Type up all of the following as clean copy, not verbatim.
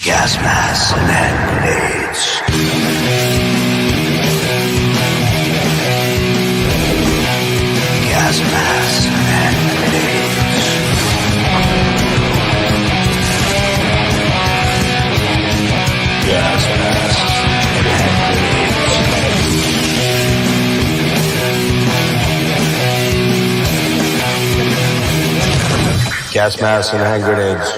Gas masks and hand grenades. Gas masks and hand grenades. Gas masks and hand grenades. Gas masks and hand grenades.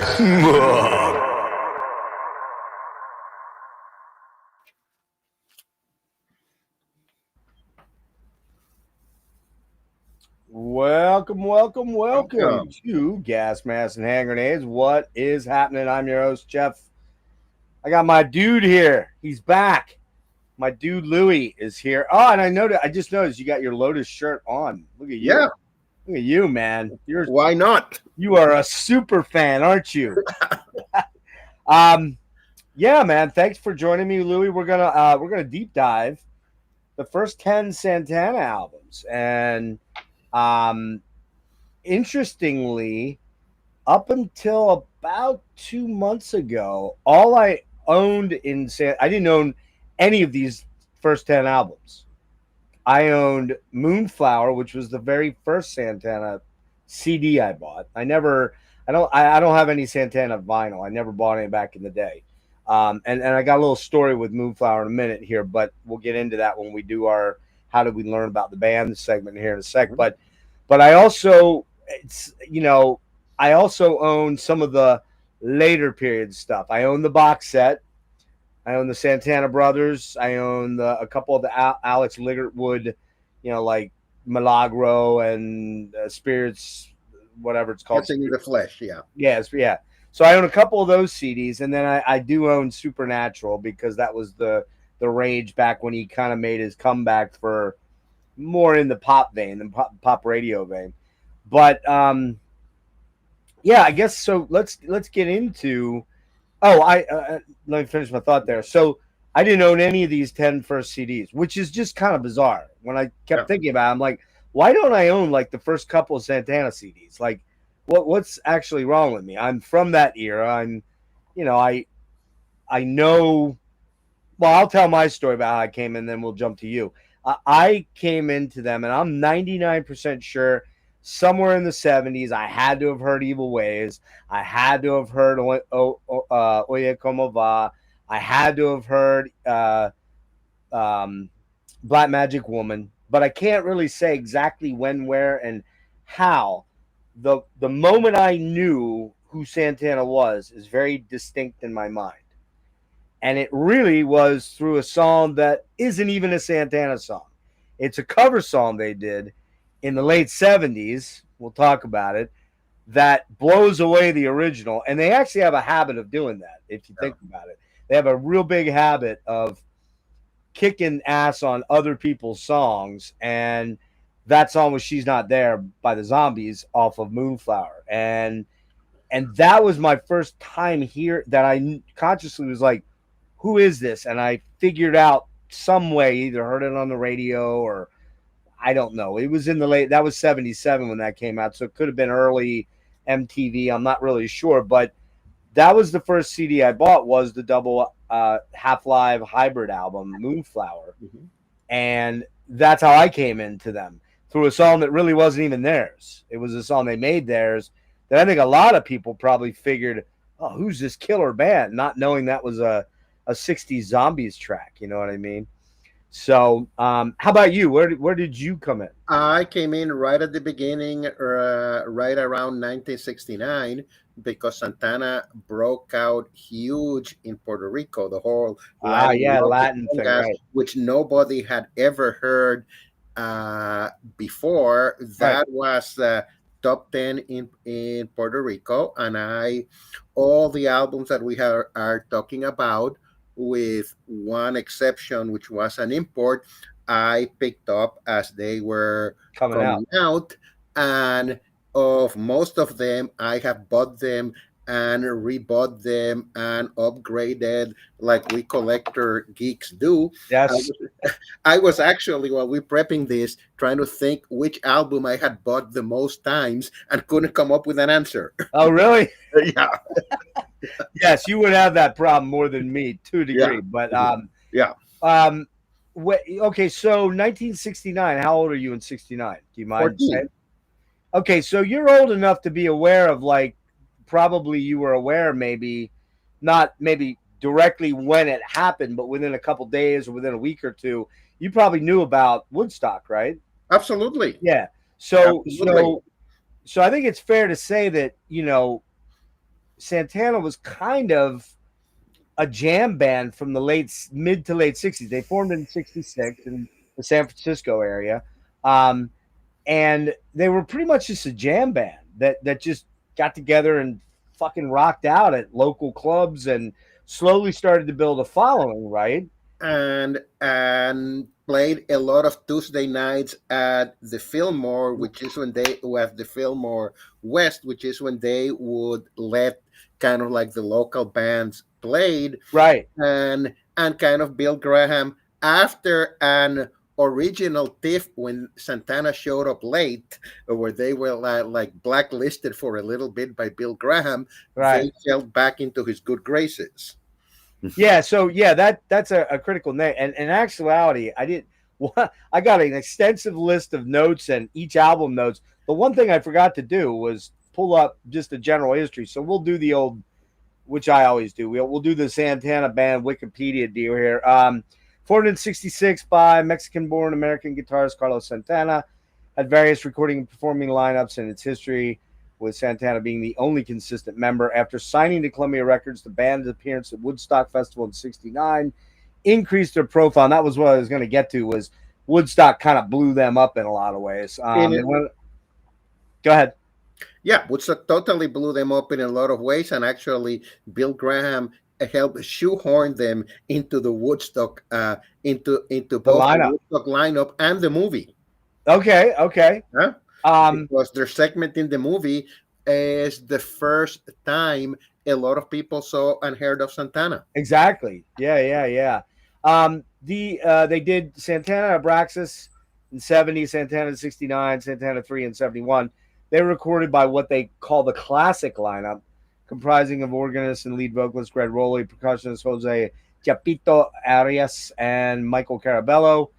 Welcome to Gas Masks and Hand Grenades. What is happening? I'm your host, Jeff. I got my dude here. He's back. My dude, Louis, is here. Oh, and I just noticed you got your Lotus shirt on. Look at you. Yeah. Look at you, man. Why not? You are a super fan, aren't you? Yeah, man. Thanks for joining me, Louis. We're gonna deep dive the first 10 Santana albums. And interestingly, up until about 2 months ago, all I owned I didn't own any of these first 10 albums. I owned Moonflower, which was the very first Santana CD I bought. I don't have any Santana vinyl. I never bought any back in the day. And I got a little story with Moonflower in a minute here, but we'll get into that when we do our How Did We Learn About the Band segment here in a sec. But I also, I also own some of the later period stuff. I own the box set. I own the Santana Brothers. I own a couple of the Alex Ligertwood, like Milagro and Spirits, whatever it's called. Dancing in the Flesh, yeah. Yes, yeah. So I own a couple of those CDs, and then I do own Supernatural because that was the rage back when he kind of made his comeback for more in the pop vein than pop radio vein. But yeah, I guess so. Let's get into. Let me finish my thought there. So I didn't own any of these 10 first CDs, which is just kind of bizarre. When I kept thinking about it, I'm like, why don't I own like the first couple of Santana CDs? Like, what's actually wrong with me? I'm from that era. I know. Well, I'll tell my story about how I came in, then we'll jump to you. I came into them, and I'm 99% sure somewhere in the 70s, I had to have heard Evil Ways. I had to have heard Oye Como Va. I had to have heard Black Magic Woman. But I can't really say exactly when, where, and how. The moment I knew who Santana was is very distinct in my mind. And it really was through a song that isn't even a Santana song. It's a cover song they did in the late 70s. We'll talk about it. That blows away the original. And they actually have a habit of doing that, if you think about it. They have a real big habit of kicking ass on other people's songs. And that song was She's Not There by the Zombies off of Moonflower. And that was my first time here that I consciously was like, who is this? And I figured out some way, either heard it on the radio or I don't know. It was in the late, that was 77 when that came out. So it could have been early MTV. I'm not really sure, but that was the first CD I bought, was the double Half-Live hybrid album, Moonflower. Mm-hmm. And that's how I came into them, through a song that really wasn't even theirs. It was a song they made theirs that I think a lot of people probably figured, oh, who's this killer band? Not knowing that was a 60s Zombies track, you know what I mean? So how about you? Where did you come in? I came in right at the beginning, right around 1969, because Santana broke out huge in Puerto Rico, the whole Latin thing, right, which nobody had ever heard before. That was top 10 in Puerto Rico, and all the albums that we are talking about, with one exception, which was an import, I picked up as they were coming out. And of most of them, I have bought them and rebought them and upgraded like we collector geeks do. Yes. I was actually, while we're prepping this, trying to think which album I had bought the most times and couldn't come up with an answer. Oh, really? Yeah. Yes, you would have that problem more than me to a Yeah, degree. But yeah, um, okay, so 1969. How old are you in 69? Do you mind saying? 14. Okay, so you're old enough to be aware of like probably you were aware maybe not maybe directly when it happened, but within a couple days or within a week or two, you probably knew about Woodstock, right? Absolutely, Yeah. So absolutely. so so I think it's fair to say that, Santana was kind of a jam band from the mid to late 60s. They formed in 66 in the San Francisco area. Um, and they were pretty much just a jam band that just got together and fucking rocked out at local clubs and slowly started to build a following, right? And played a lot of Tuesday nights at the Fillmore, which is when they was the Fillmore West, which is when they would let kind of like the local bands played, Right. and kind of Bill Graham after an original tiff when Santana showed up late, where they were like blacklisted for a little bit by Bill Graham, Right. they fell back into his good graces. Yeah, so yeah, that's a critical name. And in actuality, I did I got an extensive list of notes and each album notes. The one thing I forgot to do was pull up just the general history. So we'll do the old, which I always do. We'll do the Santana band Wikipedia deal here. 466 by Mexican-born American guitarist Carlos Santana, had various recording and performing lineups in its history, with Santana being the only consistent member. After signing to Columbia Records, the band's appearance at Woodstock Festival in '69 increased their profile. And that was what I was going to get to. Was Woodstock kind of blew them up in a lot of ways. In it, Go ahead. yeah, Woodstock totally blew them up in a lot of ways, and actually, Bill Graham helped shoehorn them into the Woodstock, into The both the lineup. Woodstock lineup and the movie. Okay. Okay. Huh? Um, Because their segment in the movie is the first time a lot of people saw and heard of Santana. Exactly. Yeah, yeah, yeah. They did Santana Abraxas in '70, Santana in '69, Santana 3 in '71. They were recorded by what they call the classic lineup, comprising of organist and lead vocalist Greg Rowley, percussionist Jose Chapito Arias, and Michael Carabello,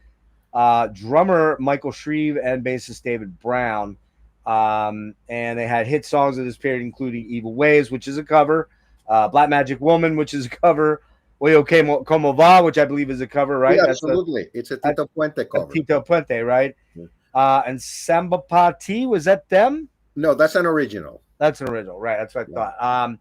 drummer Michael Shreve, and bassist David Brown. And they had hit songs of this period, including Evil Ways, which is a cover, Black Magic Woman, which is a cover, Oyo Como Va, which I believe is a cover, right? Yeah, That's absolutely. It's a Tito Puente a cover. Tito Puente, right? Yeah. And Samba Party, was that them? No, that's an original. That's an original, right? That's what I Yeah. thought.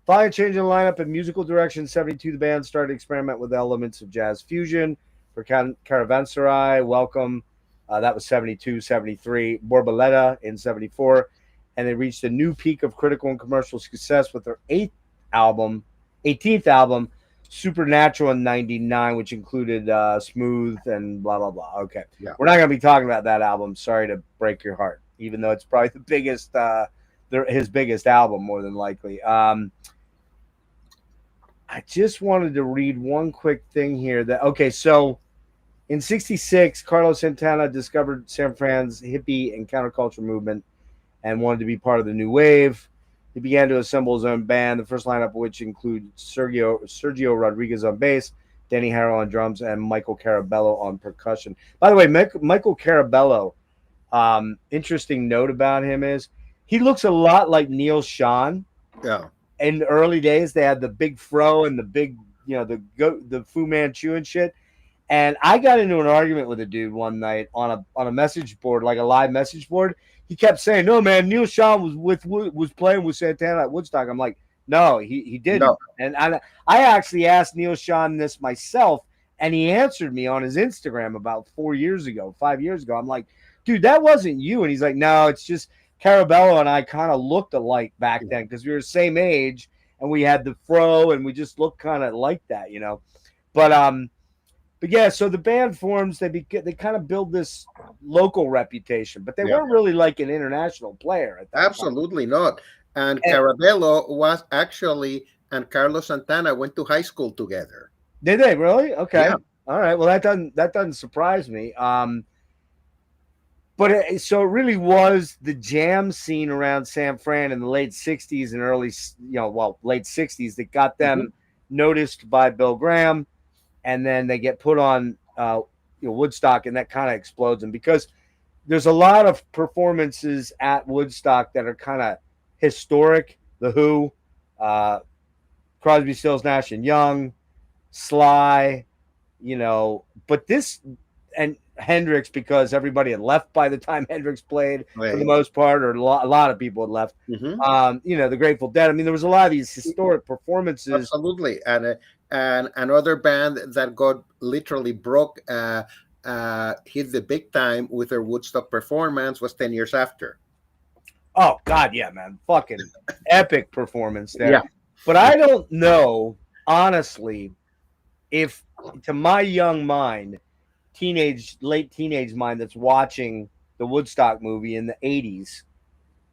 Following a change in lineup and musical direction, '72, the band started to experiment with elements of jazz fusion for Caravanserai, Welcome. That was '72, '73. Borboleta in '74. And they reached a new peak of critical and commercial success with their 18th album, Supernatural in '99, which included Smooth and blah, blah, blah. Okay. Yeah. We're not going to be talking about that album. Sorry to break your heart, even though it's probably the biggest, his biggest album, more than likely. I just wanted to read one quick thing here. So in '66, Carlos Santana discovered San Fran's hippie and counterculture movement and wanted to be part of the new wave. He began to assemble his own band, the first lineup of which included Sergio Rodriguez on bass, Danny Harrell on drums, and Michael Carabello on percussion. By the way, Michael Carabello, interesting note about him is he looks a lot like Neil Schon. Yeah. In the early days, they had the big fro and the big, the Fu Manchu and shit. And I got into an argument with a dude one night on a message board, like a live message board. He kept saying, "No, man, Neil Schon was playing with Santana at Woodstock." I'm like, "No, he didn't." No. And I actually asked Neil Schon this myself, and he answered me on his Instagram about 5 years ago. I'm like, "Dude, that wasn't you." And he's like, "No, it's just Carabello and I kind of looked alike back then because we were the same age and we had the fro and we just looked kind of like that, you know." But yeah, so the band forms. They kind of build this local reputation, but they weren't really like an international player at that Absolutely not. And Carabello was actually, and Carlos Santana went to high school together. Did they really? Okay. Yeah. All right. Well, that doesn't surprise me. But so it really was the jam scene around San Fran in the late 60s and early, late 60s that got them noticed by Bill Graham. And then they get put on Woodstock, and that kind of explodes them because there's a lot of performances at Woodstock that are kind of historic. The Who, Crosby, Stills, Nash and Young, Sly, but this and Hendrix, because everybody had left by the time Hendrix played for the most part, or a lot of people had left. The Grateful Dead. I mean, there was a lot of these historic performances. Absolutely, and another band that got literally broke, hit the big time with their Woodstock performance was 10 years after. Oh God, yeah, man, fucking epic performance there. Yeah, but I don't know, honestly, if to my young mind, late teenage mind that's watching the Woodstock movie in the 80s.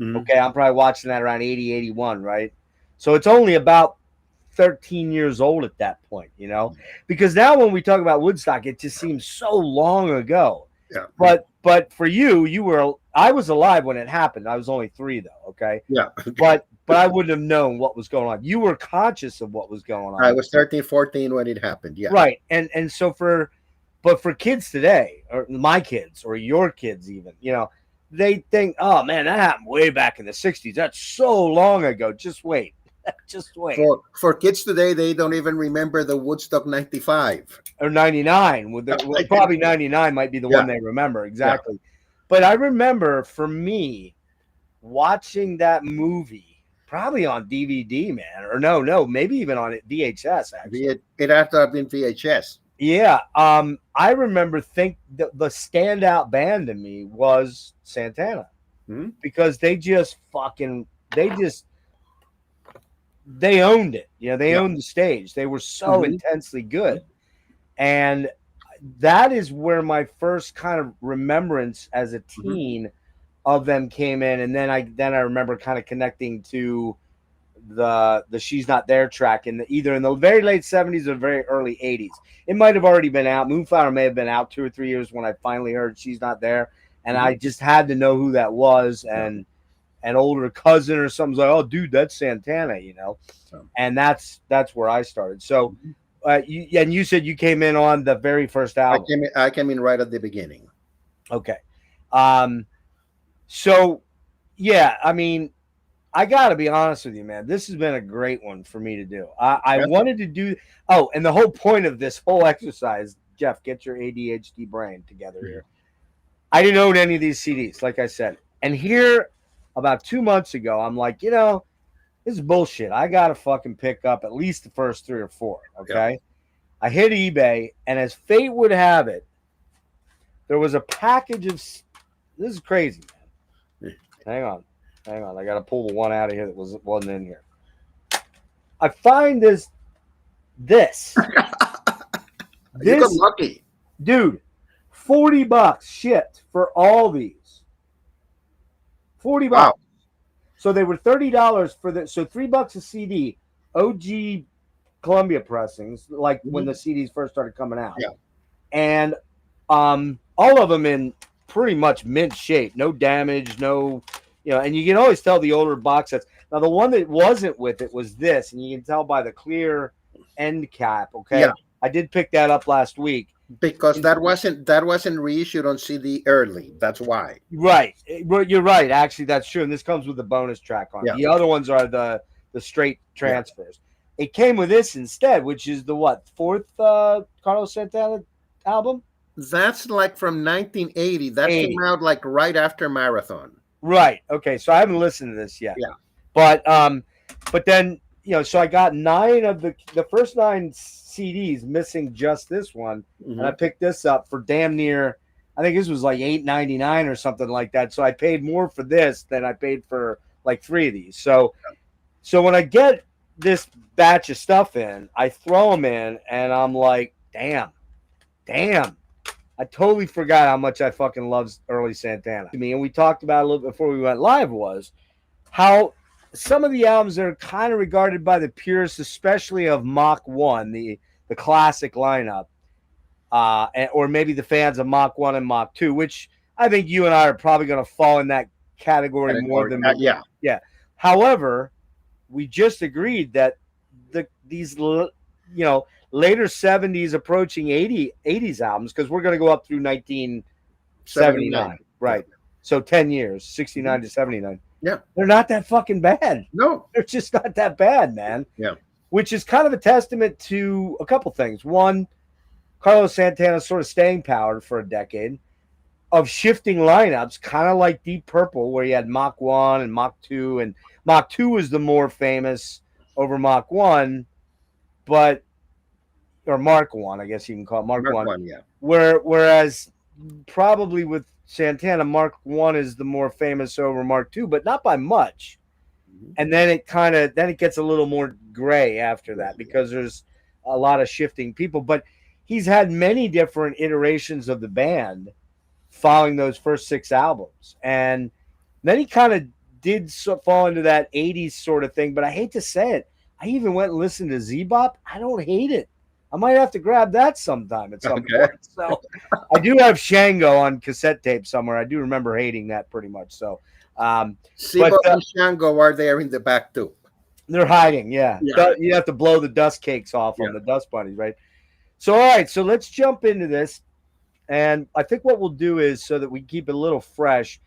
Okay, I'm probably watching that around 80, 81, right? So it's only about 13 years old at that point, because now when we talk about Woodstock, it just seems so long ago. Yeah. But for you, I was alive when it happened. I was only 3 though. Okay. Yeah. But I wouldn't have known what was going on. You were conscious of what was going on. I was 13, 14 when it happened. Yeah. Right. And so for kids today, or my kids, or your kids even, they think, oh man, that happened way back in the 60s. That's so long ago. Just wait. Just wait. For kids today, they don't even remember the Woodstock 95 or 99. Probably 99 might be the one they remember. Exactly. Yeah. But I remember, for me, watching that movie probably on DVD, man, or no, maybe even on VHS. Actually, it had to have been VHS. Yeah. I remember the standout band to me was Santana, because they owned it. They owned the stage. They were so intensely good. And that is where my first kind of remembrance as a teen of them came in. And then I remember kind of connecting to the She's Not There track either in the very late 70s or very early 80s. It might have already been out. Moonflower may have been out 2 or 3 years when I finally heard She's Not There. And I just had to know who that was. And an older cousin or something's like, oh, dude, that's Santana, and that's where I started. So, you said you came in on the very first album. I came in right at the beginning. Okay. So, yeah, I mean, I got to be honest with you, man. This has been a great one for me to do. I wanted to do. Oh, and the whole point of this whole exercise, Jeff, get your ADHD brain together here. I didn't own any of these CDs, like I said. And here, about 2 months ago, I'm like, this is bullshit. I got to fucking pick up at least the first 3 or 4. Okay. Yeah. I hit eBay, and as fate would have it, there was a package of. This is crazy, man. Hang on. I got to pull the one out of here that wasn't in here. I find this. You got lucky. Dude, $40 shipped for all these. $40. Wow. So they were $30 for so $3 a CD, OG Columbia pressings, like when the CDs first started coming out. Yeah. And all of them in pretty much mint shape, no damage, no, and you can always tell the older box sets. Now the one that wasn't with it was this, and you can tell by the clear end cap. Okay. Yeah. I did pick that up last week. Because that wasn't reissued on CD early. That's why. Right. You're right. Actually, that's true. And this comes with a bonus track on it. Yeah. The other ones are the straight transfers. Yeah. It came with this instead, which is the 4th Carlos Santana album? That's like from 1980. That came out like right after Marathon. Right. Okay. So I haven't listened to this yet. Yeah. But then, so I got 9 of the first 9 CDs, missing just this one, and I picked this up for damn near, I think this was like $8.99 or something like that. So I paid more for this than I paid for like 3 of these. So when I get this batch of stuff in, I throw them in, and I'm like, damn, I totally forgot how much I fucking love early Santana. And we talked about a little bit before we went live was how some of the albums that are kind of regarded by the purists, especially of Mach 1, the classic lineup, or maybe the fans of Mach 1 and Mach 2, which I think you and I are probably going to fall in that category more than yeah. However, we just agreed that these later 70s approaching 80s albums, because we're going to go up through 1979, right? Yeah. So 10 years, 69 to 79. Yeah. They're not that fucking bad. No. They're just not that bad, man. Yeah. Which is kind of a testament to a couple things. One, Carlos Santana sort of staying power for a decade of shifting lineups, kind of like Deep Purple, where you had Mach 1 and Mach 2, and Mach 2 was the more famous over Mach 1, or Mark 1, I guess you can call it Mark 1. Yeah. Whereas probably with Santana, Mark 1 is the more famous over Mark 2, but not by much. And then it gets a little more gray after that, because there's a lot of shifting people. But he's had many different iterations of the band following those first 6 albums. And then he kind of did fall into that 80s sort of thing. But I hate to say it, I even went and listened to Z-Bop. I don't hate it. I might have to grab that sometime at some point. So I do have Shango on cassette tape somewhere. I do remember hating that pretty much. So Z-Bop and Shango are there in the back too. They're hiding, yeah. You have to blow the dust cakes off on the dust bunnies, right? So, all right, so let's jump into this. And I think what we'll do is, so that we keep it a little fresh,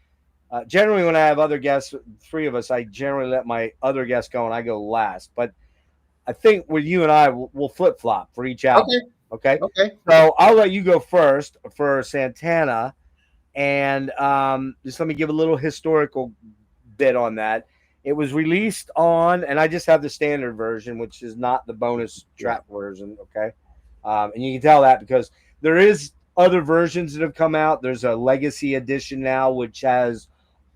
generally when I have other guests, 3 of us, I generally let my other guests go and I go last. But I think with you and I, we'll flip-flop for each album. Okay? So I'll let you go first for Santana. And just let me give a little historical bit on that. It was released on, and I just have the standard version, which is not the bonus track version, okay? And you can tell that because there is other versions that have come out. There's a legacy edition now, which has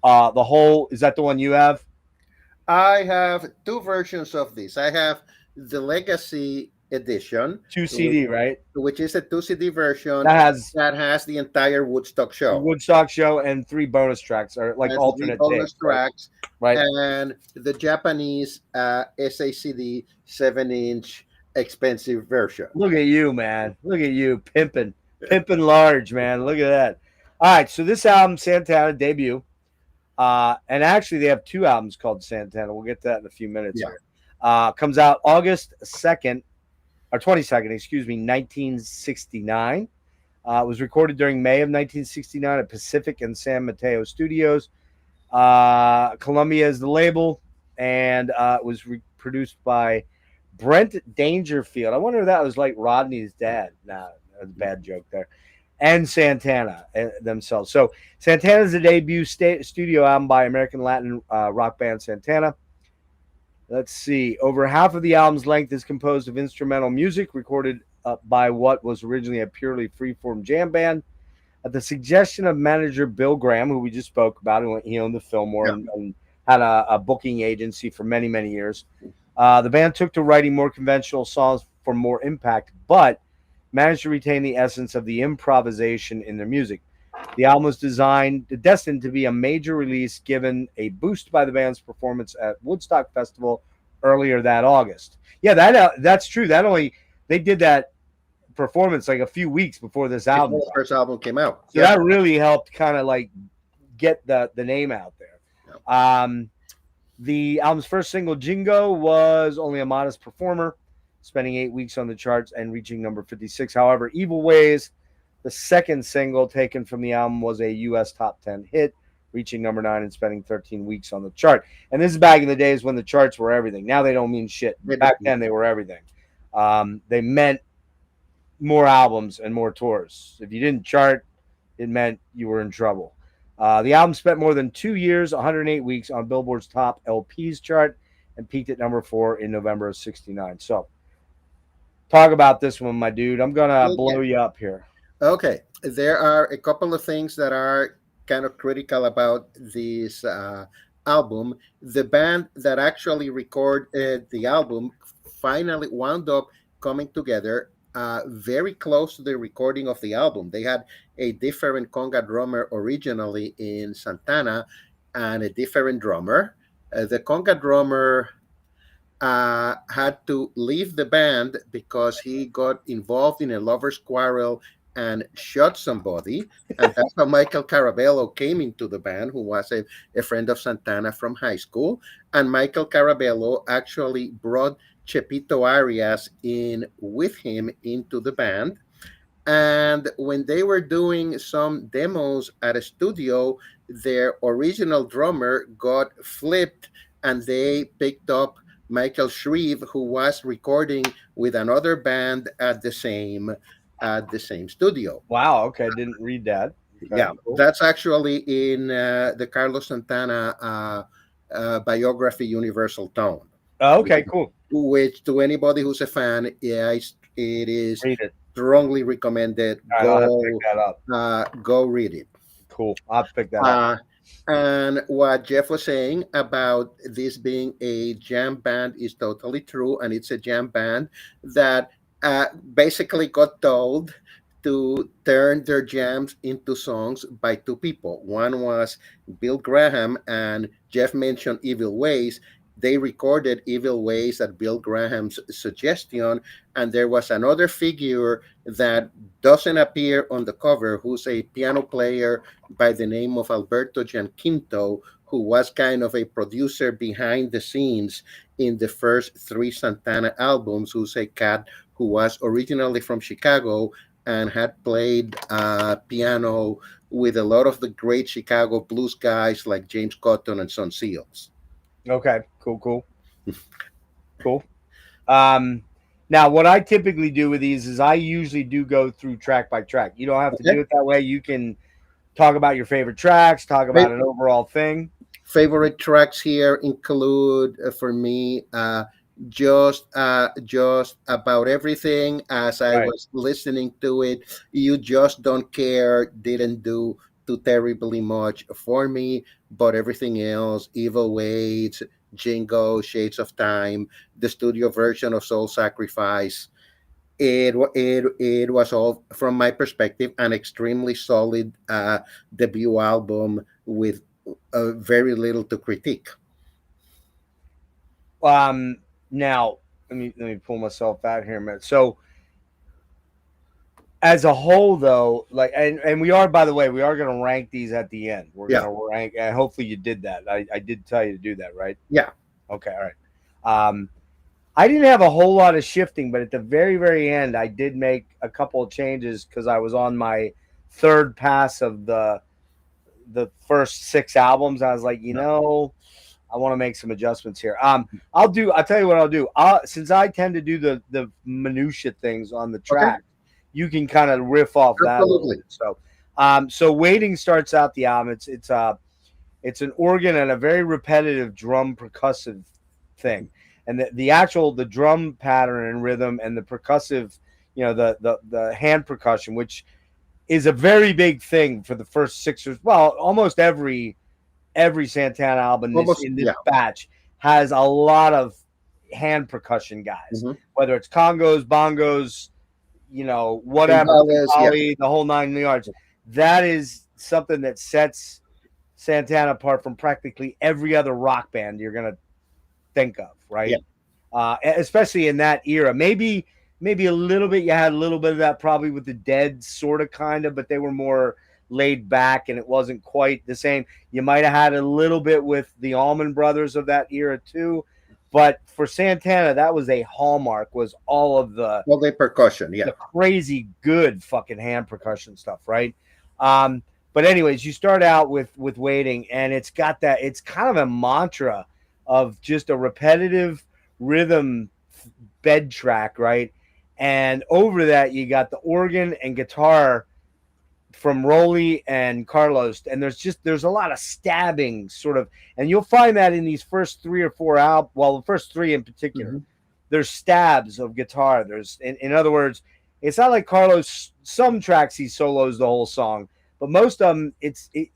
the whole. Is that the one you have? I have 2 versions of this. I have the legacy edition, 2 CD, right? Which is a 2 CD version that has the entire Woodstock show. And 3 bonus tracks, or like alternate bonus tracks, right? And the Japanese SACD 7-inch expensive version. Look at you, man! Look at you, pimping large, man! Look at that. All right, so this album, Santana debut, and actually they have 2 albums called Santana. We'll get to that in a few minutes. Here. Comes out August 2nd. Or 22nd, 1969. It was recorded during May of 1969 at Pacific and San Mateo Studios. Columbia is the label, and it was produced by Brent Dangerfield. I wonder if that was like Rodney's dad. Nah, that's a bad joke there. And Santana themselves. So Santana is the debut studio album by American Latin rock band Santana. Let's see. Over half of the album's length is composed of instrumental music recorded by what was originally a purely freeform jam band. At the suggestion of manager Bill Graham, who we just spoke about, he owned the Fillmore and had a booking agency for many, many years. The band took to writing more conventional songs for more impact, but managed to retain the essence of the improvisation in their music. The album was destined to be a major release, given a boost by the band's performance at Woodstock Festival earlier that August. Yeah, that's true. They did that performance like a few weeks before this album. The first album came out. So that really helped kind of like get the name out there. The album's first single, Jingo, was only a modest performer, spending 8 weeks on the charts and reaching number 56. However, Evil Ways, the second single taken from the album, was a U.S. top 10 hit, reaching number 9 and spending 13 weeks on the chart. And this is back in the days when the charts were everything. Now they don't mean shit. Back then they were everything. They meant more albums and more tours. If you didn't chart, it meant you were in trouble. The album spent more than 2 years, 108 weeks on Billboard's top LPs chart and peaked at number 4 in November of 69. So talk about this one, my dude. I'm going to blow you up here. Okay. There are a couple of things that are kind of critical about this album. The band that actually recorded the album finally wound up coming together very close to the recording of the album. They had a different conga drummer originally in Santana and a different drummer. The conga drummer had to leave the band because he got involved in a lover's quarrel and shot somebody. And that's how Michael Carabello came into the band, who was a friend of Santana from high school. And Michael Carabello actually brought Chepito Arias in with him into the band. And when they were doing some demos at a studio, their original drummer got flipped and they picked up Michael Shreve, who was recording with another band at the same studio. Wow. Okay. Didn't read that. Okay, Yeah, cool. that's actually in the Carlos Santana biography, Universal Tone, Oh, okay. Cool. which to anybody who's a fan, yeah, it is Read it. strongly recommended. All right, I'll have to pick that up. Go read it. Cool. I'll have to pick that up. And what Jeff was saying about this being a jam band is totally true, and it's a jam band that basically got told to turn their jams into songs by two people. One was Bill Graham, and Jeff mentioned Evil Ways. They recorded Evil Ways at Bill Graham's suggestion, and there was another figure that doesn't appear on the cover, who's a piano player by the name of Alberto Gianquinto, who was kind of a producer behind the scenes in the first three Santana albums, who's a cat who was originally from Chicago and had played piano with a lot of the great Chicago blues guys like James Cotton and Son Seals. Okay. Cool. Cool. Now, what I typically do with these is I usually do go through track by track. You don't have to do it that way. You can talk about your favorite tracks, talk about an overall thing. Favorite tracks here include for me just about everything as I was listening to it. You Just Don't Care didn't do too terribly much for me, but everything else, Evil Ways, Jingo, Shades of Time, the studio version of Soul Sacrifice, it was all, from my perspective, an extremely solid debut album with very little to critique. Now let me pull myself out here a minute. So as a whole, though, like, and we are, by the way, we are going to rank these at the end. We're going to rank, and hopefully you did that. I did tell you to do that, right? Yeah. Okay. All right. I didn't have a whole lot of shifting, but at the very, very end, I did make a couple of changes because I was on my third pass of the first 6 albums. I was like, I want to make some adjustments here. I'll tell you what I'll do. Since I tend to do the minutia things on the track, you can kind of riff off that a little bit. So Waiting starts out the album. It's an organ and a very repetitive drum percussive thing. And the drum pattern and rhythm and the percussive, the hand percussion, which is a very big thing for the first 6 years. Well, almost every Santana album in this batch has a lot of hand percussion guys, whether it's congos, bongos, whatever, the whole 9 yards. That is something that sets Santana apart from practically every other rock band you're going to think of, right? Especially in that era. Maybe a little bit, you had a little bit of that probably with the Dead, sort of, kind of, but they were more laid back and it wasn't quite the same. You might have had a little bit with the Allman Brothers of that era too, but for Santana, that was a hallmark, was all the percussion, the crazy good fucking hand percussion stuff, right? But anyways, you start out with Waiting, and it's got that, it's kind of a mantra of just a repetitive rhythm bed track, right? And over that, you got the organ and guitar from Rolly and Carlos, and there's a lot of stabbing, sort of, and you'll find that in these first 3 or 4 albums, well, the first 3 in particular, there's stabs of guitar. There's, in other words, it's not like Carlos, some tracks he solos the whole song, but most of them,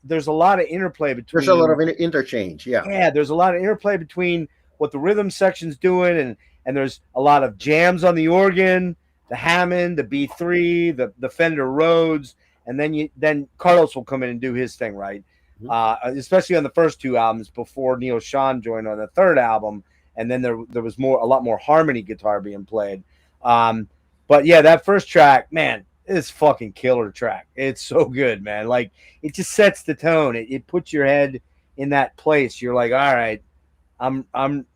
there's a lot of interplay between. There's a lot of interchange, yeah. There's a lot of interplay between what the rhythm section's doing, and there's a lot of jams on the organ, the Hammond, the B3, the Fender Rhodes, and then Carlos will come in and do his thing, right? Especially on the first 2 albums before Neil Schon joined on the third album, and then there was a lot more harmony guitar being played. But yeah, that first track, man, It's fucking killer track. It's so good, man. Like it just sets the tone. It puts your head in that place. You're like, all right, I'm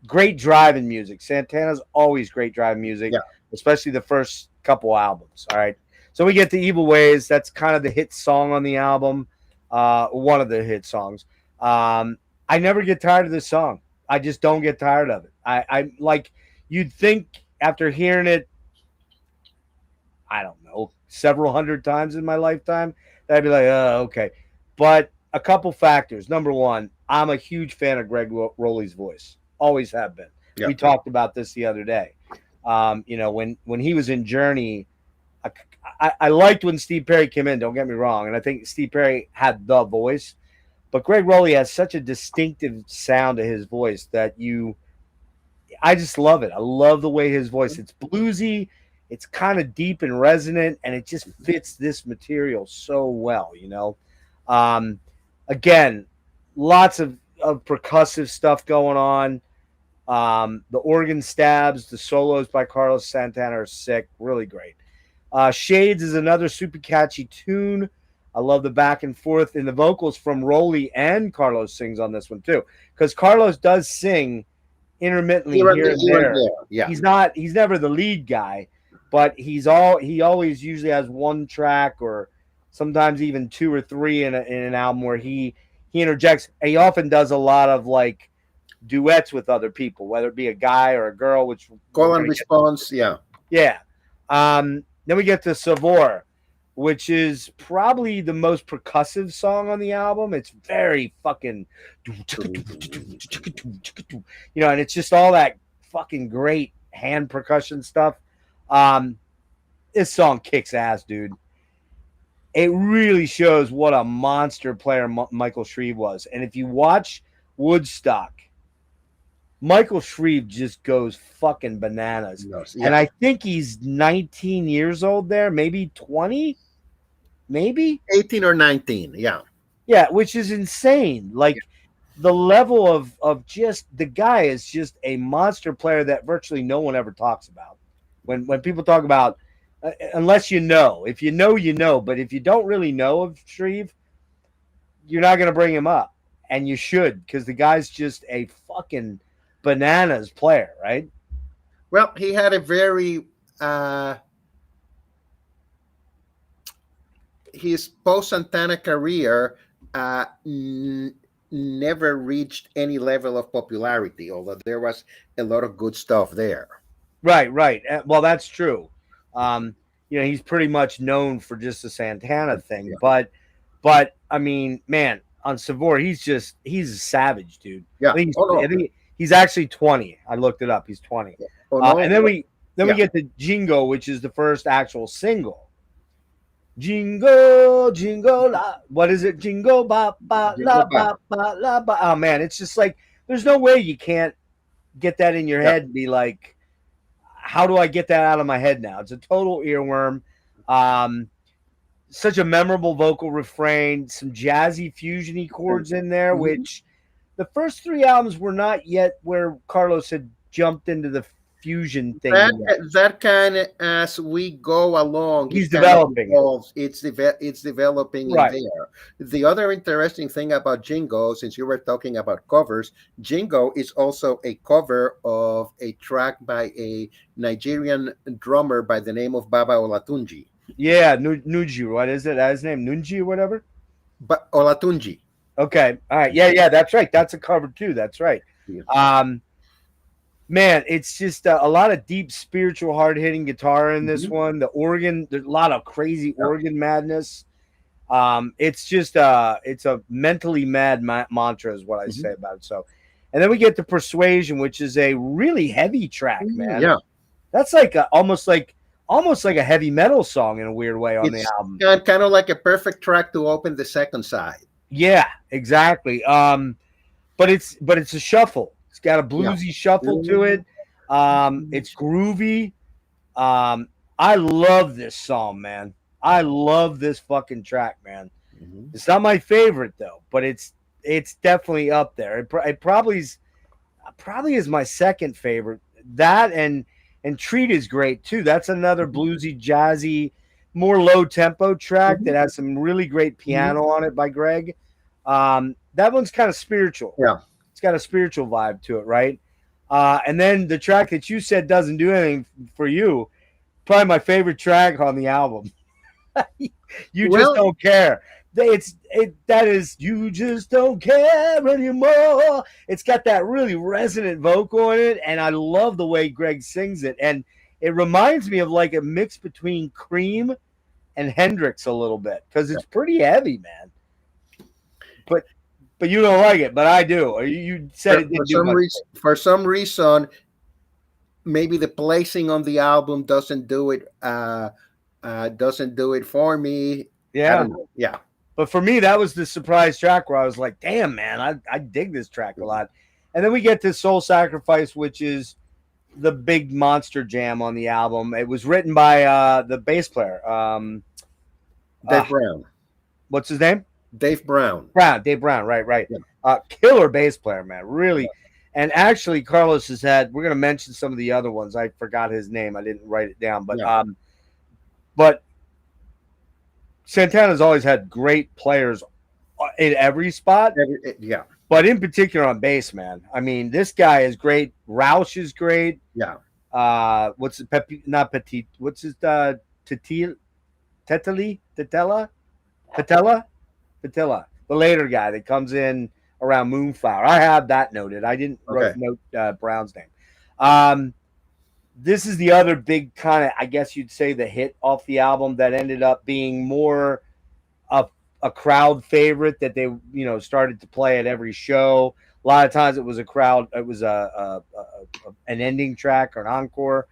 great driving music. Santana's always great driving music, Yeah. especially the first couple albums. All right. So we get the Evil Ways. That's kind of the hit song on the album. One of the hit songs. I never get tired of this song. I just don't get tired of it. I like you'd think after hearing it, I don't know, several hundred times in my lifetime, that I'd be like, oh, okay. But a couple factors. Number one, I'm a huge fan of Greg Rowley's voice. Always have been. Yeah. We talked about this the other day. When he was in Journey, I liked when Steve Perry came in, don't get me wrong. And I think Steve Perry had the voice. But Greg Rowley has such a distinctive sound to his voice that I just love it. I love the way his voice, it's bluesy, it's kind of deep and resonant, and it just fits this material so well, Again, lots of percussive stuff going on. The organ stabs, the solos by Carlos Santana are sick, really great. Shades is another super catchy tune. I love the back and forth in the vocals from Rowley, and Carlos sings on this one too, because Carlos does sing intermittently here and there. Yeah. He's never the lead guy, but he always usually has one track or sometimes even two or three in an album where he interjects. And he often does a lot of like duets with other people, whether it be a guy or a girl, which Call and response. Yeah. Then we get to Savor, which is probably the most percussive song on the album. It's very fucking, and it's just all that fucking great hand percussion stuff. This song kicks ass, dude. It really shows what a monster player Michael Shreve was. And if you watch Woodstock, Michael Shreve just goes fucking bananas. Yeah. And I think he's 19 years old there, maybe 20, maybe 18 or 19. Yeah. Yeah, which is insane. Like the level of just the guy is just a monster player that virtually no one ever talks about. When people talk about, unless you know, if you know, you know, but if you don't really know of Shreve, you're not going to bring him up, and you should, because the guy's just a fucking bananas player, right? Well, he had a very his post Santana career never reached any level of popularity, although there was a lot of good stuff there. Right. Well, that's true. He's pretty much known for just the Santana thing, but I mean, man, on Savor, he's a savage, dude. Yeah. I think he's actually 20. I looked it up. He's 20. Yeah. And then we get to Jingo, which is the first actual single. Jingo, jingo, la. What is it? Jingo, ba, ba, la, ba, ba, la, ba. Oh, man, it's just like, there's no way you can't get that in your head and be like, how do I get that out of my head now? It's a total earworm. Such a memorable vocal refrain, some jazzy fusion-y chords in there, which the first three albums were not yet where Carlos had jumped into the fusion thing. That kind of, as we go along, he's developing. It's developing in there. The other interesting thing about Jingo, since you were talking about covers, Jingo is also a cover of a track by a Nigerian drummer by the name of Baba Olatunji. Yeah, Nuji. What is it? His name Nunji or whatever. But Olatunji. Okay. All right. Yeah. That's right. That's a cover too. That's right. Yeah. Man, it's just a lot of deep, spiritual, hard-hitting guitar in this one. The organ, there's a lot of crazy organ madness. It's just it's a mentally mad mantra is what I say about it. So, and then we get to Persuasion, which is a really heavy track, man. Yeah, that's like almost like a heavy metal song in a weird way on the album. Kind of like a perfect track to open the second side. Yeah, exactly. But it's a shuffle. It's got a bluesy shuffle to it. It's groovy. I love this song, man. I love this fucking track, man. It's not my favorite though, but it's definitely up there. It probably is my second favorite. That and Treat is great too. That's another bluesy, jazzy. more low tempo track that has some really great piano on it by Greg. That one's kind of spiritual. Yeah. It's got a spiritual vibe to it, right? And then the track that you said doesn't do anything for you, probably my favorite track on the album. You just don't care. That is, you just don't care anymore. It's got that really resonant vocal in it, and I love the way Greg sings it. And it reminds me of like a mix between Cream and Hendrix a little bit, because it's pretty heavy, man. But you don't like it, but I do. You said it didn't do much. For some reason, maybe the placing on the album doesn't do it for me. Yeah. Yeah. But for me, that was the surprise track where I was like, damn, man, I dig this track a lot. And then we get to Soul Sacrifice, which is the big monster jam on the album. It was written by the bass player. Dave Brown. What's his name? Dave Brown. Dave Brown, right. Yeah. Killer bass player, man, really. Yeah. And actually, Carlos has had, we're going to mention some of the other ones. I forgot his name. I didn't write it down. But Santana's always had great players in every spot. Yeah. But in particular on bass, man. I mean, this guy is great. Roush is great. Yeah. What's his, not Petit, what's his, Tetela? The later guy that comes in around Moonflower. I have that noted. I didn't note Brown's name. This is the other big kind of, I guess you'd say, the hit off the album that ended up being more of a crowd favorite that they, started to play at every show. A lot of times it was an ending track or an encore.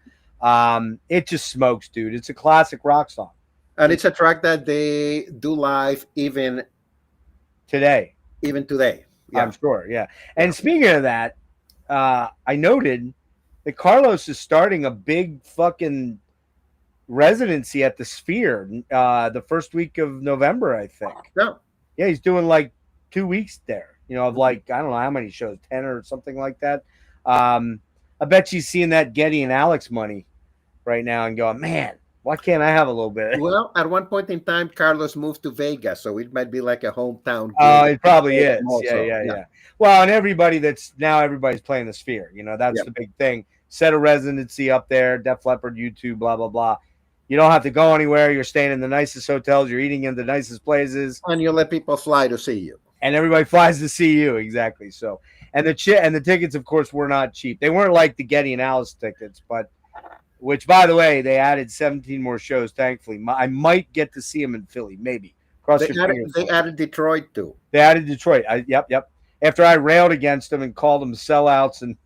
It just smokes, dude. It's a classic rock song. And it's a track that they do live even today. Yeah. I'm sure, yeah. And speaking of that, I noted that Carlos is starting a big fucking residency at the Sphere the first week of November, I think. Yeah, he's doing like 2 weeks there, of like, I don't know how many shows, 10 or something like that. I bet she's seeing that Getty and Alex money right now and going, man, why can't I have a little bit? Well, at one point in time, Carlos moved to Vegas, so it might be like a hometown. Oh, it probably is. Yeah. Well, and everybody's playing the Sphere. That's the big thing. Set a residency up there, Def Leppard, YouTube, blah, blah, blah. You don't have to go anywhere. You're staying in the nicest hotels. You're eating in the nicest places. And you let people fly to see you. And everybody flies to see you, exactly. So, and the tickets, of course, were not cheap. They weren't like the Getty and Alice tickets, which, by the way, they added 17 more shows, thankfully. I might get to see them in Philly, maybe. They added Detroit, too. They added Detroit. Yep. After I railed against them and called them sellouts, and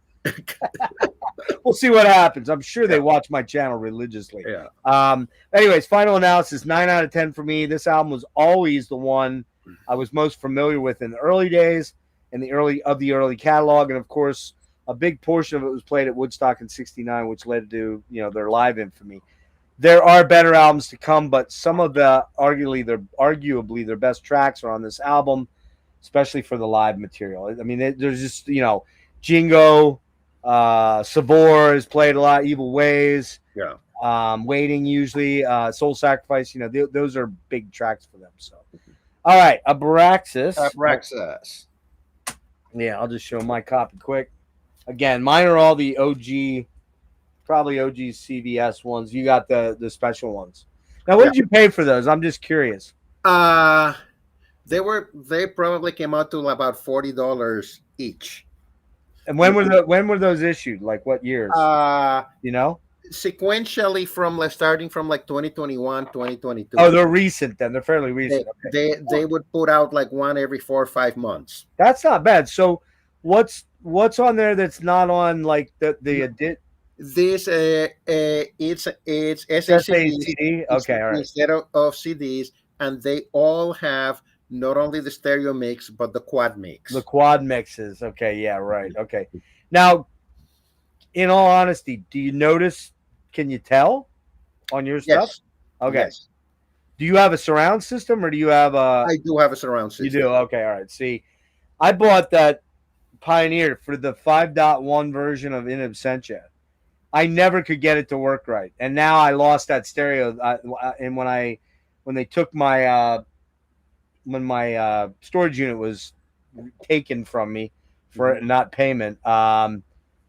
we'll see what happens. I'm sure they watch my channel religiously. Yeah. Anyways, final analysis, 9 out of 10 for me. This album was always the one I was most familiar with in the early days, in the early catalog, and of course, a big portion of it was played at Woodstock in '69, which led to their live infamy. There are better albums to come, but some of the arguably their best tracks are on this album, especially for the live material. I mean, there's just Jingo, Savor is played a lot, Evil Ways, Waiting usually, Soul Sacrifice. Those are big tracks for them. So, all right, Abraxas. Yeah, I'll just show my copy quick. Again, mine are all the OG, probably OG CVS ones. You got the special ones. Now, what did you pay for those? I'm just curious. They probably came out to about $40 each. And when were those issued? Like what years? Sequentially starting from like 2021, 2022. Oh, they're recent then. They're fairly recent. They would put out like one every 4 or 5 months. That's not bad. So what's on there that's not on like the This it's SACD. Okay, all right. Instead of CDs, and they all have not only the stereo mix but the quad mix. The quad mixes. Okay, yeah, right. Okay. Now, in all honesty, do you notice? Can you tell on your stuff? Yes. Okay. Yes. Do you have a surround system or do you have a? I do have a surround system. You do. Okay. All right. See, I bought that Pioneer for the 5.1 version of In Absentia, I never could get it to work right, and now I lost that stereo. And when they took my when my storage unit was taken from me for not payment.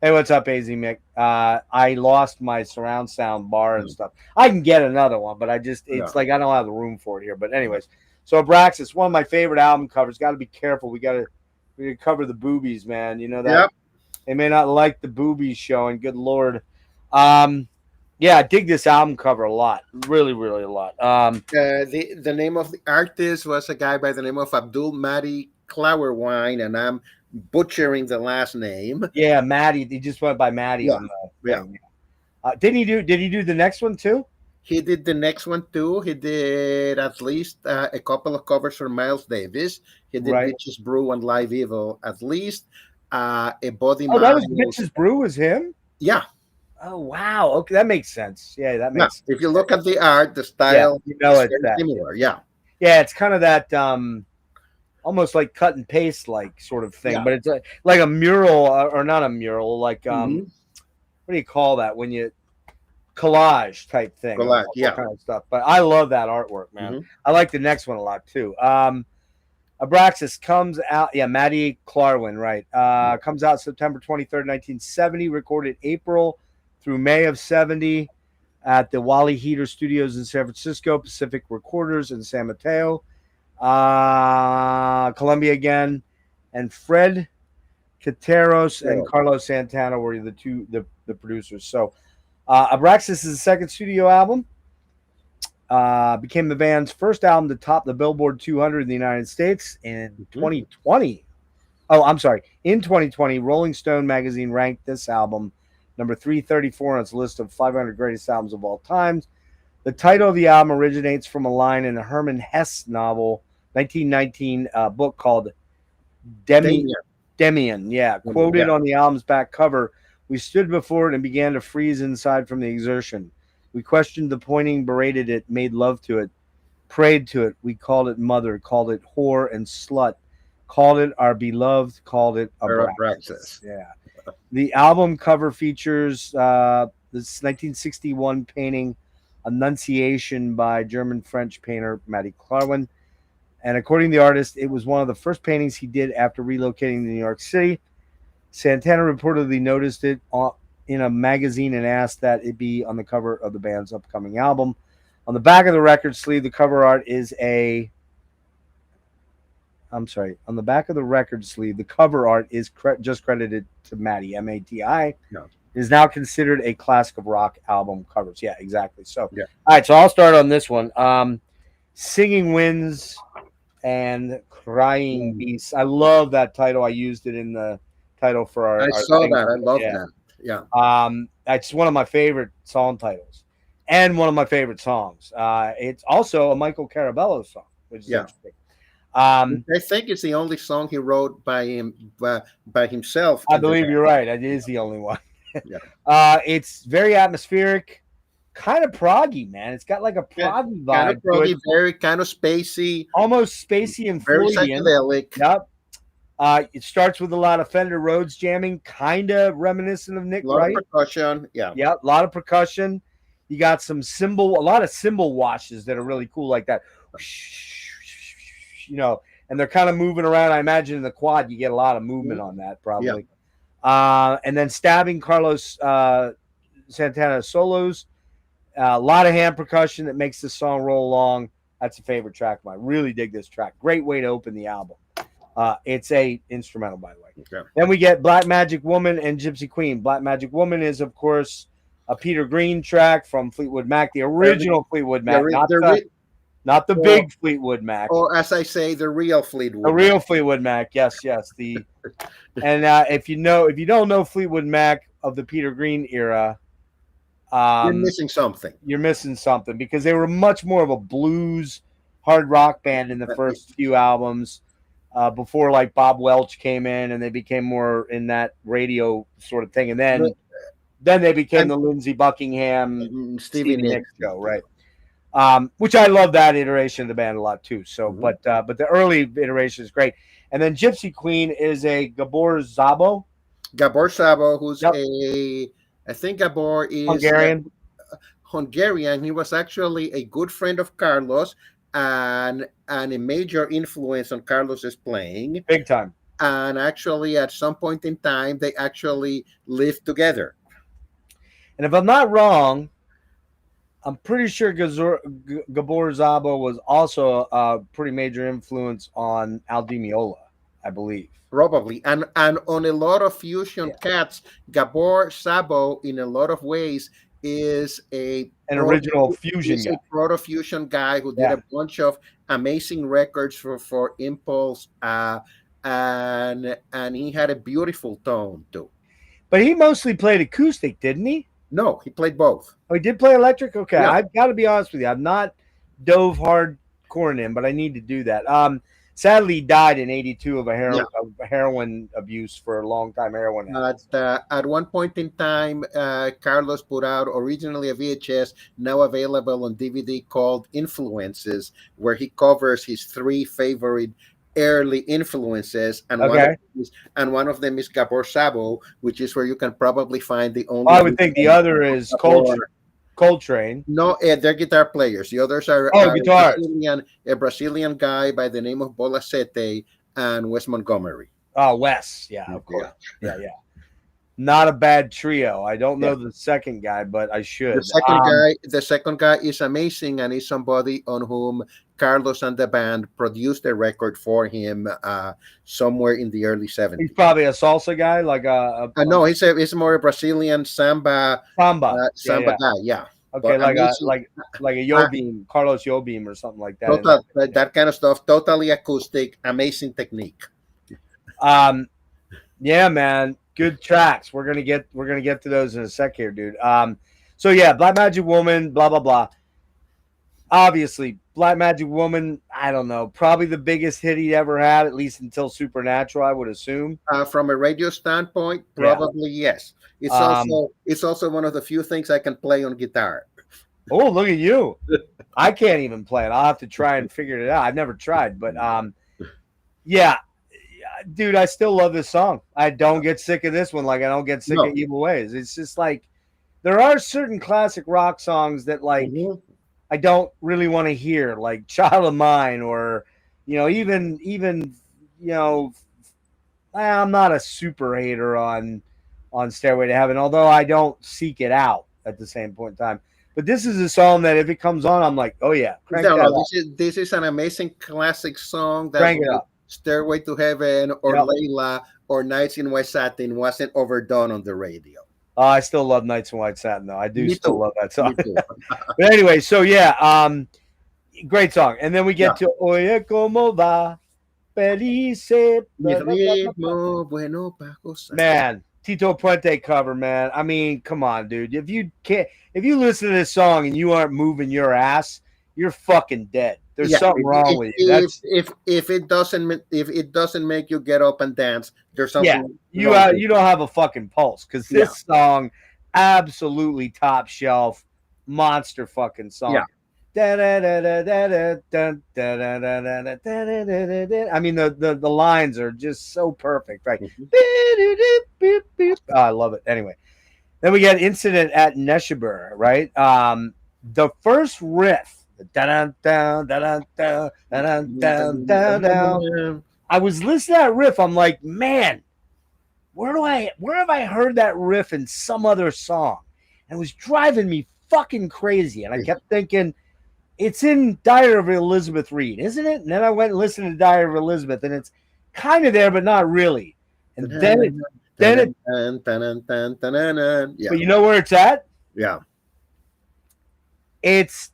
Hey, what's up, AZ Mick? I lost my surround sound bar and stuff. I can get another one, but it's like I don't have the room for it here. But anyways, so Abraxas, one of my favorite album covers. Got to be careful. We got to cover the boobies, man. You know that. Yep. They may not like the boobies showing. Good Lord. Yeah, I dig this album cover a lot. Really, really a lot. The name of the artist was a guy by the name of Abdul Mahdi Clowerwine, and I'm butchering the last name. Yeah, Maddie. He just went by Maddie on the thing. Did he do the next one too? He did the next one too. He did at least a couple of covers for Miles Davis. He did Bitches Brew and Live Evil. At least a Body. Oh, that was Bitches Brew. Was him? Yeah. Oh wow. Okay, that makes sense. Yeah, that makes sense. If you look at the art, the style, you know it's that. Similar. Yeah. Yeah, it's kind of that almost like cut and paste like sort of thing, but it's like a mural or not a mural, like what do you call that when you collage type thing? Collage, kind of stuff. But I love that artwork, man. I like the next one a lot too. Abraxas comes out, Maddie Clarwin, right? Comes out September 23rd, 1970, recorded April through May of 70 at the Wally Heater Studios in San Francisco, Pacific Recorders in San Mateo, Colombia again, and Fred Cateros and Carlos Santana were the producers. So Abraxas is the second studio album. Became the band's first album to top the Billboard 200 in the United States in 2020. Oh, I'm sorry. In 2020, Rolling Stone magazine ranked this album number 334 on its list of 500 greatest albums of all time. The title of the album originates from a line in a Herman Hesse novel, 1919 book called Demian. Quoted on the album's back cover, "We stood before it and began to freeze inside from the exertion. We questioned the pointing, berated it, made love to it, prayed to it. We called it mother, called it whore and slut, called it our beloved, called it Abraxas." Yeah. The album cover features this 1961 painting, Annunciation by German-French painter Maddie Clarwin. And according to the artist, it was one of the first paintings he did after relocating to New York City. Santana reportedly noticed it in a magazine and asked that it be on the cover of the band's upcoming album. On the back of the record sleeve, the cover art is on the back of the record sleeve, the cover art is just credited to Matty, M-A-T-I. No. It is now considered a classic of rock album covers. Yeah, exactly. So, all right, so I'll start on this one. Singing Winds and Crying Beasts. I love that title. I used it in the title for our I saw that. I love that. Yeah. It's one of my favorite song titles and one of my favorite songs. It's also a Michael Carabello song, which is interesting. I think it's the only song he wrote by himself. I believe you're right. It is the only one. It's very atmospheric, kind of proggy, man. It's got like a proggy vibe. Kind of proggy, very kind of spacey. Almost spacey and very Freudian. psychedelic. Yep. It starts with a lot of Fender Rhodes jamming, kind of reminiscent of Nick Wright. A lot of percussion. Yeah. Yep. A lot of percussion. You got a lot of cymbal washes that are really cool, like that. And they're kind of moving around. I imagine in the quad, you get a lot of movement on that, probably. Yeah. And then stabbing Carlos Santana solos. A lot of hand percussion that makes the song roll along. That's a favorite track of mine. Really dig this track. Great way to open the album. It's a instrumental, by the way. Okay. Then we get Black Magic Woman and Gypsy Queen. Black Magic Woman is, of course, a Peter Green track from Fleetwood Mac, the original Fleetwood Mac, not the big Fleetwood Mac. Or as I say, the real Fleetwood Mac. The real Fleetwood Mac, yes. And if you don't know Fleetwood Mac of the Peter Green era, you're missing something. You're missing something because they were much more of a blues hard rock band in the first few albums before like Bob Welch came in and they became more in that radio sort of thing. And then they became the Lindsey Buckingham, Stevie Nicks show, right? Which I love that iteration of the band a lot too. So, but the early iteration is great. And then Gypsy Queen is a Gabor Szabo, who's I think Gabor is Hungarian. Hungarian. He was actually a good friend of Carlos and a major influence on Carlos's playing. Big time. And actually, at some point in time, they actually lived together. And if I'm not wrong, I'm pretty sure Gabor Szabo was also a pretty major influence on Al Di Meola, I believe. Probably, and on a lot of fusion cats, Gabor Szabo, in a lot of ways, is an original fusion guy. A proto fusion guy who did a bunch of amazing records for Impulse, and he had a beautiful tone too. But he mostly played acoustic, didn't he? No, he played both. Oh, he did play electric? Okay, Yeah. I've got to be honest with you. I've not dove hardcore in him, but I need to do that. Sadly, he died in '82 of a heroin abuse for a long time. Heroin. At one point in time, Carlos put out originally a VHS, now available on DVD, called Influences, where he covers his 3 favorite early influences, and one of them is Gabor Szabo, which is where you can probably find the only. I would think the other is Coltrane. No, they're guitar players. The others are guitars. A Brazilian guy by the name of Bolacete and Wes Montgomery. Oh, Wes, yeah, of course, yeah. Not a bad trio. I don't know the second guy, but I should. The second guy is amazing, and is somebody on whom Carlos and the band produced a record for him somewhere in the early 70s. He's probably a salsa guy, like no, he's more a Brazilian samba guy. Yeah. Okay, like a Yobim, Carlos Yobim or something like that. That kind of stuff. Totally acoustic, amazing technique. Yeah, man. Good tracks. We're gonna get to those in a sec here, dude. So yeah, Black Magic Woman, blah blah blah. Obviously, Black Magic Woman, I don't know, probably the biggest hit he ever had, at least until Supernatural, I would assume. From a radio standpoint, probably yes. It's also one of the few things I can play on guitar. Oh, look at you! I can't even play it. I'll have to try and figure it out. I've never tried, but yeah. Dude, I still love this song. I don't get sick of this one like I don't get sick of Evil Ways. It's just like there are certain classic rock songs that I don't really want to hear, like Child of Mine, or even I'm not a super hater on Stairway to Heaven, although I don't seek it out at the same point in time. But this is a song that if it comes on, I'm like, oh yeah, this is an amazing classic song that crank it up. Stairway to Heaven or Layla or Nights in White Satin wasn't overdone on the radio. I still love Nights in White Satin, though. I do still love that song. But anyway, so yeah, great song. And then we get to Oye Como Va, Felice. Man, Tito Puente cover, man. I mean, come on, dude. If you listen to this song and you aren't moving your ass, you're fucking dead. There's something wrong with you. If it doesn't make you get up and dance, there's something. Yeah, you don't have a fucking pulse, because this song, absolutely top shelf, monster fucking song. Yeah. I mean, the lines are just so perfect, right? Oh, I love it. Anyway, then we get Incident at Neshabur, right? The first riff. I was listening to that riff. I'm like, man, where have I heard that riff in some other song? And it was driving me fucking crazy. And I kept thinking, it's in Diary of Elizabeth Reed, isn't it? And then I went and listened to Diary of Elizabeth, and it's kind of there, but not really. And then but you know where it's at? Yeah. It's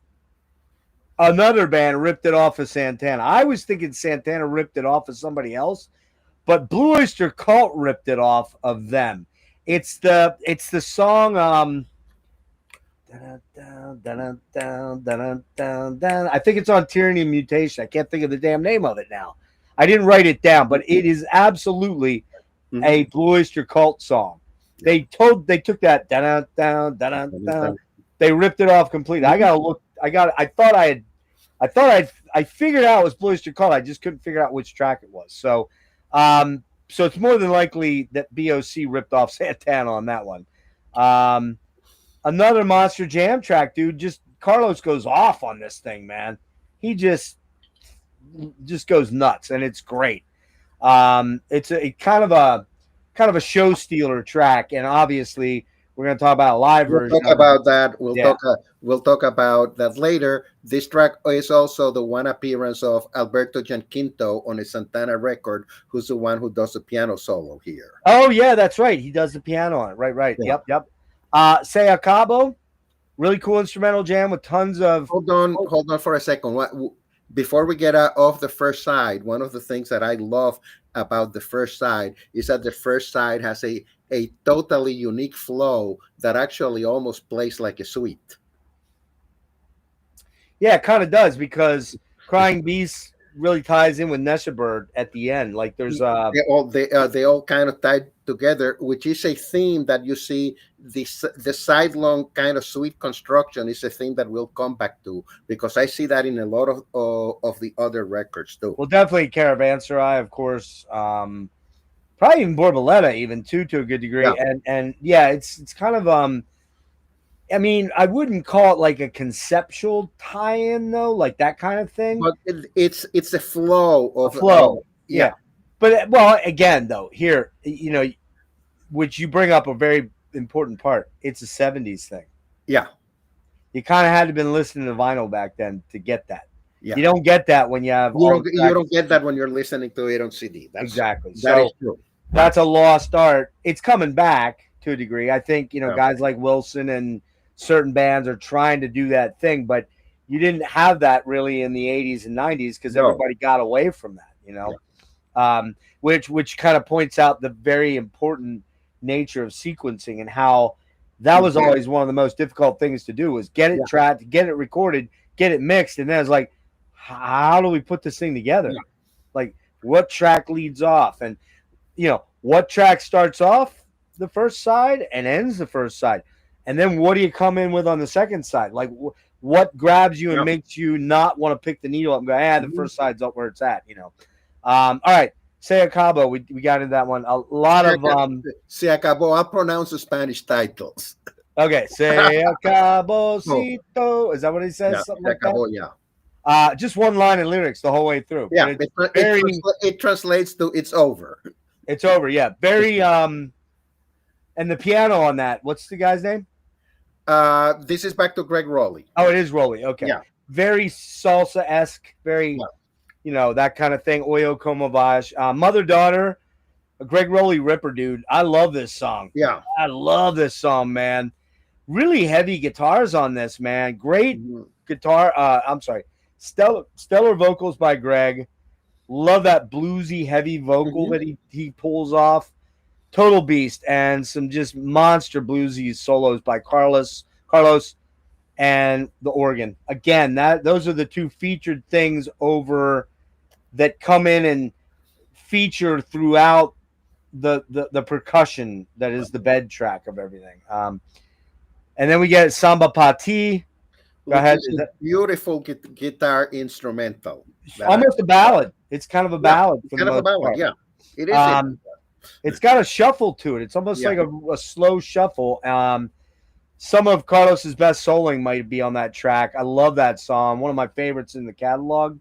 another band ripped it off of Santana. I was thinking Santana ripped it off of somebody else, but Blue Oyster Cult ripped it off of them. It's the song I think it's on Tyranny and Mutation. I can't think of the damn name of it now. I didn't write it down, but it is absolutely a Blue Oyster Cult song. They took that they ripped it off completely. I figured out it was Blue Oyster Cult. I just couldn't figure out which track it was. So it's more than likely that BOC ripped off Santana on that one. Another monster jam track, dude. Just Carlos goes off on this thing, man. He just goes nuts, and it's great. It's a kind of a show stealer track, and obviously we're going to talk about a live We'll version. talk about that. Yeah. We'll talk about that later. This track is also the one appearance of Alberto Gianquinto on a Santana record, who's the one who does the piano solo here. Oh yeah, that's right. He does the piano on it. Right. Yeah. Yep. Se Acabo, really cool instrumental jam with tons of. Hold on for a second. Before we get off the first side, one of the things that I love about the first side is that the first side has a totally unique flow that actually almost plays like a suite. Yeah, it kind of does, because Crying Beast really ties in with Neshabird at the end. Like there's they all kind of tied together, which is a theme that you see. The sidelong kind of suite construction is a theme that we'll come back to, because I see that in a lot of the other records too. Well, definitely Caravanserai, of course. Probably even Borboleta, even to a good degree. Yeah. And yeah, it's kind of I mean, I wouldn't call it like a conceptual tie-in though, like that kind of thing. But it's a flow of flow. Yeah. But well, again though, here, you know, which you bring up a very important part. It's a 70s thing. Yeah. You kind of had to been listening to vinyl back then to get that. Yeah. You don't get that when you have you don't get that when you're listening to it on CD. Exactly. That is true. That's a lost art. It's coming back to a degree. I think, you know, guys like Wilson and certain bands are trying to do that thing, but you didn't have that really in the 80s and 90s because everybody got away from that, you know. Which kind of points out the very important nature of sequencing and how that was always one of the most difficult things to do, was get it tracked, get it recorded, get it mixed, and then it's like, how do we put this thing together? Like, what track leads off, and you know, what track starts off the first side and ends the first side, and then what do you come in with on the second side? Like, what grabs you and makes you not want to pick the needle up and go, the first side's up where it's at, you know. All right, Se Acabo, we got into that one. A lot of Se Acabo. I'll pronounce the Spanish titles. Okay, Se Acabo, Cito. Is that what he says? Yeah, something like acabó, that? Yeah. Just one line in lyrics the whole way through. Yeah, it translates to "it's over." It's over. Yeah, very. And the piano on that. What's the guy's name? This is back to Greg Rowley. Oh, it is Rowley. Okay. Yeah. Very salsa-esque. Very, you know, that kind of thing. Oyo como vas. Mother Daughter. Greg Rowley ripper, dude. I love this song. Yeah. I love this song, man. Really heavy guitars on this, man. Great guitar. I'm sorry. Stellar vocals by Greg. Love that bluesy, heavy vocal that he pulls off. Total beast. And some just monster bluesy solos by Carlos, and the organ. Again, those are the two featured things over that come in and feature throughout the percussion that is the bed track of everything. And then we get Samba Pati. Go ahead. Beautiful guitar instrumental. Almost a ballad. It's kind of a ballad. Kind of a ballad, yeah. It is. It's got a shuffle to it. It's almost like a slow shuffle. Some of Carlos's best soloing might be on that track. I love that song. One of my favorites in the catalog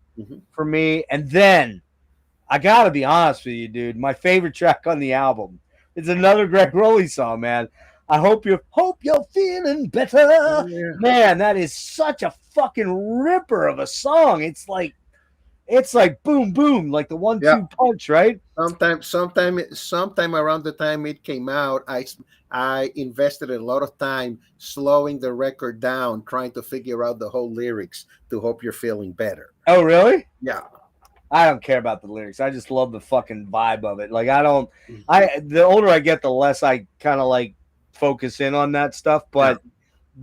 for me. And then, I got to be honest with you, dude. My favorite track on the album is another Greg Rowley song, man. I hope you're feeling better. Yeah. Man, that is such a fucking ripper of a song. It's like boom, boom, like the 1-2 punch, right? Sometime around the time it came out, I invested a lot of time slowing the record down, trying to figure out the whole lyrics to Hope You're Feeling Better. Oh, really? Yeah. I don't care about the lyrics. I just love the fucking vibe of it. Like, the older I get, the less I kind of like focus in on that stuff. But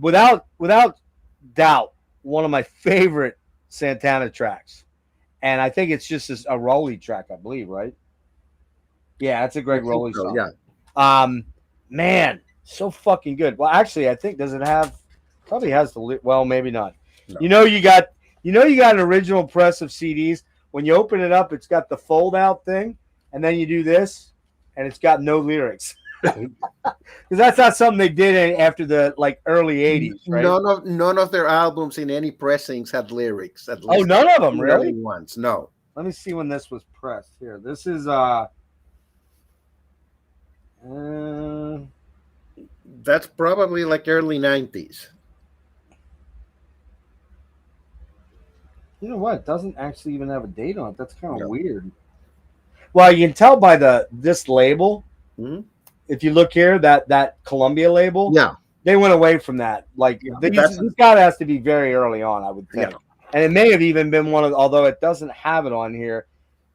without doubt, one of my favorite Santana tracks. And I think it's just a Rowley track, I believe, right? Yeah, it's a Greg Rowley song. Yeah. Man, so fucking good. Well, actually, I think probably has well, maybe not. No. You know, you got an original press of CDs. When you open it up, it's got the fold out thing, and then you do this, and it's got no lyrics. Because that's not something they did after the early 80s, right? None of their albums in any pressings had lyrics. At Oh, least none of them, the really? early ones. No. Let me see when this was pressed. Here, this is That's probably like early 90s. you know what? It doesn't actually even have a date on it. That's kind of No. weird. Well, you can tell by this label. Mhm. If you look here, that Columbia label, Yeah. they went away from that. This guy has to be very early on, I would think. Yeah. And it may have even been one of, although it doesn't have it on here,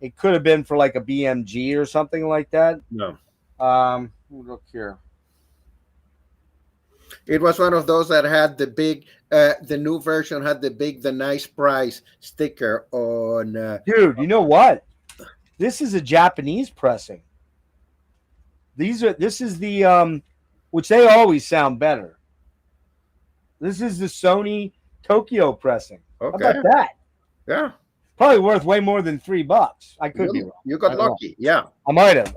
it could have been for like a BMG or something like that. No. Look here. It was one of those that had the big, the new version had the nice price sticker on. Dude, you know what? This is a Japanese pressing. This is the which they always sound better. This is the Sony Tokyo pressing. Okay. How about that? Yeah. Probably worth way more than $3. I could be wrong. You got lucky. Yeah. I might have.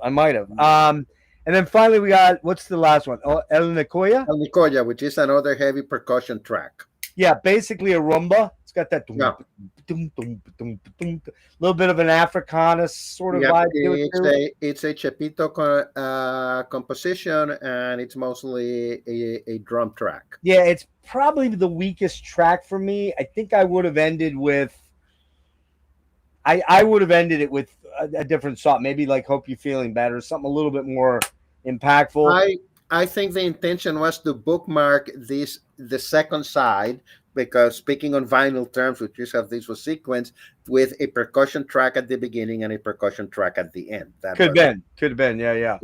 And then finally we got, what's the last one? Oh, El Nicoya? El Nicoya, which is another heavy percussion track. Yeah, basically a rumba. It's got that Yeah. little bit of an Africana sort of vibe to it too. It's a Chepito composition, and it's mostly a drum track. Yeah, it's probably the weakest track for me. I think I would have ended with I would have ended it with a different song, maybe like Hope You're Feeling Better, something a little bit more impactful. I think the intention was to bookmark the second side, because speaking on vinyl terms, which just have this was sequence with a percussion track at the beginning and a percussion track at the end. Could have been. Yeah.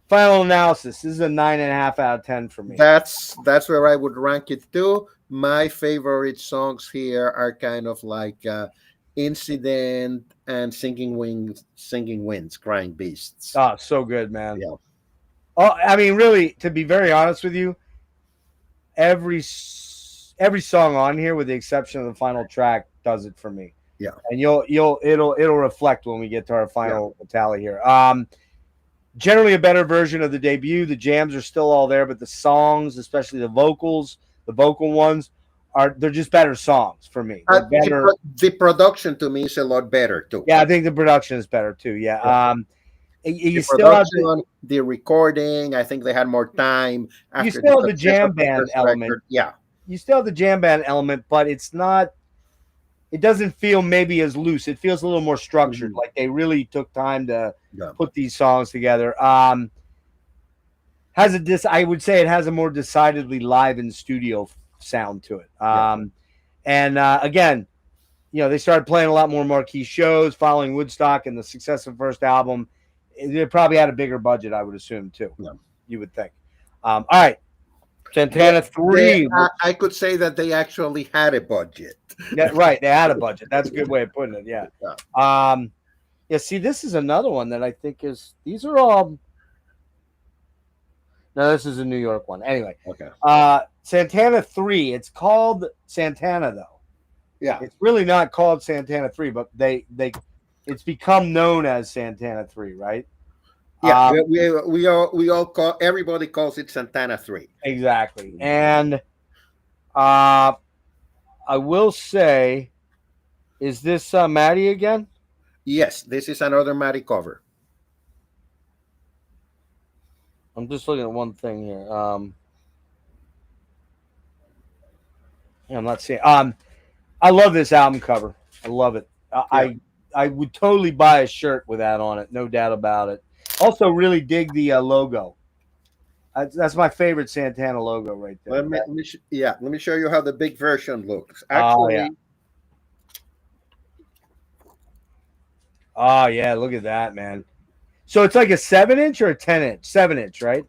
Final analysis. This is a 9.5 out of 10 for me. That's where I would rank it too. My favorite songs here are kind of like Incident and Singing Winds, Crying Beasts. Oh, so good, man. Yeah. Oh, I mean, really, to be very honest with you, every song on here, with the exception of the final track, does it for me. Yeah. And it'll reflect when we get to our final tally here. Generally a better version of the debut. The jams are still all there, but the songs, especially the vocal ones, they're just better songs for me. The production to me is a lot better too. Yeah, I think the production is better too. Yeah. You the still have the recording. I think they had more time. You still have the jam band element. Record. Yeah. You still have the jam band element, but it's not. It doesn't feel maybe as loose. It feels a little more structured. Mm-hmm. Like they really took time to put these songs together. I would say it has a more decidedly live in studio sound to it. Again, they started playing a lot more marquee shows following Woodstock and the success of the first album. They probably had a bigger budget, I would assume, too. Yeah. You would think. All right. Santana 3. I could say that they actually had a budget. Yeah, right. They had a budget. That's a good way of putting it. Yeah. See, this is another one that I think these are all. No, this is a New York one. Anyway. Okay. Santana 3. It's called Santana, though. Yeah. It's really not called Santana 3, but it's become known as Santana 3, right? Yeah, we all call, everybody calls it Santana 3. Exactly. And I will say, is this Maddie again? Yes, this is another Maddie cover. I'm just looking at one thing here. I'm not seeing. I love this album cover. I love it. I would totally buy a shirt with that on it, no doubt about it. Also, really dig the logo. That's my favorite Santana logo right there. Let me show you how the big version looks. Actually, oh yeah, look at that, man. So it's like a 7-inch or a 10-inch? 7-inch, right?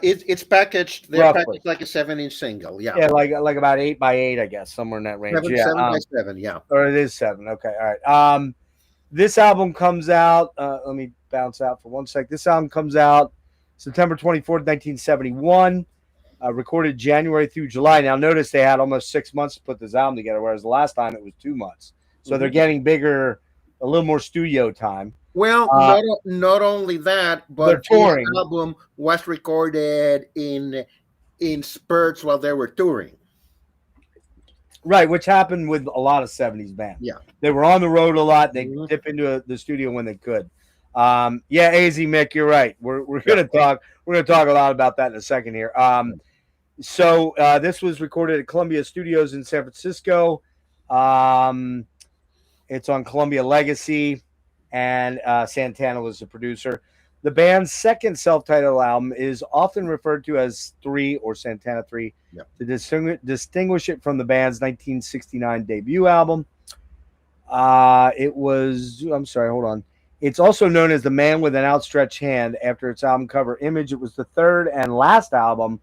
It's packaged. They're packaged like a 7-inch single. Yeah. Yeah, like about 8x8, I guess, somewhere in that range. 7x7. Yeah. Or it is 7. Okay, all right. This album comes out. Let me bounce out for 1 sec. This album comes out September 24th, 1971. Recorded January through July. Now, notice they had almost 6 months to put this album together, whereas the last time it was 2 months. So they're getting bigger, a little more studio time. Well, Uh, not only that, they're but this touring. album was recorded in spurts while they were touring. Right, which happened with a lot of '70s bands. Yeah. They were on the road a lot. They Mhm. dip into the studio when they could. Yeah, AZ Mick, you're right. We're Yeah. gonna talk. We're gonna talk a lot about that in a second here. So this was recorded at Columbia Studios in San Francisco. Um, it's on Columbia Legacy, and Santana was the producer. The band's second self-titled album is often referred to as 3 or Santana 3 Yeah. to distinguish it from the band's 1969 debut album. It was, I'm sorry, hold on. It's also known as The Man with an Outstretched Hand after its album cover image. It was the third and last album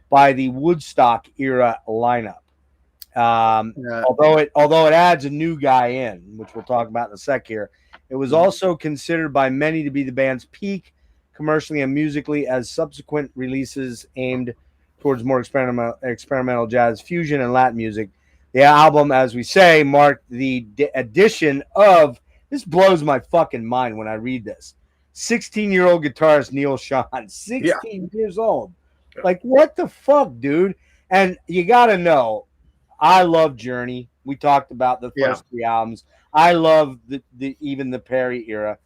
by the Woodstock era lineup. Uh, Although it adds a new guy in, which we'll talk about in a sec here, it was also considered by many to be the band's peak commercially and musically, as subsequent releases aimed towards more experimental jazz fusion and Latin music. The album, as we say, marked the addition of, this blows my fucking mind when I read this, 16-year-old guitarist Neil Sean, 16 years old. Like, what the fuck, dude? And you got to know, I love Journey. We talked about the Yeah. first 3 albums. I love the even the Perry era.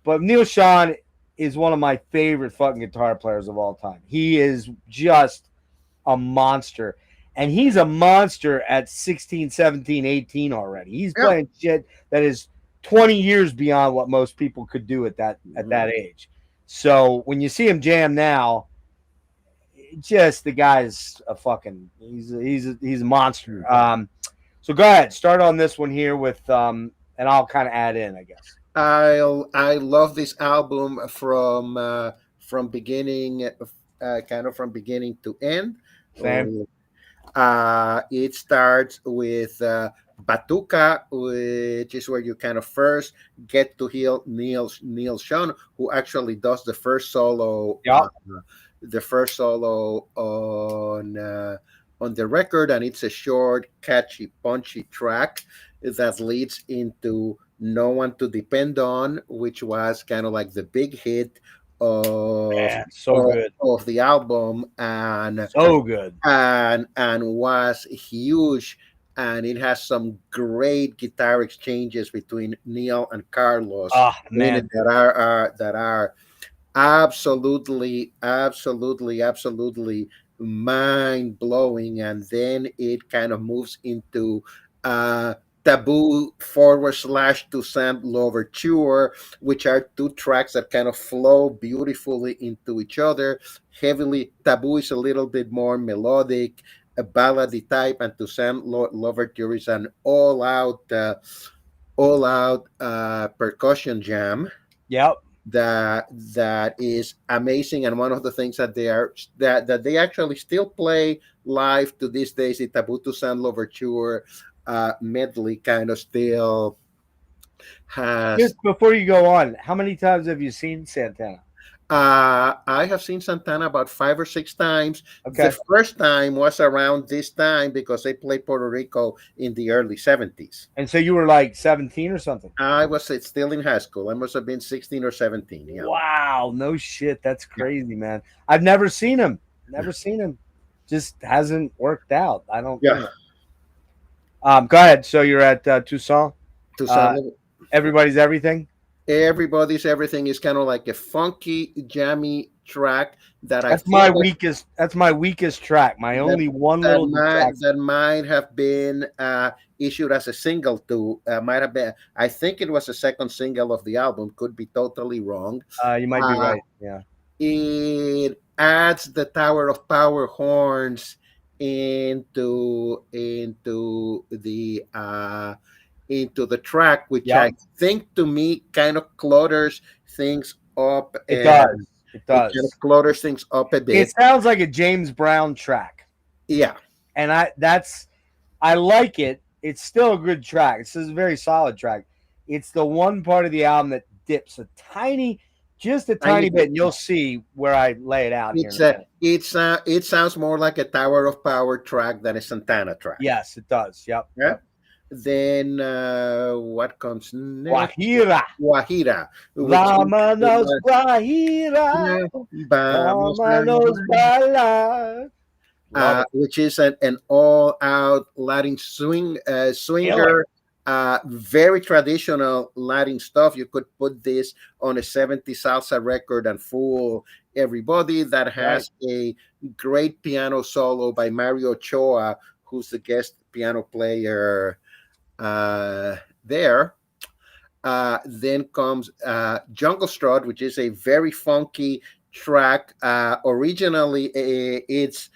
But Neil Sean is one of my favorite fucking guitar players of all time. He is just a monster. And he's a monster at 16, 17, 18 already. He's Yeah. playing shit that is 20 years beyond what most people could do at that age. So when you see him jam now, just the guy's a fucking he's a monster. So go ahead, start on this one here with and I'll kind of add in, I guess. I love this album from beginning, kind of from beginning to end. Same. It starts with Batuka, which is where you kind of first get to hear Neil Sean, who actually does the first solo. Yeah. The first solo on the record, and it's a short, catchy, punchy track that leads into "No One to Depend On," which was kind of like the big hit Man, so good. of the album, and So good. was huge. And it has some great guitar exchanges between Neil and Carlos. Oh man, that are absolutely mind blowing. And then it kind of moves into Taboo / Toussaint Louverture, which are 2 tracks that kind of flow beautifully into each other. Heavily, Taboo is a little bit more melodic, a ballady type, and Toussaint Louverture is an all out percussion jam. Yep. That is amazing, and one of the things that they actually still play live to this day is the Taboo Toussaint Louverture medley. Kind of still has. Just before you go on, how many times have you seen Santana? I have seen Santana about 5 or 6 times. Okay. The first time was around this time because they played Puerto Rico in the early 70s. And so you were like 17 or something? I was still in high school. I must have been 16 or 17. Yeah. Wow, no shit. That's crazy, man. I've never seen him. Never seen him. Just hasn't worked out. I don't think. Go ahead. So you're at Toussaint. Everybody's Everything. Everybody's Everything is kind of like a funky, jammy track that that's my weakest. That's my weakest track. My only one little track that might have been issued as a single to might have been. I think it was the second single of the album. Could be totally wrong. You might be right. Yeah. It adds the Tower of Power horns into the track, which I think to me kind of clutters things up. It does. It does. It kind of clutters things up a bit. It sounds like a James Brown track. Yeah. And I like it. It's still a good track. It's a very solid track. It's the one part of the album that dips just a tiny bit, and you'll see where I lay it out here. It sounds more like a Tower of Power track than a Santana track. Yes, it does. Yep. Yeah. Then what comes next? Guajira. Guajira, which is Vámonos, Guajira. Vamos la Vámonos, bailar. Love it. which is an all-out Latin swinger, Killer. very traditional Latin stuff. You could put this on a 70s salsa record and fool everybody. That has a great piano solo by Mario Ochoa, who's the guest piano player there. Then comes Jungle Strut, which is a very funky track. Originally, it's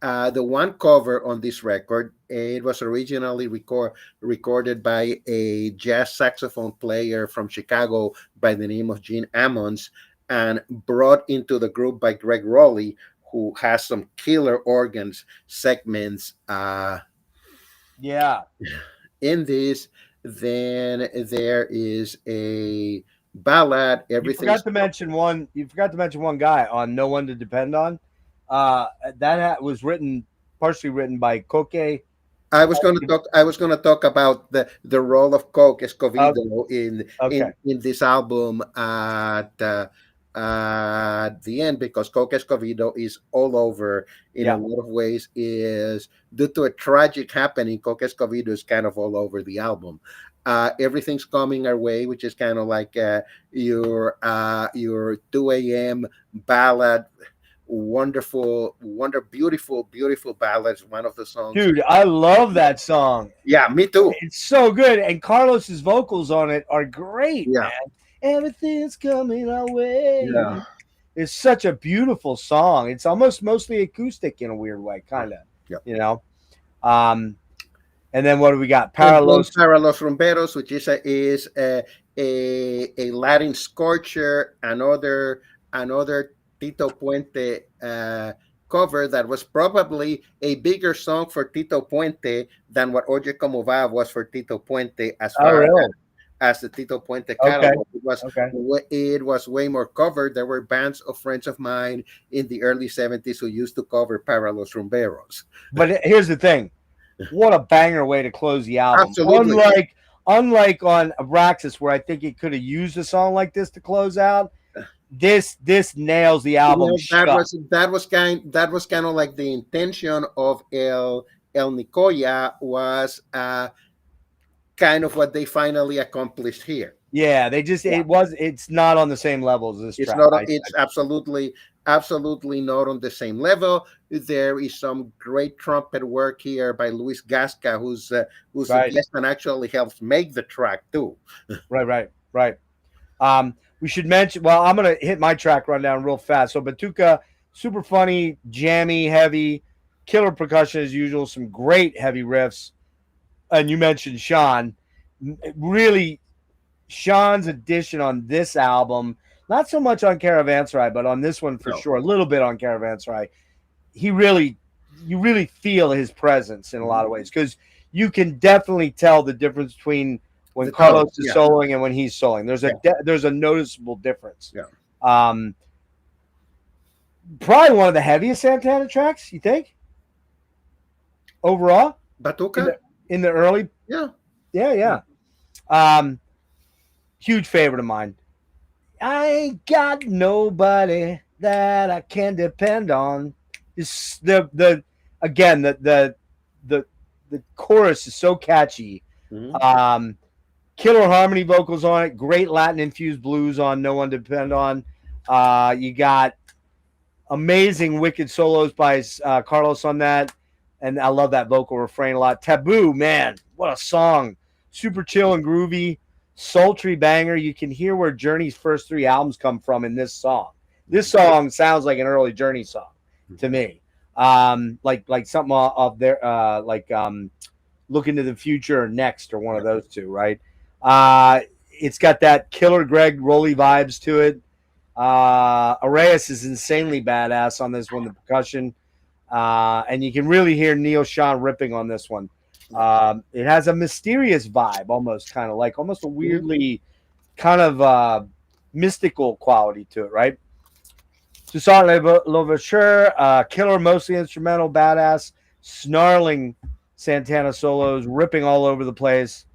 the one cover on this record. It was originally recorded by a jazz saxophone player from Chicago by the name of Gene Ammons, and brought into the group by Greg Rowley, who has some killer organs segments Yeah. in this. Then there is a ballad. You Everything. forgot to mention one. You forgot to mention one guy on "No One to Depend On." Was partially written by Coque. I was going to talk. I was going to talk about the role of Coke Escovedo in this album at the end, because Coke Escovedo is all over in a lot of ways. Is due to a tragic happening. Coke Escovedo is kind of all over the album. Everything's coming our way, which is kind of like your 2 a.m. ballad. Beautiful ballads. One of the songs, Dude, I love that song. Yeah, me too. It's so good, and Carlos's vocals on it are great. Yeah. Man. Everything's coming our way. Yeah. It's such a beautiful song. It's almost mostly acoustic in a weird way, kind of. Yeah. You know. And then what do we got? Paralos Rumberos, which is a Latin scorcher, another Tito Puente cover that was probably a bigger song for Tito Puente than what Oye Como Va was for Tito Puente, as far as the Tito Puente catalog. It was way more covered. There were bands of friends of mine in the early 70s who used to cover Para los Rumberos. But here's the thing. What a banger way to close the album. Absolutely. Unlike on Abraxas, where I think it could have used a song like this to close out, this nails the album. That was kind of like the intention of El Nicoya was kind of what they finally accomplished here. Yeah, it's not on the same level as this track. It's absolutely not on the same level. There is some great trumpet work here by Luis Gasca, who's a guest and actually helps make the track too. Right. We should mention, well, I'm going to hit my track rundown real fast. So Batuka, super funny, jammy, heavy, killer percussion as usual, some great heavy riffs. And you mentioned Sean. Really, Sean's addition on this album, not so much on Caravanserai, but on this one for sure, a little bit on Caravanserai. You really feel his presence in a lot of ways, because you can definitely tell the difference between when Carlos is soloing and when he's soloing. There's a noticeable difference. Yeah. Probably one of the heaviest Santana tracks, you think? Overall? Batuka? In the early? Yeah. Huge favorite of mine. I ain't got nobody that I can depend on. It's the chorus is so catchy. Mm-hmm. Killer harmony vocals on it. Great Latin infused blues on No One to Depend On. You got amazing wicked solos by Carlos on that, and I love that vocal refrain a lot. Taboo, man, what a song! Super chill and groovy, sultry banger. You can hear where Journey's first 3 albums come from in this song. This song sounds like an early Journey song to me, like something of their Look Into the Future or Next or one of those two, right? It's got that killer Greg Rowley vibes to it. Arias is insanely badass on this one, the percussion. And you can really hear Neil Sean ripping on this one. It has a mysterious vibe, almost a weirdly kind of mystical quality to it, right? Toussaint Louverture, killer, mostly instrumental, badass, snarling Santana solos, ripping all over the place,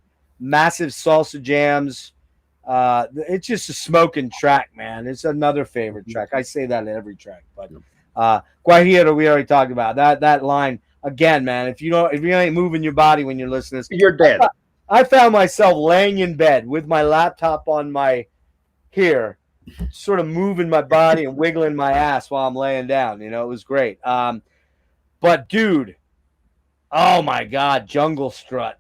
massive salsa jams. It's just a smoking track, man. It's another favorite track. I say that in every track, but Guajiro, we already talked about that line again, man. If you ain't moving your body when you're listening to this, You're dead. I found myself laying in bed with my laptop on my here, sort of moving my body and wiggling my ass while I'm laying down. You know, it was great. But dude, oh my God, Jungle Strut.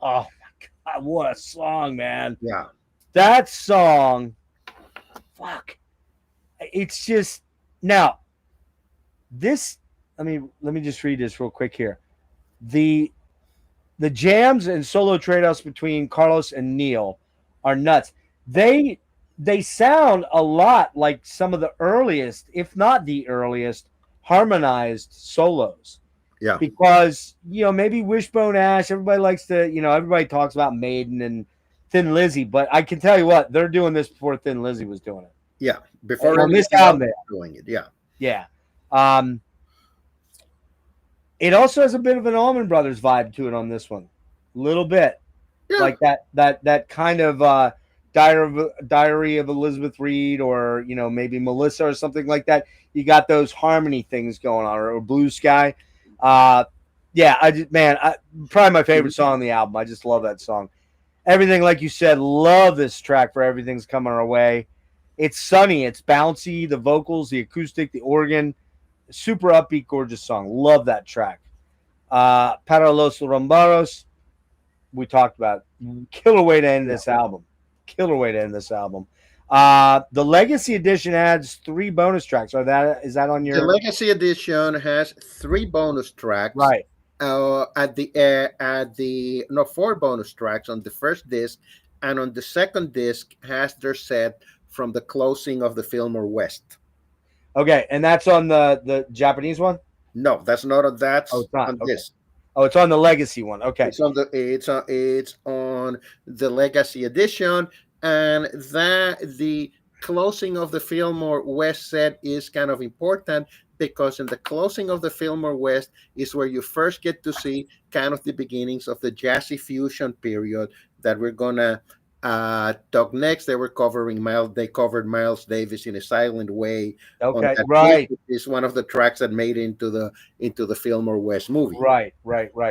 Oh my God, what a song, man. Yeah. That song, fuck. It's just now this. I mean, let me just read this real quick here. The jams and solo trade-offs between Carlos and Neil are nuts. They sound a lot like some of the earliest, if not the earliest, harmonized solos. Yeah. Because, maybe Wishbone Ash, everybody talks about Maiden and Thin Lizzy, but I can tell you what, they're doing this before Thin Lizzy was doing it. Yeah. Before on this album, doing it. Yeah. Yeah. It also has a bit of an Allman Brothers vibe to it on this one. A little bit. Yeah. Like that kind of Diary of Elizabeth Reed, or maybe Melissa or something like that. You got those harmony things going on, or Blue Sky. Probably my favorite song on the album. I just love that song. Everything, like you said, love this track for Everything's Coming Our Way. It's sunny, it's bouncy, the vocals, the acoustic, the organ, super upbeat, gorgeous song. Love that track. Para los Rumbaros, we talked about. Killer way to end this album. Killer way to end this album. The Legacy Edition adds 3 bonus tracks. Is that on your? The Legacy Edition has 3 bonus tracks. Right. 4 bonus tracks on the first disc, and on the second disc has their set from the closing of the Fillmore West. Okay, and that's on the Japanese one? No, that's not on that. Oh, it's not. On Okay. this. Oh, it's on the Legacy one. Okay. It's on the Legacy Edition, and the closing of the Fillmore West set is kind of important, because in the closing of the Fillmore West is where you first get to see kind of the beginnings of the jazzy fusion period that we're gonna talk next. They covered Miles Davis in a silent way. Okay, right. It's one of the tracks that made it into the Fillmore West movie. Right.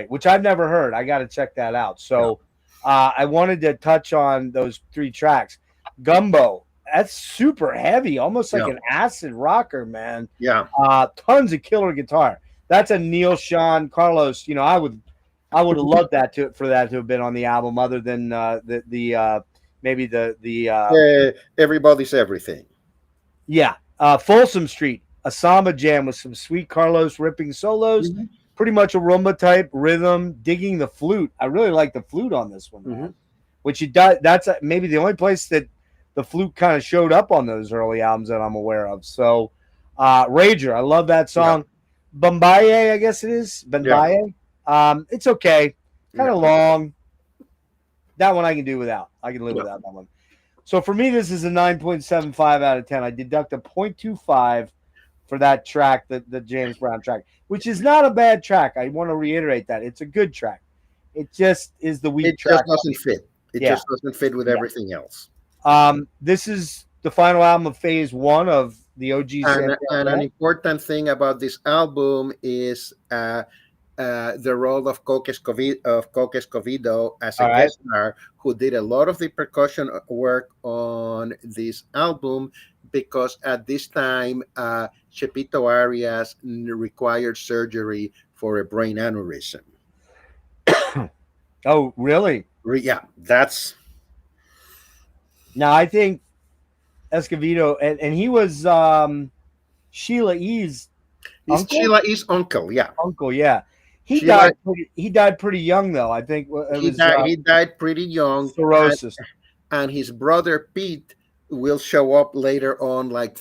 Which I've never heard. I got to check that out. So, I wanted to touch on those 3 tracks. Gumbo, that's super heavy, almost like an acid rocker, man. Yeah. Tons of killer guitar. That's a Neil, Sean, Carlos. I would have loved that for that to have been on the album, other than maybe the Everybody's Everything. Yeah. Folsom Street, a samba jam with some sweet Carlos ripping solos. Mm-hmm. Pretty much a rumba type rhythm, digging the flute. I really like the flute on this one, man. Which that's maybe the only place that the flute kind of showed up on those early albums that I'm aware of. So, Rager, I love that song. Yeah. Bombaye, I guess it is. Bombaye. Yeah. It's okay. Kind of long. That one I can do without. I can live without that one. So for me, this is a 9.75 out of 10. I deduct a 0.25 for that track, the James Brown track, which is not a bad track. I want to reiterate that. It's a good track. It just is the weak track. It just doesn't fit. It just doesn't fit with everything else. This is the final album of phase 1 of the OG. And an important thing about this album is the role of Coque Escovido as a guest star, who did a lot of the percussion work on this album, because at this time, Chepito Arias required surgery for a brain aneurysm. Oh, really? Yeah, that's... Now, I think Escovedo, and he was Sheila E.'s uncle? Sheila E.'s uncle, yeah. Uncle, yeah. He died pretty young, though. I think he died pretty young. Cirrhosis. And his brother Pete will show up later on, like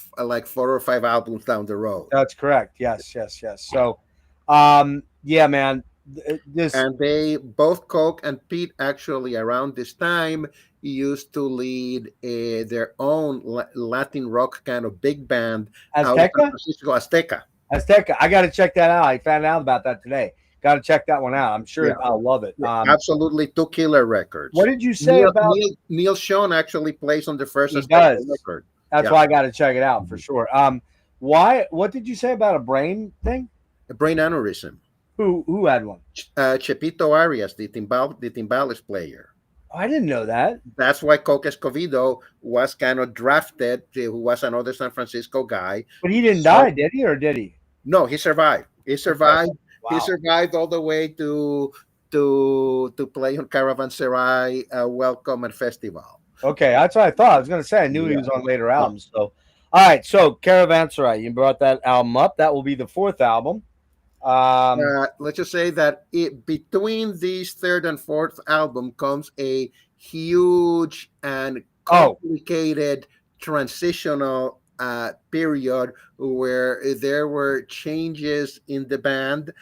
4 or 5 albums down the road. That's correct. Yes. So, yeah, man. And they both, Coke and Pete, actually around this time used to lead their own Latin rock kind of big band. Azteca. Azteca. I got to check that out. I found out about that today, Got to check that one out. I'm sure Yeah. I'll love it. Absolutely, two killer records. What did you say about Neil Sean actually plays on the first He does. record. That's why I got to check it out for sure. What did you say about a brain thing? A brain aneurysm. Who had one? Chepito Arias, the timbales player. Oh, I didn't know that. That's why Coque Escovido was kind of drafted, who was another San Francisco guy. But he didn't die, did he, or did he? No, he survived. He survived. Wow. He survived all the way to play on Caravanserai Welcome and Festival. Okay, that's what I thought. I was going to say I knew he was on later albums. So, all right. So Caravanserai, you brought that album up. That will be the fourth album. Let's just say that between these third and fourth album comes a huge and complicated transitional period where there were changes in the band,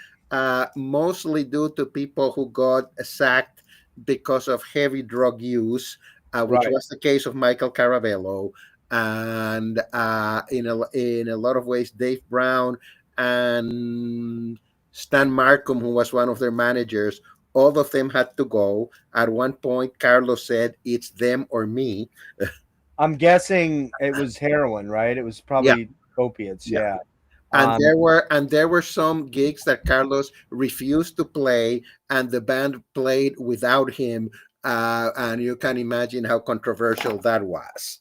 mostly due to people who got sacked because of heavy drug use, which was the case of Michael Caravello, and in a lot of ways Dave Brown and Stan Markham, who was one of their managers, all of them had to go. At one point, Carlos said, "It's them or me." I'm guessing it was heroin, right? It was probably opiates. Yeah. And there were some gigs that Carlos refused to play, and the band played without him. And you can imagine how controversial that was.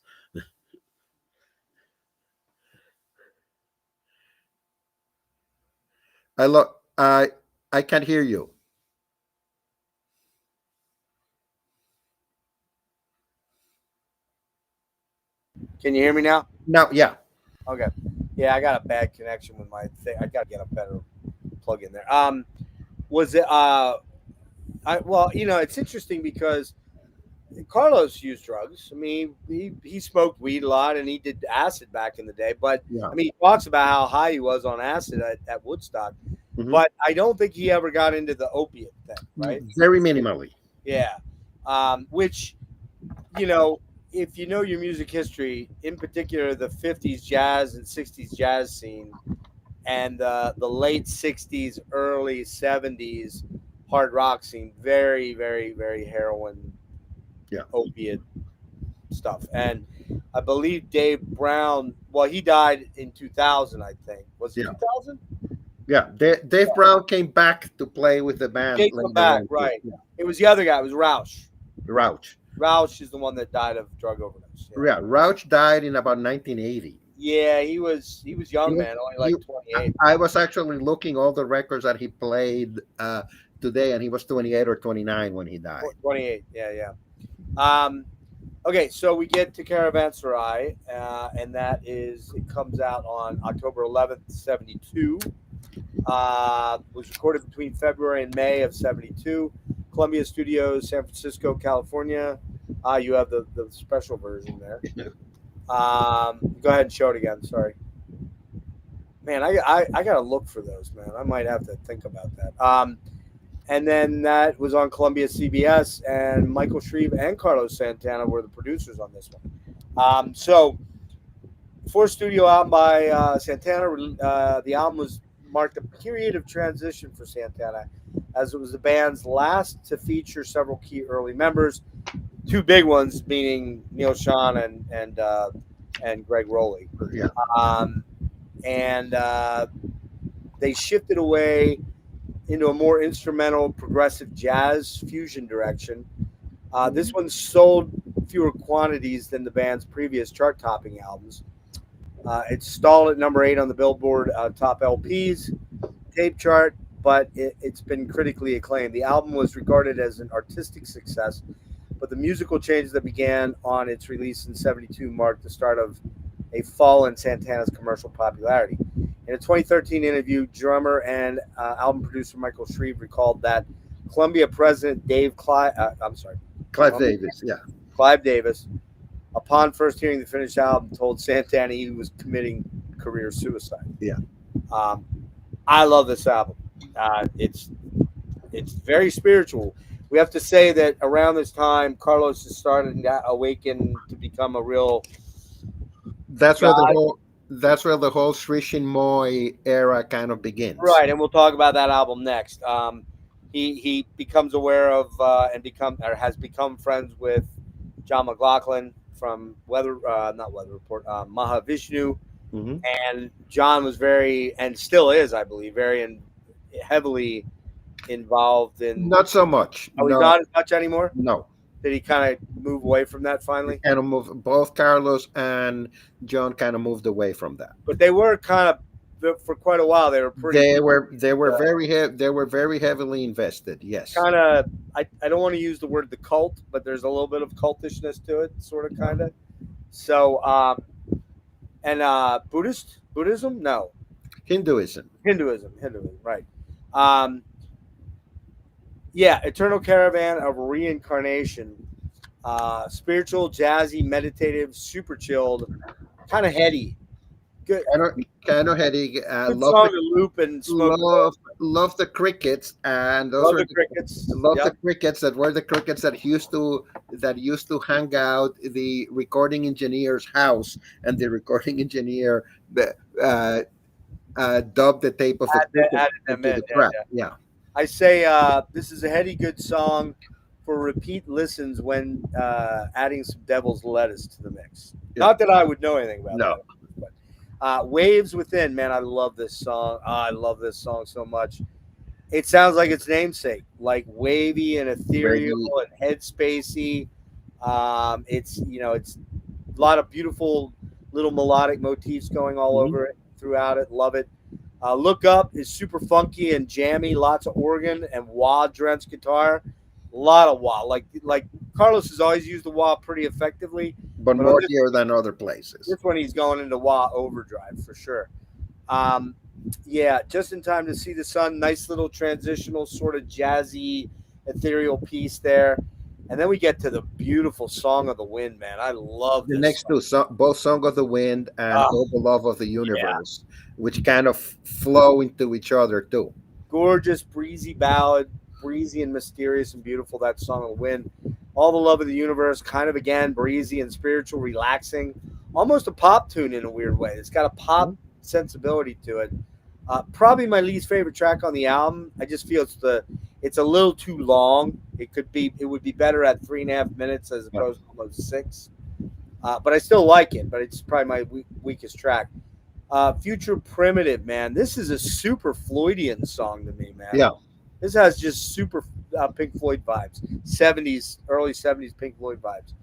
I can't hear you. Can you hear me now? No, yeah. Okay. Yeah, I got a bad connection with my thing. I got to get a better plug in there. Was it well, it's interesting because Carlos used drugs. I mean, he smoked weed a lot and he did acid back in the day. But I mean, he talks about how high he was on acid at Woodstock. Mm-hmm. But I don't think he ever got into the opiate thing, right? Very minimally. Yeah. Which, if you know your music history, in particular the 50s jazz and 60s jazz scene and the late 60s, early 70s hard rock scene, very, very, very heroin, opiate stuff. And I believe Dave Brown, well, he died in 2000, I think. Was it 2000? Yeah, Dave Brown came back to play with the band. Came back, right. Yeah. It was the other guy. It was Rauch. Rauch is the one that died of drug overdose. Yeah, Rauch died in about 1980. Yeah, he was young, man, only like 28. I was actually looking all the records that he played today, and he was 28 or 29 when he died. 28, yeah. Okay, so we get to Caravanserai, and it comes out on October 11th, 72. Was recorded between February and May of 72. Columbia Studios, San Francisco, California. You have the special version there. Go ahead and show it again. Sorry. Man, I got to look for those, man. I might have to think about that. And then that was on Columbia CBS, and Michael Shreve and Carlos Santana were the producers on this one. So, fourth studio album by Santana. The album marked a period of transition for Santana, as it was the band's last to feature several key early members. Two big ones, meaning Neil Sean and Greg Rowley. Yeah. And they shifted away into a more instrumental, progressive jazz fusion direction. This one sold fewer quantities than the band's previous chart-topping albums. It stalled at number 8 on the Billboard Top LPs tape chart, but it's been critically acclaimed. The album was regarded as an artistic success, but the musical changes that began on its release in 72 marked the start of a fall in Santana's commercial popularity. In a 2013 interview, drummer and album producer Michael Shreve recalled that Columbia president Clive Davis, upon first hearing the finished album, told Santana he was committing career suicide. Yeah. I love this album. It's very spiritual. We have to say that around this time, Carlos is starting to awaken to become a real. That's where that's where the whole Srishin Moy era kind of begins. Right, and we'll talk about that album next. He becomes aware of and has become friends with John McLaughlin from not Weather Report, Mahavishnu, Hmm. and John was very, and still is, I believe, heavily involved in. Not so much. Oh, he's No, not as much anymore. no. Did he kind of move away from that finally? Kind of move. Both Carlos and John kind of moved away from that. But they were kind of for quite a while. They were pretty. They were very heavily invested. Yes. Kind of. I don't want to use the word the cult, but there's a little bit of cultishness to it, sort of, kind of. So, and Buddhism, no, Hinduism. Hinduism, right? Um, yeah, Eternal Caravan of Reincarnation, spiritual, jazzy, meditative, super chilled, kind of heady. Good, Kind of heady. good song to loop and smoke. Love the crickets, and those Love are the crickets. love Yep. the crickets that were the crickets that used to hang out the recording engineer's house, and the recording engineer dubbed the tape of the cricket Added them into in, the yeah, track. yeah. Yeah. I say this is a heady, good song for repeat listens when adding some devil's lettuce to the mix. Yeah. Not that I would know anything about No. that. But Waves Within, man, I love this song. I love this song so much. It sounds like its namesake, like wavy and ethereal and headspacey. It's a lot of beautiful little melodic motifs going all over it, throughout it. Love it. Look Up is super funky and jammy. Lots of organ and wah drenched guitar. A lot of wah. Like Carlos has always used the wah pretty effectively. But But more this- here than other places. This one he's going into wah overdrive for sure. Yeah, Just in Time to See the Sun. Nice little transitional sort of jazzy, ethereal piece there. And then we get to the beautiful Song of the Wind, man. I love The this next song. two, both Song of the Wind and Ah. All the Love of the Universe, which kind of flow into each other too. Gorgeous, breezy ballad, breezy and mysterious and beautiful. That Song of the Wind. All the Love of the Universe, kind of again breezy and spiritual, relaxing, almost a pop tune in a weird way. It's got a pop sensibility to it. Probably my least favorite track on the album. I just feel it's a little too long. It would be better at 3.5 minutes as opposed to almost 6. But I still like it. But it's probably my weakest track. Future Primitive, man. This is a super Floydian song to me, man. Yeah. This has just super Pink Floyd vibes. Early 70s Pink Floyd vibes.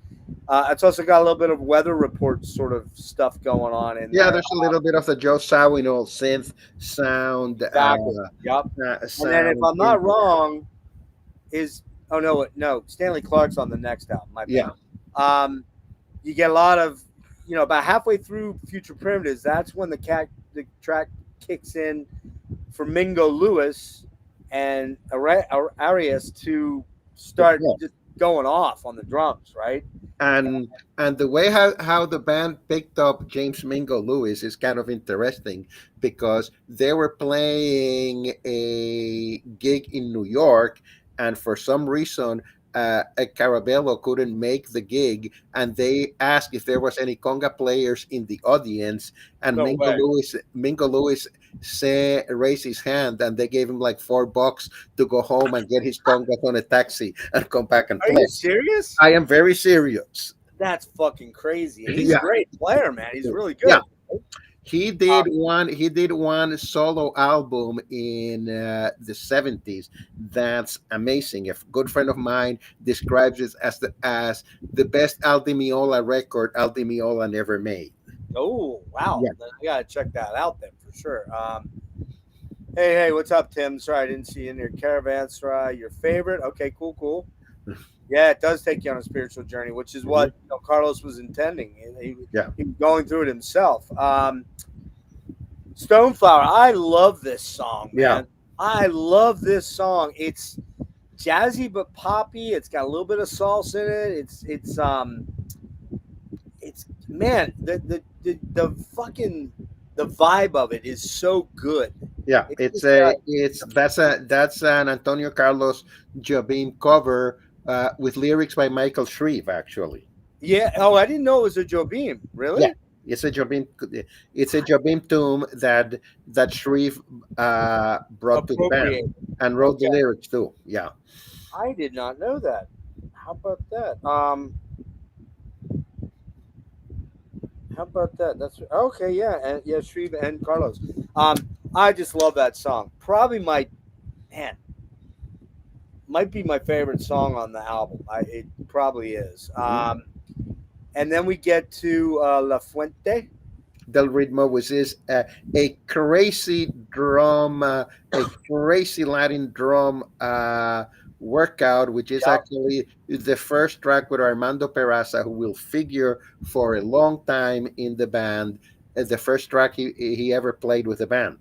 It's also got a little bit of Weather Report sort of stuff going on in Yeah, there. there's a little bit of the Joe Zawinul synth sound. Exactly. Yep. And then, if I'm not wrong, Stanley Clark's on the next album. My bad. Yeah. You get a lot of, about halfway through Future Primitives. That's when the track kicks in for Mingo Lewis and Arias to start just going off on the drums, right? And the way how the band picked up James Mingo Lewis is kind of interesting, because they were playing a gig in New York, and for some reason a Carabello couldn't make the gig, and they asked if there was any conga players in the audience, and No way. Mingo Lewis raised his hand, and they gave him like $4 to go home and get his congas on a taxi and come back and Are play. you serious? I am very serious. That's fucking crazy. And he's Yeah. a great player, man. He's really good. Yeah. He did one solo album in the 70s. That's amazing. A good friend of mine describes it as the best Al Di Meola record Al Di Meola never made. Oh, wow. Yeah. I got to check that out then for sure. Hey, what's up, Tim? Sorry, I didn't see you in your Caravanserai. Your favorite? Okay, cool. Yeah, it does take you on a spiritual journey, which is what Carlos was intending. He was going through it himself. Stoneflower, I love this song, man. Yeah. I love this song. It's jazzy but poppy. It's got a little bit of salsa in it. It's man, the fucking the vibe of it is so good. Yeah, that's an Antonio Carlos Jobim cover with lyrics by Michael Shreve, actually. Yeah. Oh, I didn't know it was a Jobim. Really? It's a Jobim. It's a Jobim tune that Shreve brought to the band Appropriate. and wrote the Okay. lyrics too. Yeah. I did not know that. How about that? How about that? That's okay. Yeah, and yeah, Shreve and Carlos. I just love that song. Probably my man might be my favorite song on the album. It probably is. And then we get to La Fuente. Del Ritmo, which is a crazy drum, a crazy Latin drum workout, which is Yeah. actually the first track with Armando Peraza, who will figure for a long time in the band. The first track he ever played with the band.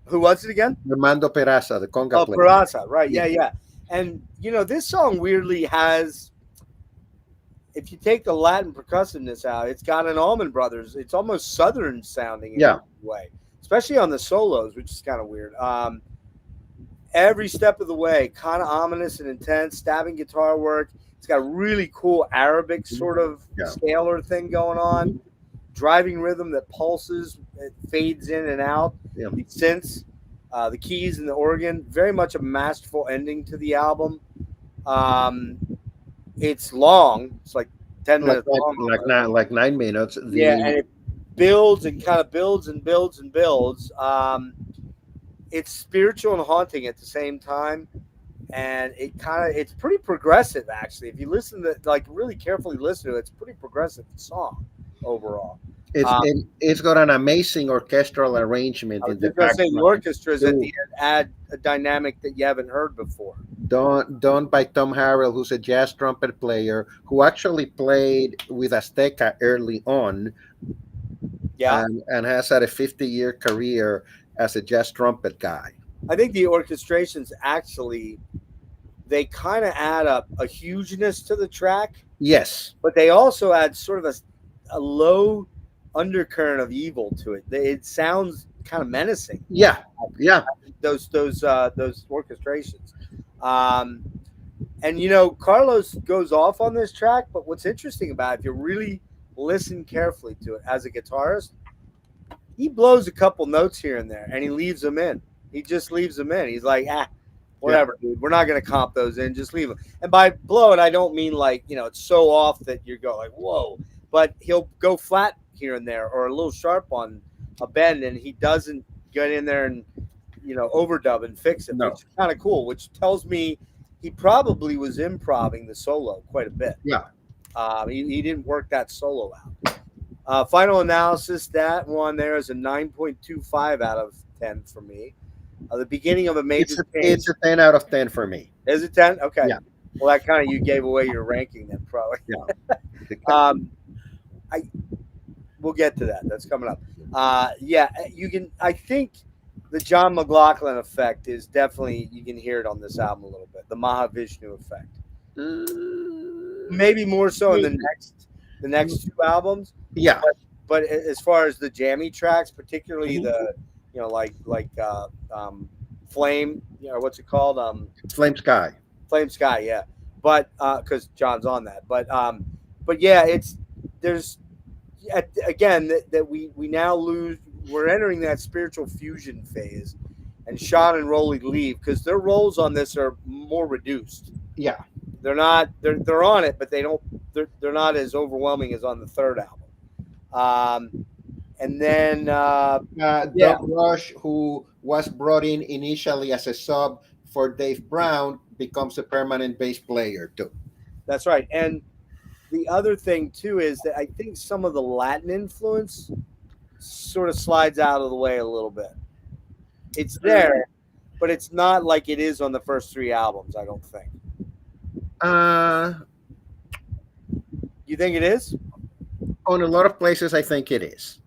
Who was it again? Armando Peraza, the conga Oh, player. Peraza. Right. Yeah. Yeah. And this song weirdly has, if you take the Latin percussiveness out, it's got an Allman Brothers. It's almost Southern sounding in Yeah. a way, especially on the solos, which is kind of weird. Every step of the way, kind of ominous and intense, stabbing guitar work. It's got a really cool Arabic sort of Yeah. scalar thing going on. Driving rhythm that pulses, it fades in and out. Yeah. The synths, the keys and the organ, very much a masterful ending to the album. It's long. It's like 10 minutes long. Like 9 minutes. Yeah, and it builds and kind of builds and builds and builds. It's spiritual and haunting at the same time, and it's pretty progressive actually. If you listen to really carefully listen to it, it's a pretty progressive song overall. It's got an amazing orchestral arrangement I in was the just gonna say the background. orchestras at the end add a dynamic that you haven't heard before. Done by Tom Harrell, who's a jazz trumpet player who actually played with Azteca early on, Yeah, and has had a 50-year career as a jazz trumpet guy. I think the orchestrations actually they kind of add a hugeness to the track, Yes, but they also add sort of a low undercurrent of evil to it. It sounds kind of menacing. yeah, Those orchestrations, and Carlos goes off on this track. But what's interesting about it, if you really listen carefully to it as a guitarist, he blows a couple notes here and there, and he leaves them in. He just leaves them in. He's like, whatever, dude. We're not going to comp those in. Just leave them. And by blow it, I don't mean it's so off that you go like, whoa. But he'll go flat here and there or a little sharp on a bend, and he doesn't get in there and, overdub and fix it, No. which is kind of cool, which tells me he probably was improvising the solo quite a bit. Yeah. He didn't work that solo out. Final analysis, that one there is a 9.25 out of 10 for me. The beginning of a major change. It's a 10 out of 10 for me. Is it 10? Okay. Yeah. Well, that kind of you gave away your ranking then, probably. Yeah. We'll get to that. That's coming up. You can. I think the John McLaughlin effect is definitely, you can hear it on this album a little bit. The Mahavishnu effect, maybe more so in the next two albums. Yeah. But as far as the jammy tracks, particularly the Flame, what's it called? Flame Sky. Flame Sky, yeah. But because John's on that, but yeah, there's again that we now lose. We're entering that spiritual fusion phase, and Sean and Rolly leave because their roles on this are more reduced. Yeah. They're not. They're on it, but they don't. They're not as overwhelming as on the third album. And then Doug Rush, who was brought in initially as a sub for Dave Brown, becomes a permanent bass player too. That's right. And the other thing too is that I think some of the Latin influence sort of slides out of the way a little bit. It's there, but it's not like it is on the first three albums, I don't think. You think it is? On a lot of places, I think it is.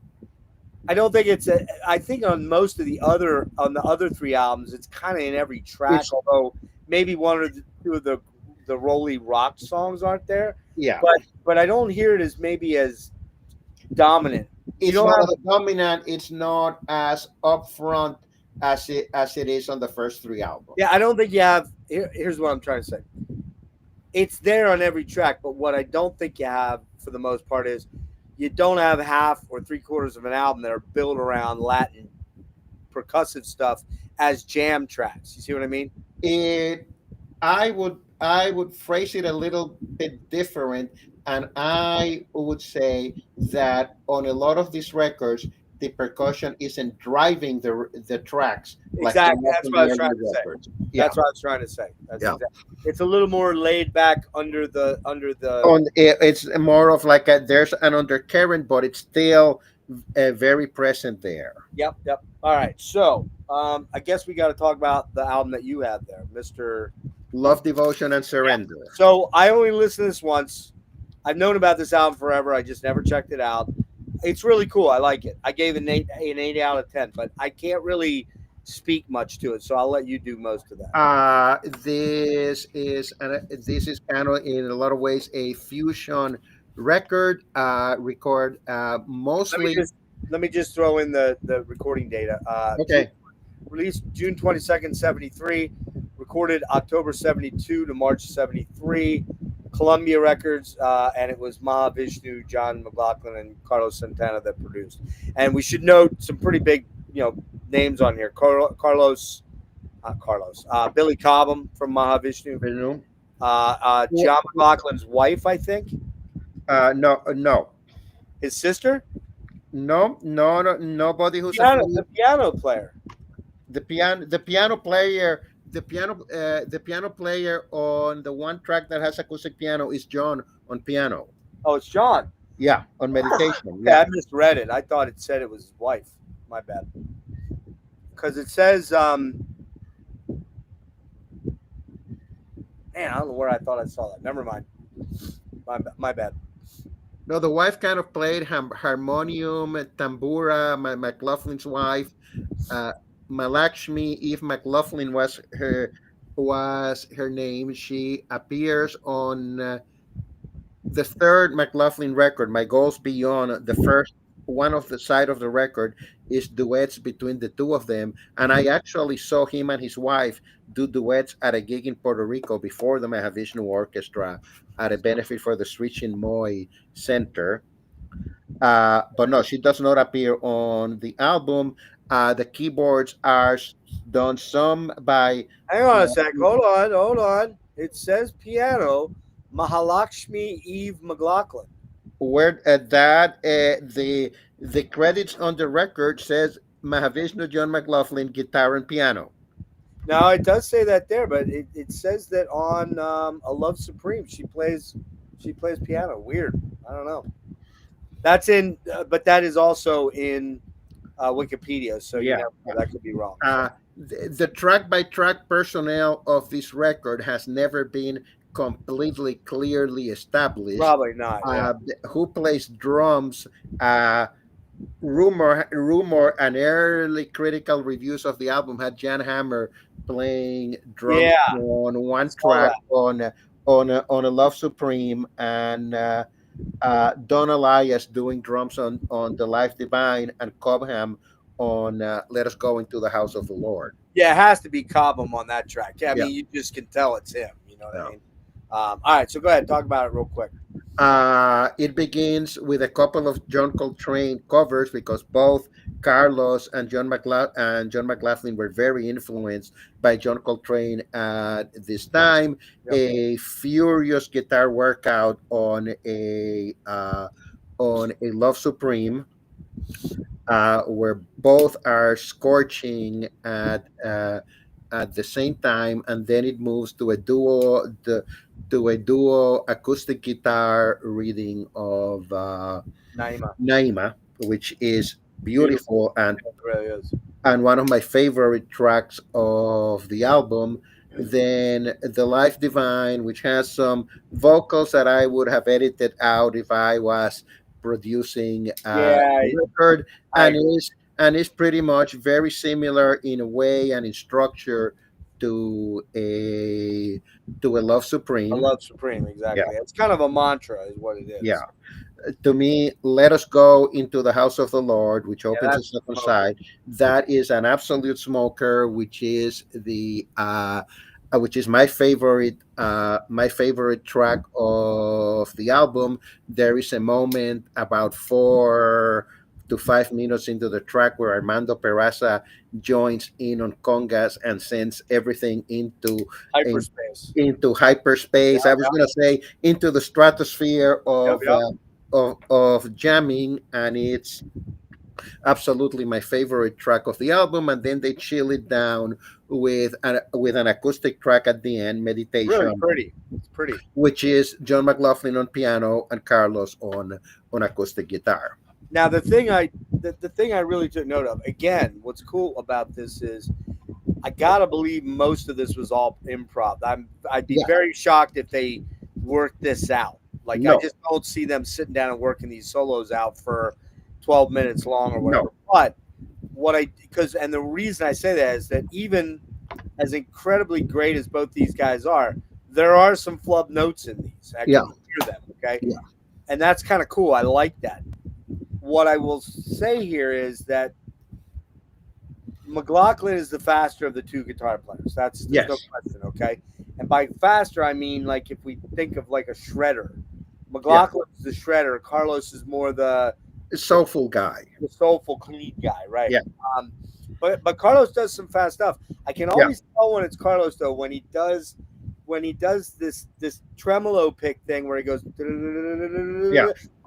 I don't think it's. I think on most of the other three albums, it's kind of in every track. Although maybe one or two of the Rolly rock songs aren't there. Yeah, but I don't hear it as maybe as dominant. It's not as dominant. It's not as upfront as it is on the first three albums. Yeah, I don't think you have. Here's what I'm trying to say. It's there on every track, but what I don't think you have for the most part is you don't have half or three quarters of an album that are built around Latin percussive stuff as jam tracks. You see what I mean? It I would phrase it a little bit different, and I would say that on a lot of these records, the percussion isn't driving the tracks like it Exactly. was That's on what I the was trying early to say. records. Yeah, That's what I was trying to say. That's yeah. exactly. It's a little more laid back under the. On it's more of like there's an undercurrent, but it's still very present there. Yep, yep. All right. So, I guess we got to talk about the album that you have there, Mister. Love, devotion, and Yeah. surrender. So I only listened to this once. I've known about this album forever. I just never checked it out. It's really cool. I like it. I gave it an 8 out of 10, but I can't really speak much to it. So I'll let you do most of that. This is kind of in a lot of ways a fusion record. Record Let me mostly. just let me just throw in the recording data. Okay. Released June 22nd, 73. Recorded October 72 to March 73. Columbia Records, and it was Mahavishnu, John McLaughlin, and Carlos Santana that produced. And we should note some pretty big, names on here. Billy Cobham from Mahavishnu. You know? John McLaughlin's wife, I think. No. His sister. No. Nobody who's The piano player. the piano player. The piano player on the one track that has acoustic piano is John on piano. Oh, it's John. Yeah, on meditation. Yeah, I misread it. I thought it said it was his wife. My bad. Because it says, man, I don't know where I thought I saw that. Never mind. My bad. No, the wife kind of played harmonium, tambura. McLaughlin's wife, Malakshmi, Eve McLaughlin was her name. She appears on the third McLaughlin record. My Goals Beyond. The first one of the side of the record is duets between the two of them, and I actually saw him and his wife do duets at a gig in Puerto Rico before the Mahavishnu Orchestra at a benefit for the Sri Chinmoy Center. But no, she does not appear on the album. The keyboards are done some by. Hang on a sec. Hold on. It says piano, Mahalakshmi Eve McLaughlin. Where the credits on the record says Mahavishnu John McLaughlin guitar and piano. Now it does say that there, but it says that on A Love Supreme she plays piano. Weird. I don't know. That's in, but that is also in Wikipedia. So Yeah. that could be wrong. The track by track personnel of this record has never been completely clearly established. Probably not. Yeah. Who plays drums? Rumor and early critical reviews of the album had Jan Hammer playing drums Yeah. on one Saw track on a Love Supreme, and Don Elias doing drums on The Life Divine, and Cobham on Let Us Go Into the House of the Lord. Yeah, it has to be Cobham on that track. Yeah, I Yeah. mean, you just can tell it's him. You know what Yeah. I mean? All right, so go ahead, talk about it real quick. It begins with a couple of John Coltrane covers because both Carlos and John McLaughlin were very influenced by John Coltrane at this time. Yep. A furious guitar workout on a Love Supreme, where both are scorching at the same time, and then it moves to a duo acoustic guitar reading of Naima. Naima, which is beautiful and It really is. one of my favorite tracks of the album. Then The Life Divine, which has some vocals that I would have edited out if I was producing a record, and is pretty much very similar in a way and in structure to a Love Supreme. I love Supreme, exactly. Yeah. It's kind of a mantra, is what it is. Yeah. To me, Let Us Go Into the House of the Lord, which opens the that's second smoker. side, that is an absolute smoker, which is my favorite track of of the album, there is a moment about 4 to 5 minutes into the track where Armando Peraza joins in on congas and sends everything Hyperspace. into hyperspace. Yeah, I was going to say into the stratosphere yeah, yeah. of jamming, and it's absolutely my favorite track of the album. And then they chill it down with an acoustic track at the end, meditation, Really pretty. It's pretty. which is John McLaughlin on piano and Carlos on acoustic guitar. Now the thing I really took note of, again, what's cool about this is I gotta believe most of this was all improv. I'd be Yeah. very shocked if they worked this out. Like No. I just don't see them sitting down and working these solos out for 12 minutes long or whatever. No. But and the reason I say that is that even as incredibly great as both these guys are, there are some flub notes in these. I can hear them, okay? Yeah. And that's kind of cool. I like that. What I will say here is that McLaughlin is the faster of the two guitar players. There's no question, okay? And by faster, I mean, like, if we think of like a shredder, McLaughlin is the shredder. Carlos is more the soulful guy, the soulful, clean guy, right? Yeah. But Carlos does some fast stuff. I can always tell when it's Carlos though when he does this tremolo pick thing where he goes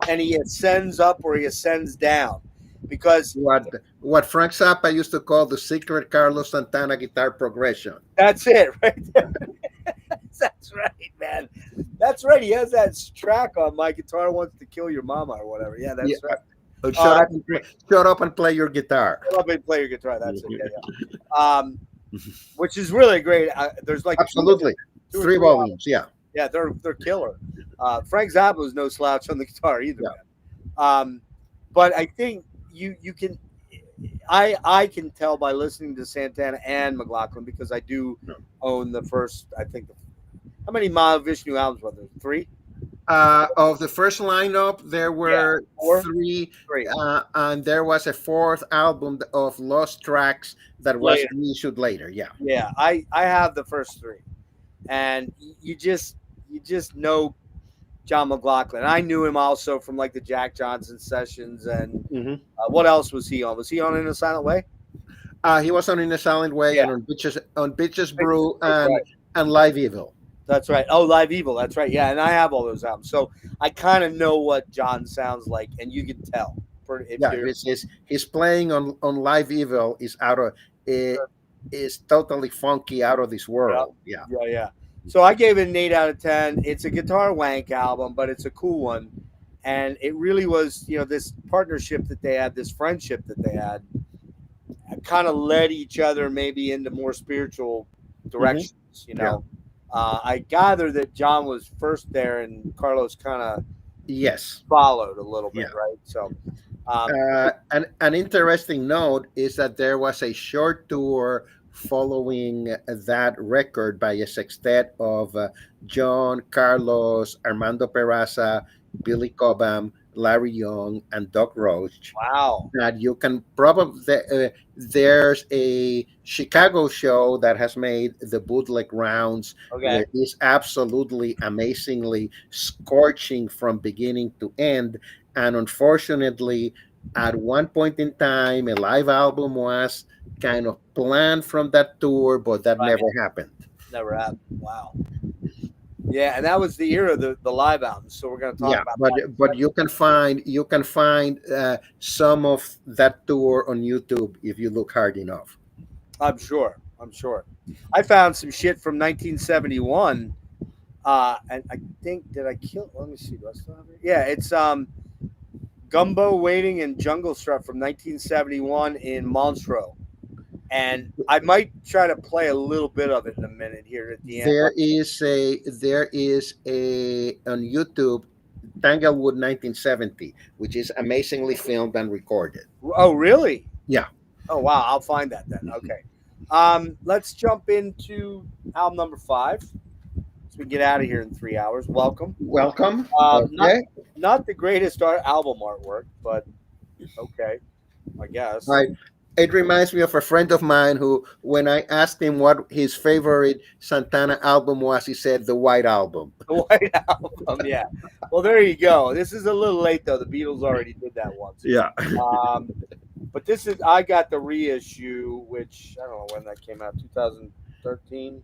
and he ascends up or he ascends down, because what Frank Zappa used to call the secret Carlos Santana guitar progression. That's it right there. That's right, man. That's right. He has that track on My Guitar Wants to Kill Your Mama or whatever. Yeah, that's right. Shut up and play your guitar. Shut up and play your guitar. That's it. Yeah. Which is really great. There's like absolutely three volumes. Yeah, they're killer. Frank Zappa was no slouch on the guitar either. Man. But I think you can. I can tell by listening to Santana and McLaughlin, because I do own the first. I think how many Mahavishnu albums were there? 3. Of the first lineup, there were three. And there was a 4th album of lost tracks that was reissued later. Yeah, I have the first 3, and you just know John McLaughlin. I knew him also from like the Jack Johnson sessions, and what else was he on? Was he on In a Silent Way? He was on In a Silent Way and on Bitches Brew and Live Evil. That's right. Oh, Live Evil. That's right. Yeah, and I have all those albums, so I kind of know what John sounds like, and you can tell. His playing on Live Evil is is totally funky, out of this world. Yeah. So I gave it an 8 out of 10. It's a guitar wank album, but it's a cool one, and it really was. This partnership that they had, this friendship that they had, kind of led each other maybe into more spiritual directions. I gather that John was first there and Carlos kind of followed a little bit, right? So an interesting note is that there was a short tour following that record by a sextet of John, Carlos, Armando Peraza, Billy Cobham, Larry Young, and Doug Roach. Wow. That you can probably, there's a Chicago show that has made the bootleg rounds. Okay. It is absolutely amazingly scorching from beginning to end. And unfortunately, at one point in time, a live album was kind of planned from that tour, but that never happened. Never happened. Wow. Yeah, and that was the era of the live albums. So we're going to talk about that. But you can find some of that tour on YouTube if you look hard enough. I'm sure. I found some shit from 1971, and I think let me see. Do I still have it? Yeah, it's Gumbo Waiting and Jungle Strut from 1971 in Montreux. And I might try to play a little bit of it in a minute here at the end. There is a on YouTube, Tanglewood 1970, which is amazingly filmed and recorded. Oh, really? Yeah. Oh, wow. I'll find that then. Okay. Let's jump into album number 5. So we get out of here in 3 hours. Welcome. Okay. Not the greatest album artwork, but okay, I guess. It reminds me of a friend of mine who, when I asked him what his favorite Santana album was, he said the White Album. The White Album, yeah. Well, there you go. This is a little late though. The Beatles already did that once. Yeah. Um, but this is I got the reissue, which I don't know when that came out, 2013,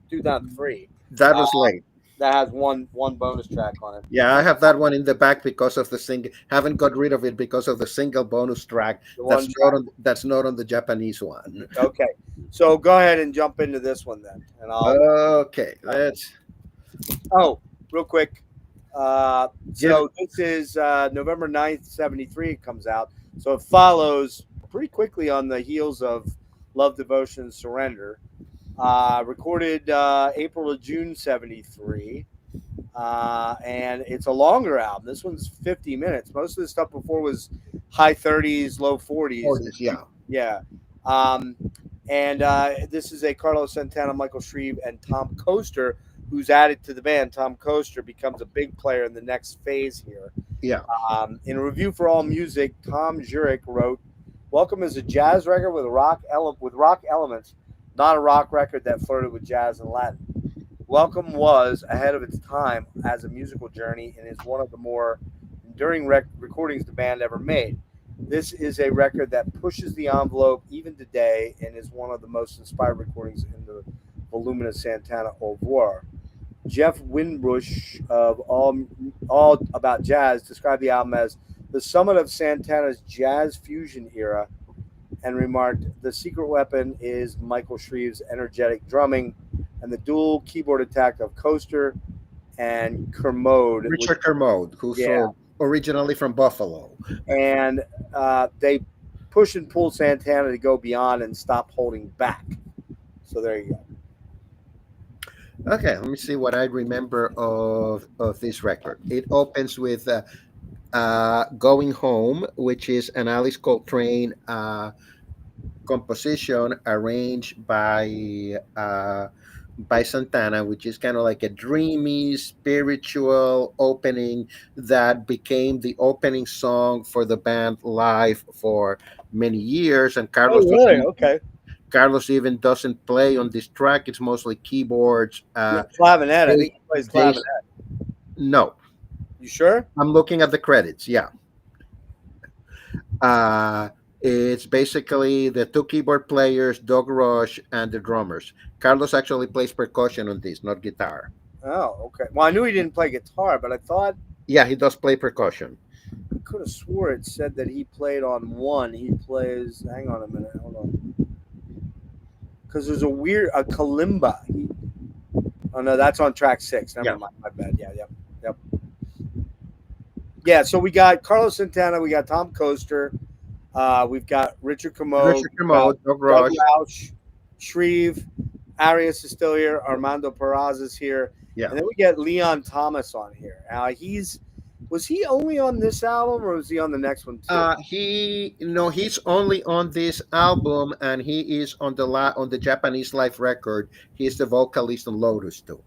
2003. That was late. That has one bonus track on it. Yeah, I have that one in the back because of the single. Haven't got rid of it because of the single bonus track The one that's not on the Japanese one. Okay, so go ahead and jump into this one then, and I'll. Okay, let's. Oh, real quick. So this is November 9th, 73. It comes out. So it follows pretty quickly on the heels of Love, Devotion, and Surrender. Recorded April to June 73. And it's a longer album. This one's 50 minutes. Most of the stuff before was high 30s, low 40s. 40s, yeah. Yeah. And this is a Carlos Santana, Michael Shreve, and Tom Coaster who's added to the band. Tom Coaster becomes a big player in the next phase here. Yeah. In a review for All Music, Tom Jurek wrote, "Welcome is a jazz record with rock elements, not a rock record that flirted with jazz and Latin. Welcome was ahead of its time as a musical journey and is one of the more enduring recordings the band ever made. This is a record that pushes the envelope even today and is one of the most inspired recordings in the voluminous Santana au revoir." Jeff Winbush of All About Jazz described the album as the summit of Santana's jazz fusion era and remarked, "The secret weapon is Michael Shreve's energetic drumming and the dual keyboard attack of Coaster and Kermode." Richard Kermode, who's originally from Buffalo. And they push and pull Santana to go beyond and stop holding back. So there you go. Okay, let me see what I remember of this record. It opens with Going Home, which is an Alice Coltrane composition arranged by Santana, which is kind of like a dreamy, spiritual opening that became the opening song for the band live for many years. And Carlos, Okay. Carlos even doesn't play on this track. It's mostly keyboards. Clavinet. I think he plays clavinet. No. You sure? I'm looking at the credits. Yeah. It's basically the two keyboard players, Doug Rush, and the drummers. Carlos actually plays percussion on this, not guitar. Oh, okay. Well, I knew he didn't play guitar, but I thought Yeah, he does play percussion. I could have swore it said that he played on one. He plays. Hang on a minute. Hold on. Because there's a kalimba. Oh no, that's on track 6. Never mind. My bad. Yep. Yeah. So we got Carlos Santana. We got Tom Coaster. We've got Richard Kermode, Doug Rush, Shreve, Arias is still here. Armando Peraz is here. Yeah. And then we get Leon Thomas on here. Was he only on this album or was he on the next one too? He's only on this album, and he is on the Japanese live record. He's the vocalist on Lotus too.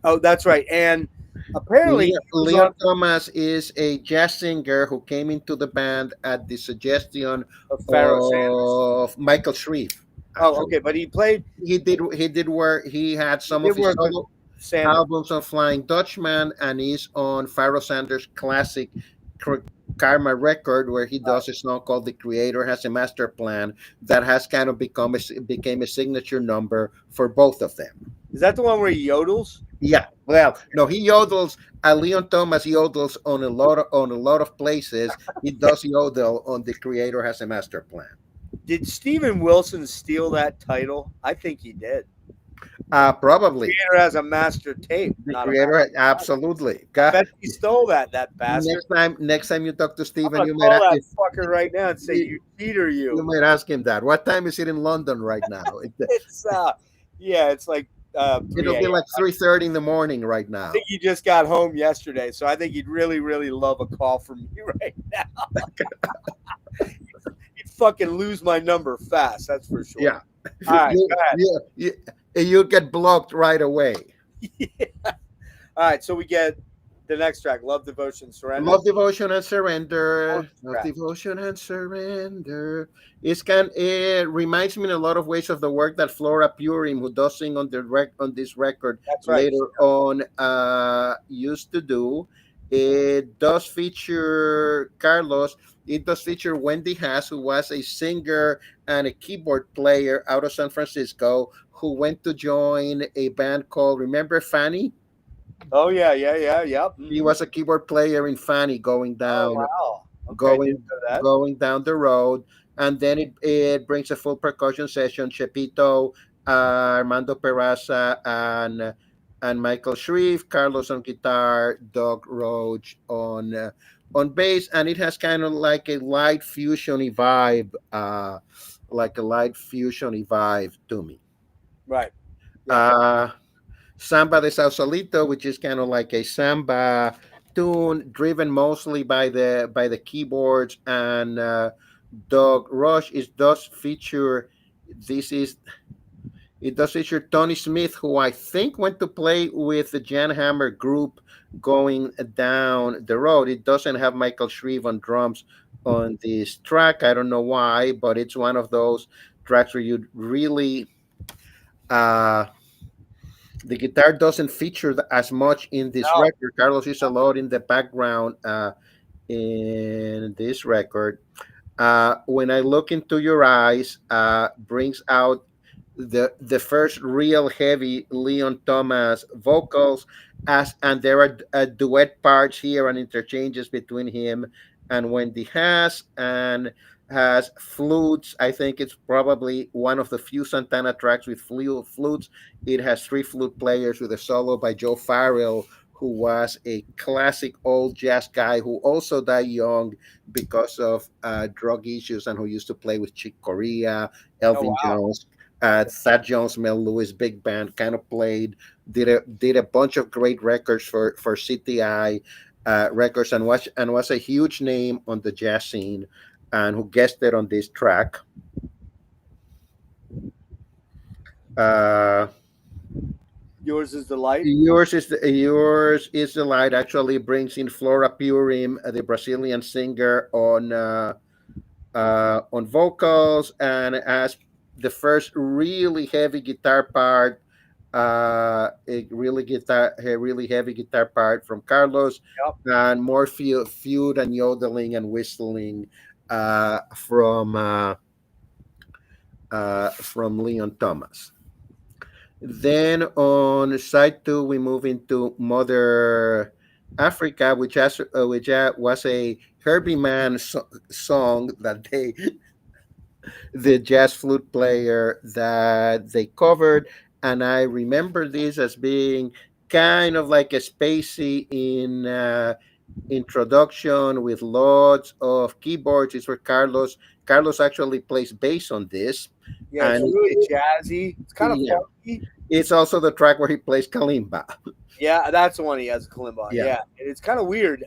Oh, that's right. And apparently Leon Thomas is a jazz singer who came into the band at the suggestion of Michael Shreve. Oh, okay, but he played. He did work. He had some of his solo albums on Flying Dutchman, and he's on Pharoah Sanders' classic Karma record, where he does a song called "The Creator Has a Master Plan" that has kind of became a signature number for both of them. Is that the one where he yodels? Yeah. Well, no, he yodels. Leon Thomas yodels on a lot of places. He does yodel on "The Creator Has a Master Plan." Did Steven Wilson steal that title? I think he did. Probably. The Creator Has a Master Tape. The Creator, absolutely. I bet he stole that bastard. Next time you talk to Steven, I'm you might might ask that fucker right now and say, "You cheater, you." You might ask him that. What time is it in London right now? It's it's like it'll be like 3:30 in the morning right now. I think he just got home yesterday, so I think he'd really, really love a call from me right now. He'd fucking lose my number fast, that's for sure. Yeah. All right, go ahead. You'll get blocked right away. Yeah. All right, so we get The next track, Love, Devotion, Surrender. Love, Devotion, and Surrender. Gorgeous Love, track. Devotion, and Surrender. It reminds me in a lot of ways of the work that Flora Purim, who does sing on on this record That's right. later on, used to do. It does feature Carlos. It does feature Wendy Haas, who was a singer and a keyboard player out of San Francisco, who went to join a band called, remember Fanny? Oh yeah, yep. He was a keyboard player in Fanny going Oh down, wow. Okay, going didn't know that. going down the road, and then it brings a full percussion session. Chepito, Armando Peraza, and Michael Shreve, Carlos on guitar, Doug Roach on bass, and it has kind of like a light fusiony vibe, to me. Right. Uh, Samba de Sausalito, which is kind of like a samba tune driven mostly by the keyboards, and Doug Rush does feature this is it does feature Tony Smith, who I think went to play with the Jan Hammer group going down the road. It doesn't have Michael Shreve on drums on this track. I don't know why, but it's one of those tracks where you really the guitar doesn't feature as much in this No. record. Carlos is a lot in the background in this record. When I Look Into Your Eyes brings out the first real heavy Leon Thomas vocals, and there are duet parts here and interchanges between him and Wendy Haas, and has flutes. I think it's probably one of the few Santana tracks with flutes. It has three flute players with a solo by Joe Farrell, who was a classic old jazz guy who also died young because of drug issues, and who used to play with Chick Corea, Elvin Jones, Thad Jones, Mel Lewis, big band. Kind of did a bunch of great records for CTI records, and was a huge name on the jazz scene, and who guested on this track. Yours is the light. Yours is the light. Actually, brings in Flora Purim, the Brazilian singer, on vocals, and as the first really heavy guitar part, a really heavy guitar part from Carlos, and more feud and yodeling and whistling from Leon Thomas. Then on side two, we move into Mother Africa, which was a Herbie Mann song that the jazz flute player that they covered, and I remember this as being kind of like a spacey in introduction with lots of keyboards. It's where Carlos actually plays bass on this. Yeah, it's and really jazzy. It's kind of funky. It's also the track where he plays kalimba. Yeah, that's the one he has a kalimba. Yeah. It's kind of weird.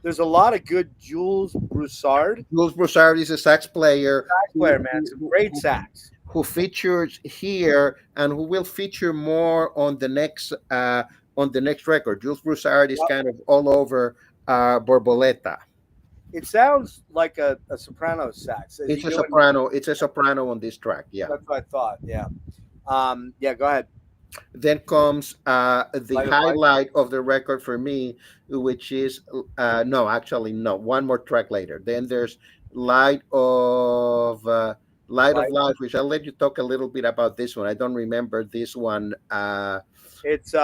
There's a lot of good Jules Broussard. Jules Broussard is a sax player. Man. It's a great sax. Who features here and who will feature more on the next record. Jules Broussard is kind of all over Borboleta. It sounds like a soprano sax. It's a soprano. It's a soprano on this track. Yeah, that's what I thought. Yeah. Go ahead. Then comes the highlight of the record for me, which is no, one more track later. Then there's Light of Life, which I'll let you talk a little bit about this one. I don't remember this one. It's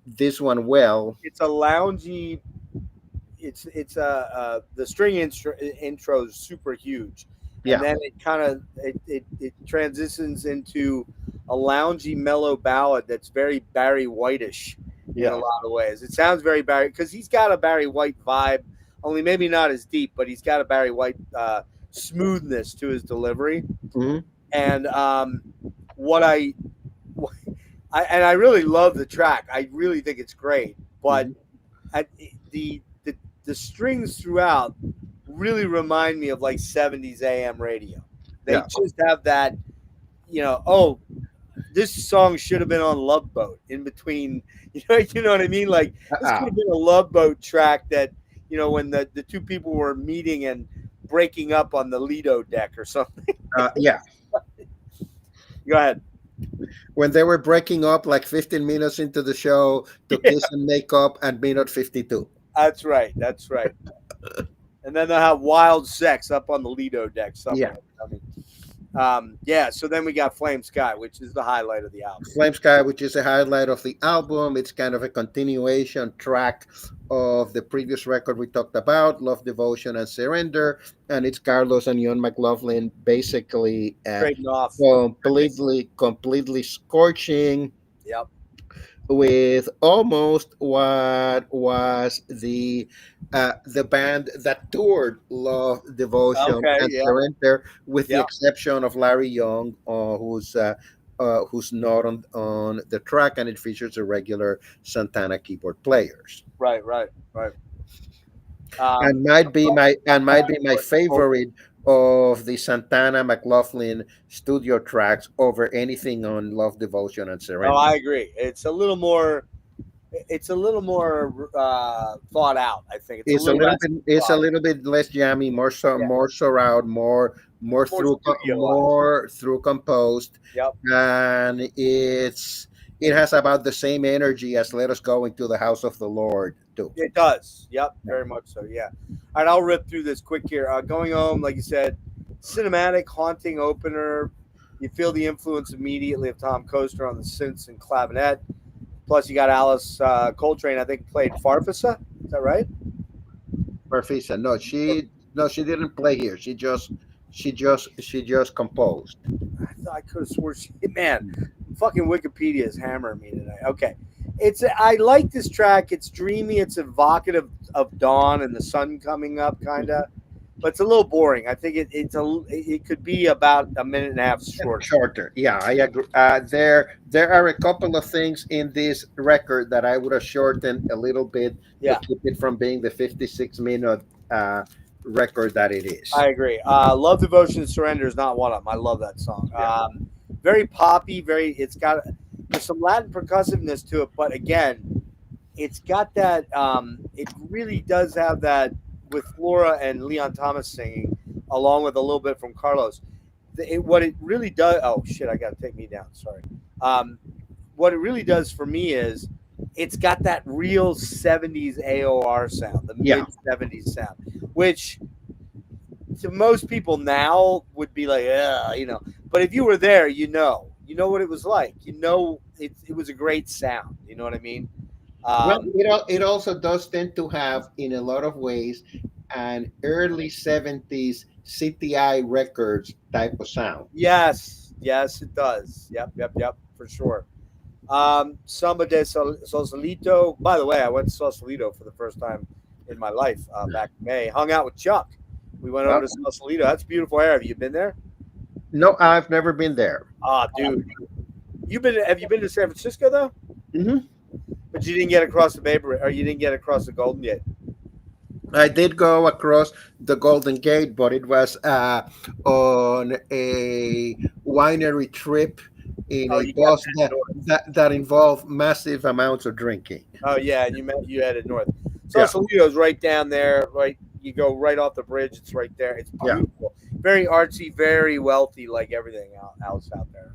this one well. It's a loungy. It's the string intro is super huge. Yeah. And then it kind of it transitions into a loungy mellow ballad that's very Barry White-ish in a lot of ways. It sounds very Barry, because he's got a Barry White vibe, only maybe not as deep, but he's got a Barry White smoothness to his delivery. Mm-hmm. And I really love the track. I really think it's great, but the strings throughout really remind me of like 70s AM radio. They just have that, this song should have been on Love Boat in between, You know what I mean? Like this could have been a Love Boat track that, when the two people were meeting and breaking up on the Lido deck or something. Yeah. Go ahead. When they were breaking up like 15 minutes into the show to kiss and make up at minute 52. That's right. That's right. And then they'll have wild sex up on the Lido deck somewhere. Yeah. So then we got Flame Sky, which is the highlight of the album. Flame Sky, which is a highlight of the album. It's kind of a continuation track of the previous record we talked about, Love, Devotion, and Surrender. And it's Carlos and Ian McLaughlin basically Trading off. completely scorching. Yep. With almost what was the band that toured Love, Devotion, and Surrender, with the exception of Larry Young, who's not on the track, and it features the regular Santana keyboard players. Right. And might be my favorite of the Santana McLaughlin studio tracks over anything on Love, Devotion, and Surrender. Oh, I agree. It's a little more thought out. I think it's a little bit less jammy, more surround, more through composed. Yep. And it has about the same energy as Let Us Go Into the House of the Lord too. It does. Yep, very much so. Yeah. All right, I'll rip through this quick here. Going Home, like you said, cinematic, haunting opener. You feel the influence immediately of Tom Coaster on the synths and clavinet. Plus, you got Alice Coltrane, I think, played Farfisa. Is that right? Farfisa. No, she didn't play here. She just composed. I could have swore man, fucking Wikipedia is hammering me tonight. Okay. I like this track. It's dreamy. It's evocative of dawn and the sun coming up, kind of. But it's a little boring. I think it could be about a minute and a half shorter. Yeah, I agree. There are a couple of things in this record that I would have shortened a little bit to keep it from being the 56-minute record that it is. I agree. Love, Devotion, Surrender is not one of them. I love that song. Yeah. Very poppy. There's some Latin percussiveness to it, but again, it's got that. It really does have that with Flora and Leon Thomas singing, along with a little bit from Carlos. What it really does. Oh shit! I got to take me down. Sorry. What it really does for me is it's got that real 70s AOR sound, the mid 70s sound, which to most people now would be like, But if you were there, you know what it was like. It was a great sound. You know what I mean? Well, it also does tend to have, in a lot of ways, an early 70s CTI Records type of sound. Yes, it does. Yep, for sure. Samba de Sausalito. By the way, I went to Sausalito for the first time in my life back in May. Hung out with Chuck. We went over to Sausalito. That's a beautiful area. Have you been there? No, I've never been there. Dude. Have you been to San Francisco though? Mm-hmm. But you didn't get across the Bay Bridge, or you didn't get across the Golden Gate. I did go across the Golden Gate, but it was on a winery trip in a bus that involved massive amounts of drinking. Oh yeah, and you headed north. Sausalito's right down there. Right, you go right off the bridge. It's right there. It's beautiful, very artsy, very wealthy, like everything else out there.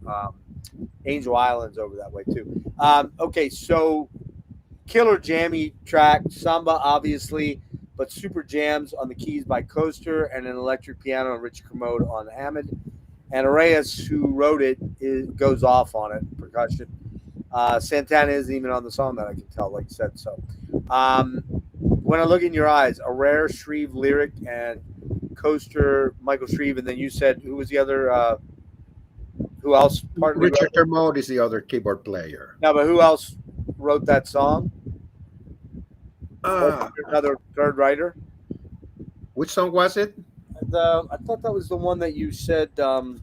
Angel Island's over that way too. Okay, so killer jammy track, samba obviously, but super jams on the keys by Coaster and an electric piano and Rich Kermode on Hammond. And Arias, who wrote it, goes off on it, percussion. Santana isn't even on the song that I can tell, like you said. So when I look in your eyes, a rare Shreve lyric and Coaster, Michael Shreve, and then you said, who was the other? Who else? Richard Kermode is the other keyboard player. No, but who else wrote that song? Another third writer. Which song was it? I thought that was the one that you said. Hold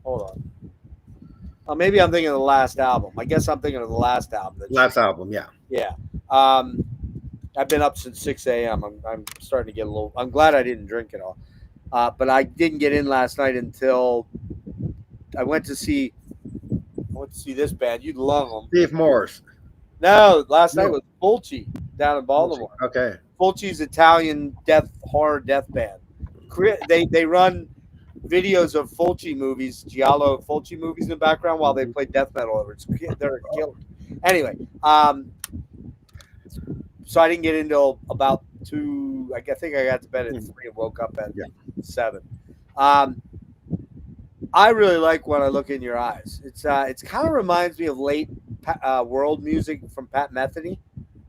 on. Maybe I'm thinking of the last album. I guess I'm thinking of the last album. Yeah. Yeah. I've been up since 6 a.m. I'm starting to get a little. I'm glad I didn't drink it all. But I didn't get in last night until I went to see let's see this band. You'd love them. Steve Morse. No, last night No. was Fulci down in Baltimore. Okay. Fulci's Italian horror death band. They run videos of Fulci movies, Giallo Fulci movies in the background while they play death metal over it. They're killer. Anyway, so I didn't get into about 2. I think I got to bed at 3 and woke up at 7. I really like when I look in your eyes. It's kind of reminds me of late world music from Pat Metheny.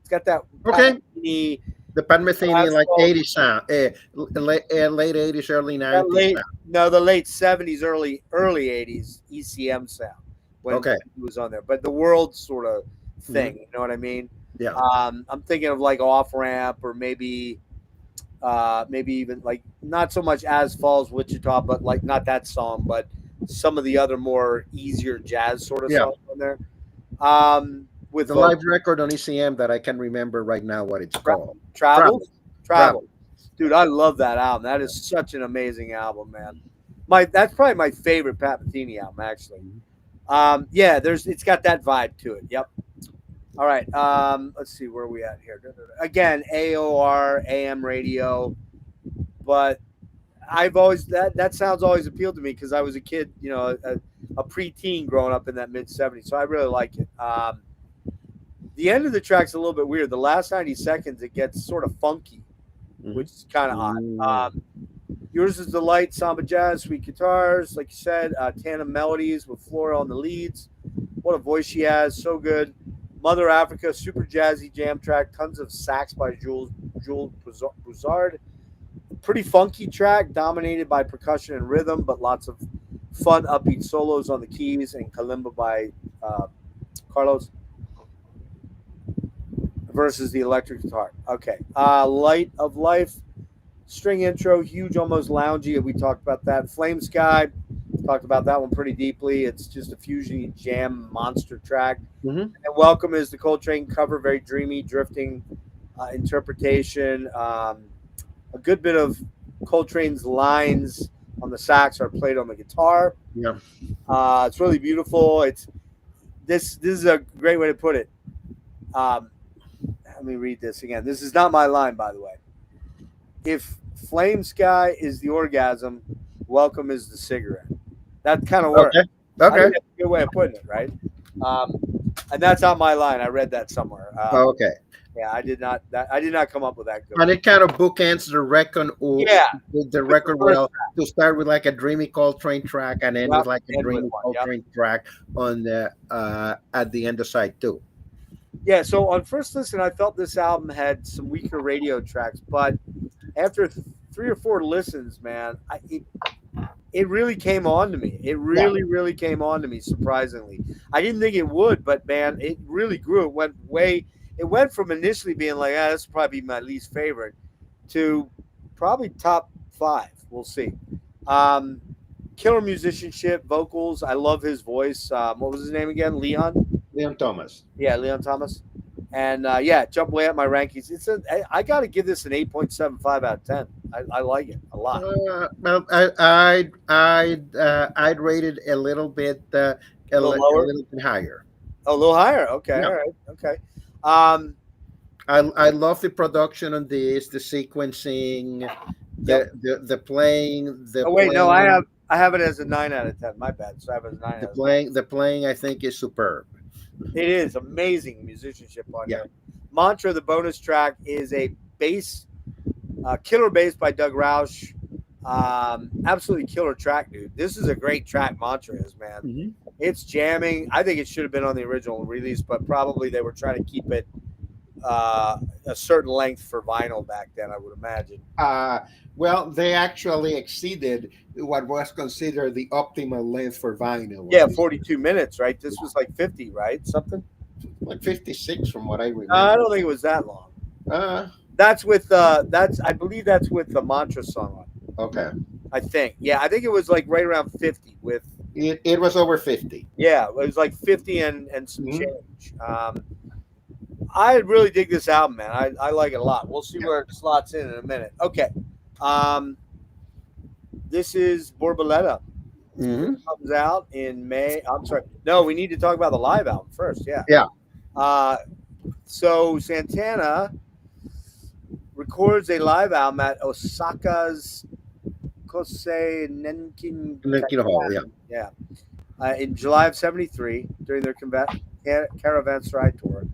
It's got that The Pat Metheny like 80s sound, late 80s, early 90s sound. No, the late 70s, early 80s ECM sound when he was on there. But the world sort of thing, you know what I mean? Yeah. I'm thinking of like Off Ramp or maybe even like not so much As Falls Wichita, but like not that song, but some of the other more easier jazz sort of songs on there. With the live record on ECM that I can remember right now what it's called. Travel. Dude, I love that album. That is such an amazing album, man. That's probably my favorite Pat Metheny album, actually. It's got that vibe to it. Yep. All right. Let's see where we at here. Again, AOR, AM radio, but I've always that sounds always appealed to me because I was a kid, you know, a preteen growing up in that mid 70s. So I really like it. The end of the track's a little bit weird. The last 90 seconds, it gets sort of funky, which is kind of odd. Yours is the light samba jazz, sweet guitars, like you said, tandem melodies with Flora on the leads. What a voice she has, so good. Mother Africa, super jazzy jam track, tons of sax by Jules Broussard. Pretty funky track, dominated by percussion and rhythm, but lots of fun, upbeat solos on the keys and kalimba by Carlos versus the electric guitar. Okay. Light of Life, string intro, huge, almost loungy. We talked about that. Flame Sky, talked about that one pretty deeply. It's just a fusion jam monster track. And Welcome is the Coltrane cover, very dreamy, drifting interpretation. A good bit of Coltrane's lines on the sax are played on the guitar. Yeah. It's really beautiful. This is a great way to put it. Let me read this again. This is not my line, by the way. If Flame Sky is the orgasm, Welcome is the cigarette. That kind of works. Okay. That's a good way of putting it, right? And that's not my line. I read that somewhere. Okay. Yeah, I did not come up with that. And it kind of bookends the record. The record well to start with like a dreamy Coltrane track and end with like a dreamy Coltrane track on the at the end of side 2. Yeah, so on first listen, I felt this album had some weaker radio tracks, but after 3 or 4 listens, man, it really came on to me. It really came on to me, surprisingly. I didn't think it would, but man, it really grew. It went from initially being like, this will probably be my least favorite to probably top 5. We'll see. Killer musicianship, vocals. I love his voice. What was his name again? Leon Thomas. Yeah, Leon Thomas. And jump way up my rankings. I got to give this an 8.75 out of 10. I like it a lot. Well, I'd rate it a little bit a little bit higher. A little higher. Okay. Yeah. All right. Okay. I love the production on this, the sequencing, the playing. No, I have it as a 9 out of 10. My bad. So I have it as a 9. The playing, I think, is superb. It is amazing musicianship on here. Mantra, the bonus track, is a bass, killer bass by Doug Roush. Absolutely killer track, dude. This is a great track. Mantra is, man. It's jamming. I think it should have been on the original release, but probably they were trying to keep it a certain length for vinyl back then, I would imagine. Well, they actually exceeded what was considered the optimal length for vinyl. Yeah, 42 minutes, right? This was like 50, right? Something like 56 from what I remember. I don't think it was that long. That's with I believe that's with the Mantra song on. Okay. I think. Yeah, I think it was like right around 50 with it was over 50. Yeah, it was like 50 and some change. I really dig this album, man. I like it a lot. We'll see where it slots in a minute. Okay. This is Borboleta. Mhm. Comes out in May. I'm sorry. No, we need to talk about the live album first. Yeah. Yeah. So Santana records a live album at Osaka's Kosei Nenkin. Lincoln Hall. Yeah. Yeah. In July of '73, during their Caravan Stride tour.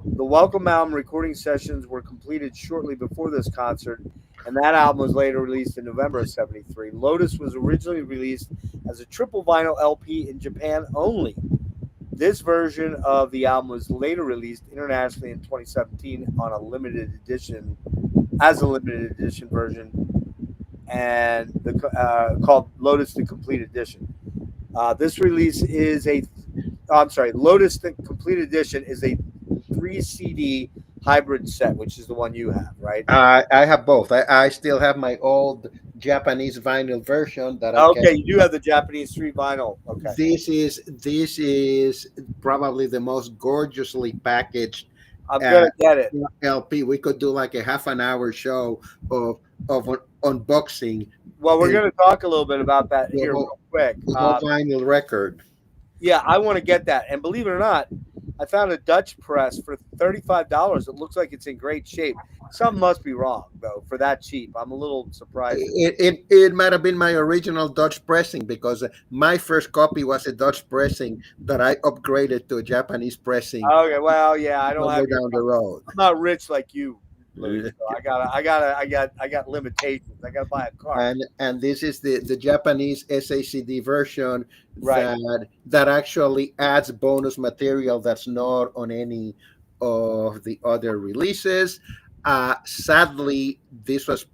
The Welcome album recording sessions were completed shortly before this concert, and that album was later released in November of '73. Lotus was originally released as a triple vinyl LP in Japan only. This version of the album was later released internationally in 2017 on a limited edition, as a limited edition version, and called Lotus the Complete Edition. This release is Lotus the Complete Edition is a 3 CD hybrid set, which is the one you have, right? I have both. I still have my old Japanese vinyl version that I Okay, kept. you do have the Japanese 3 vinyl. Okay. This is probably the most gorgeously packaged I'm gonna get it. LP. We could do like a half an hour show of unboxing Well, we're the, going to talk a little bit about that the here whole, real quick. the whole vinyl record. Yeah, I want to get that. And believe it or not, I found a Dutch press for $35. It looks like it's in great shape. Something must be wrong, though, for that cheap. I'm a little surprised. It might have been my original Dutch pressing because my first copy was a Dutch pressing that I upgraded to a Japanese pressing Okay, well, yeah, I don't have down the road. I'm not rich like you, Louis. So I got limitations. I gotta buy a car. And this is the Japanese SACD version Right. that actually adds bonus material that's not on any of the other releases. Sadly, this was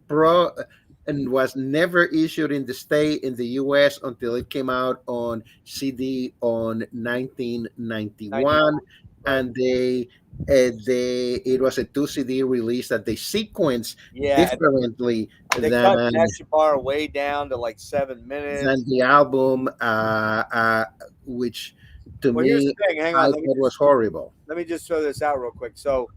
and was never issued in the US until it came out on CD on 1991, and it was a 2 CD release that they sequenced differently They cut Neshabar way down to like 7 minutes. than the album, which to here's me the thing. Hang on, I thought was horrible. let me just throw this out real quick. So,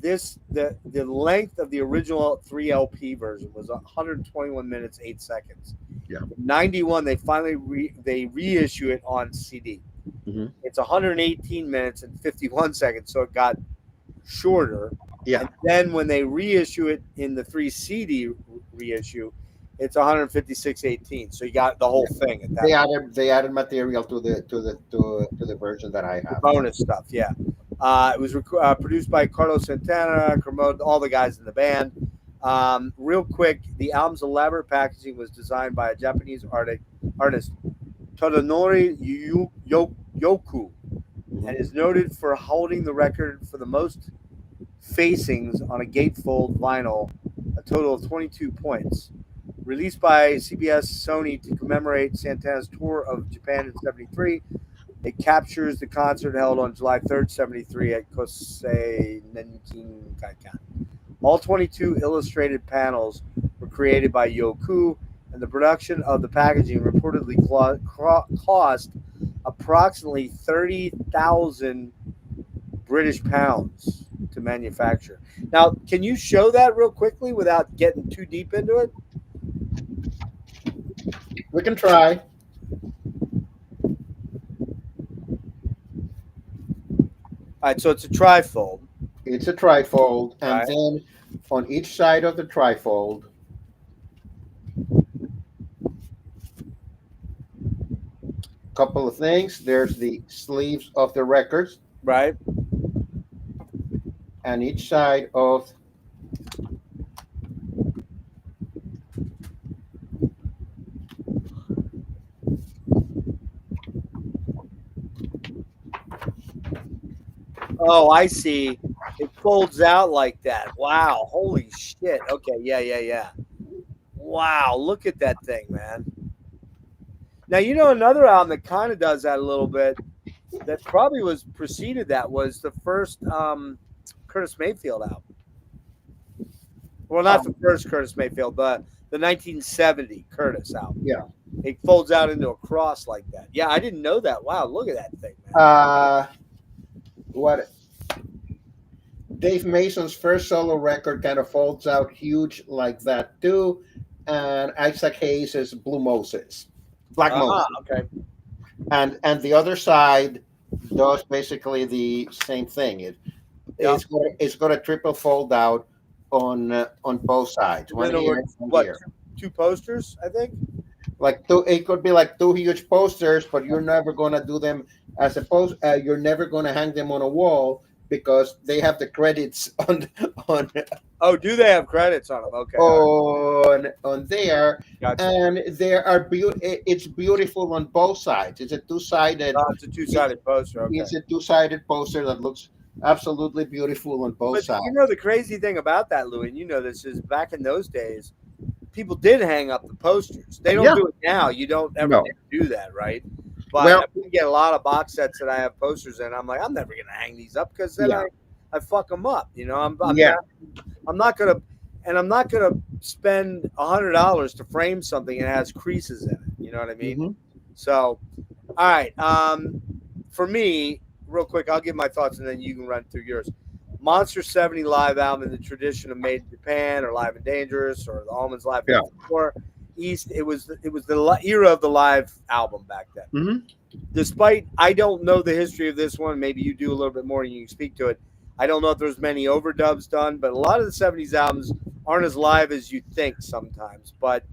the length of the original 3 LP version was 121 minutes 8 seconds. Yeah. 91, they finally reissue it on CD. Mhm. It's 118 minutes and 51 seconds, so it got shorter. Yeah. And then when they reissue it in the 3 CD reissue, it's 156.18. So you got the whole thing at that. They added material to the version that I have. Bonus stuff, yeah. It was produced by Carlos Santana, Kermode, all the guys in the band. Real quick, the album's elaborate packaging was designed by a Japanese artist, Todanori Yoku, and is noted for holding the record for the most facings on a gatefold vinyl, a total of 22 points. Released by CBS Sony to commemorate Santana's tour of Japan in '73, it captures the concert held on July 3rd, '73 at Kosei Nenkin. All 22 illustrated panels were created by Yoku, and the production of the packaging reportedly cost approximately 30,000 British pounds to manufacture. Now, can you show that real quickly without getting too deep into it? We can try. All right, so it's a trifold. It's a trifold, and Right. then on each side of the trifold, couple of things. There's the sleeves of the records, Right. and each side of Oh, I see. It folds out like that. Wow. Holy shit. Okay. Yeah. Wow. Look at that thing, man. Now, another album that kind of does that a little bit that probably was preceded that was the first Curtis Mayfield album. Well, not the first Curtis Mayfield, but the 1970 Curtis album. Yeah. It folds out into a cross like that. Yeah, I didn't know that. Wow. Look at that thing, man. What Dave Mason's first solo record kind of folds out huge like that too, and Isaac Hayes' Blue Moses. black mold, Okay. and the other side does basically the same thing. Yeah. It's got a triple fold out on both sides, And one then there here, were one what here. two posters, I think. Like two, it could be like two huge posters, but you're never gonna do them as a post. You're never gonna hang them on a wall because they have the credits on Oh, do they have credits on them? Okay. All right. on there, Gotcha. and it's beautiful on both sides. It's a two-sided. It's a two-sided poster. Okay. It's a two-sided poster that looks absolutely beautiful on both But sides. you know the crazy thing about that, Louis, and you know this, is back in those days, people did hang up the posters. They don't Yeah. do it now. You don't ever No. do that, right? But Well- I get a lot of box sets that I have posters in. I'm like, I'm never gonna hang these up because then Yeah. I fuck them up. You know, Yeah. I'm not gonna spend $100 to frame something and it has creases in it. You know what I mean? Mhm. So, all right. For me, real quick, I'll give my thoughts and then you can run through yours. Monster 70 live album in the tradition of Made in Japan or Live and Dangerous or the Almonds Live Yeah. 54 East. It was the era of the live album back then. Mhm. Despite I don't know the history of this one, maybe you do a little bit more and you can speak to it. I don't know if there's many overdubs done, but a lot of the 70s albums aren't as live as you think sometimes. But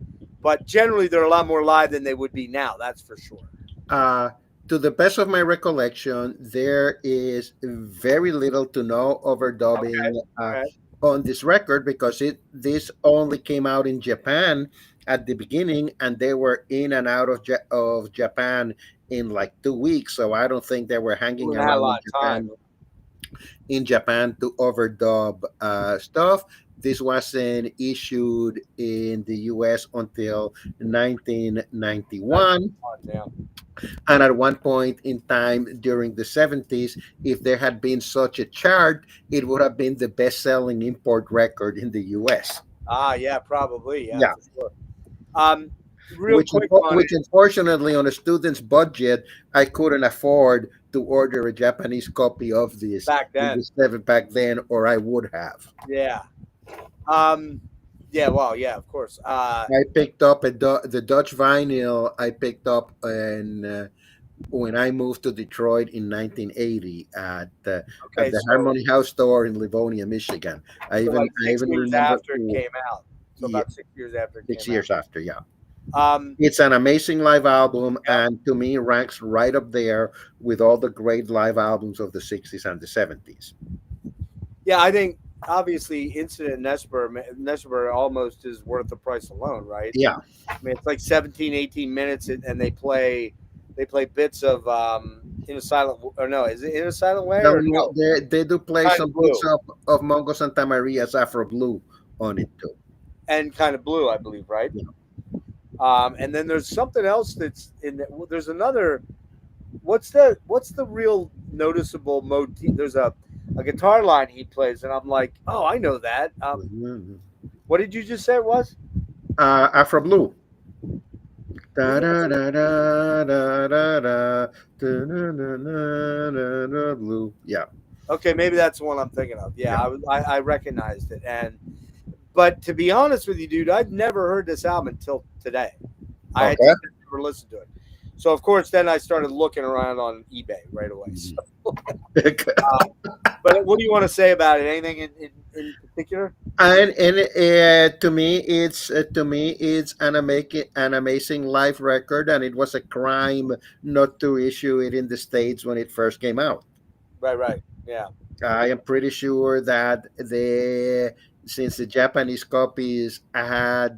generally they're a lot more live than they would be now, that's for sure. To the best of my recollection, there is very little to no overdubbing Okay. on this record because this only came out in Japan at the beginning, and they were in and out of Japan in like 2 weeks. So I don't think they were hanging We had a around lot of time. in Japan to overdub stuff. This wasn't issued in the US until 1991. Yeah. And at one point in time during the 70s, if there had been such a chart, it would have been the best selling import record in the US. Yeah, probably. Yeah. Yeah. For sure. Real Which, quick on which it. unfortunately, on a student's budget, I couldn't afford to order a Japanese copy of this Back then. back then, or I would have. Yeah. Yeah, well, yeah, of course. I picked up the Dutch vinyl. I picked up when I moved to Detroit in 1980 at the Harmony House store in Livonia, Michigan. I even years remember after it came out. So about 6 years after it 6 came years out. after, yeah. Um, It's an amazing live album, Yeah. and to me ranks right up there with all the great live albums of the 60s and the 70s. yeah, I think obviously Incident Nesper almost is worth the price alone, right? Yeah. I mean, it's like 17, 18 minutes, and they play bits of In a Silent, or no, is it In a Silent Way? Or no? They do play Kind some of blue. bits of Mongo Santa Maria's Afro Blue on it too. And Kind of Blue, I believe, right? Yeah. And then there's something else that's in the, there's another. What's the real noticeable motif? There's a guitar line he plays, and I'm like, oh, I know that. Mhm. What did you just say it was? Afro Blue. Da, da, da, da, da, da, da, da, da, da, da, da, blue. Yeah. Okay, maybe that's the one I'm thinking of. Yeah, I recognized it, but to be honest with you, dude, I've never heard this album until today. I had never listened to it. So of course, then I started looking around on eBay right away. So, but what do you want to say about it? Anything in particular? And to me, it's an amazing live record, and it was a crime not to issue it in the States when it first came out. Right. Yeah. I am pretty sure that since the Japanese copies I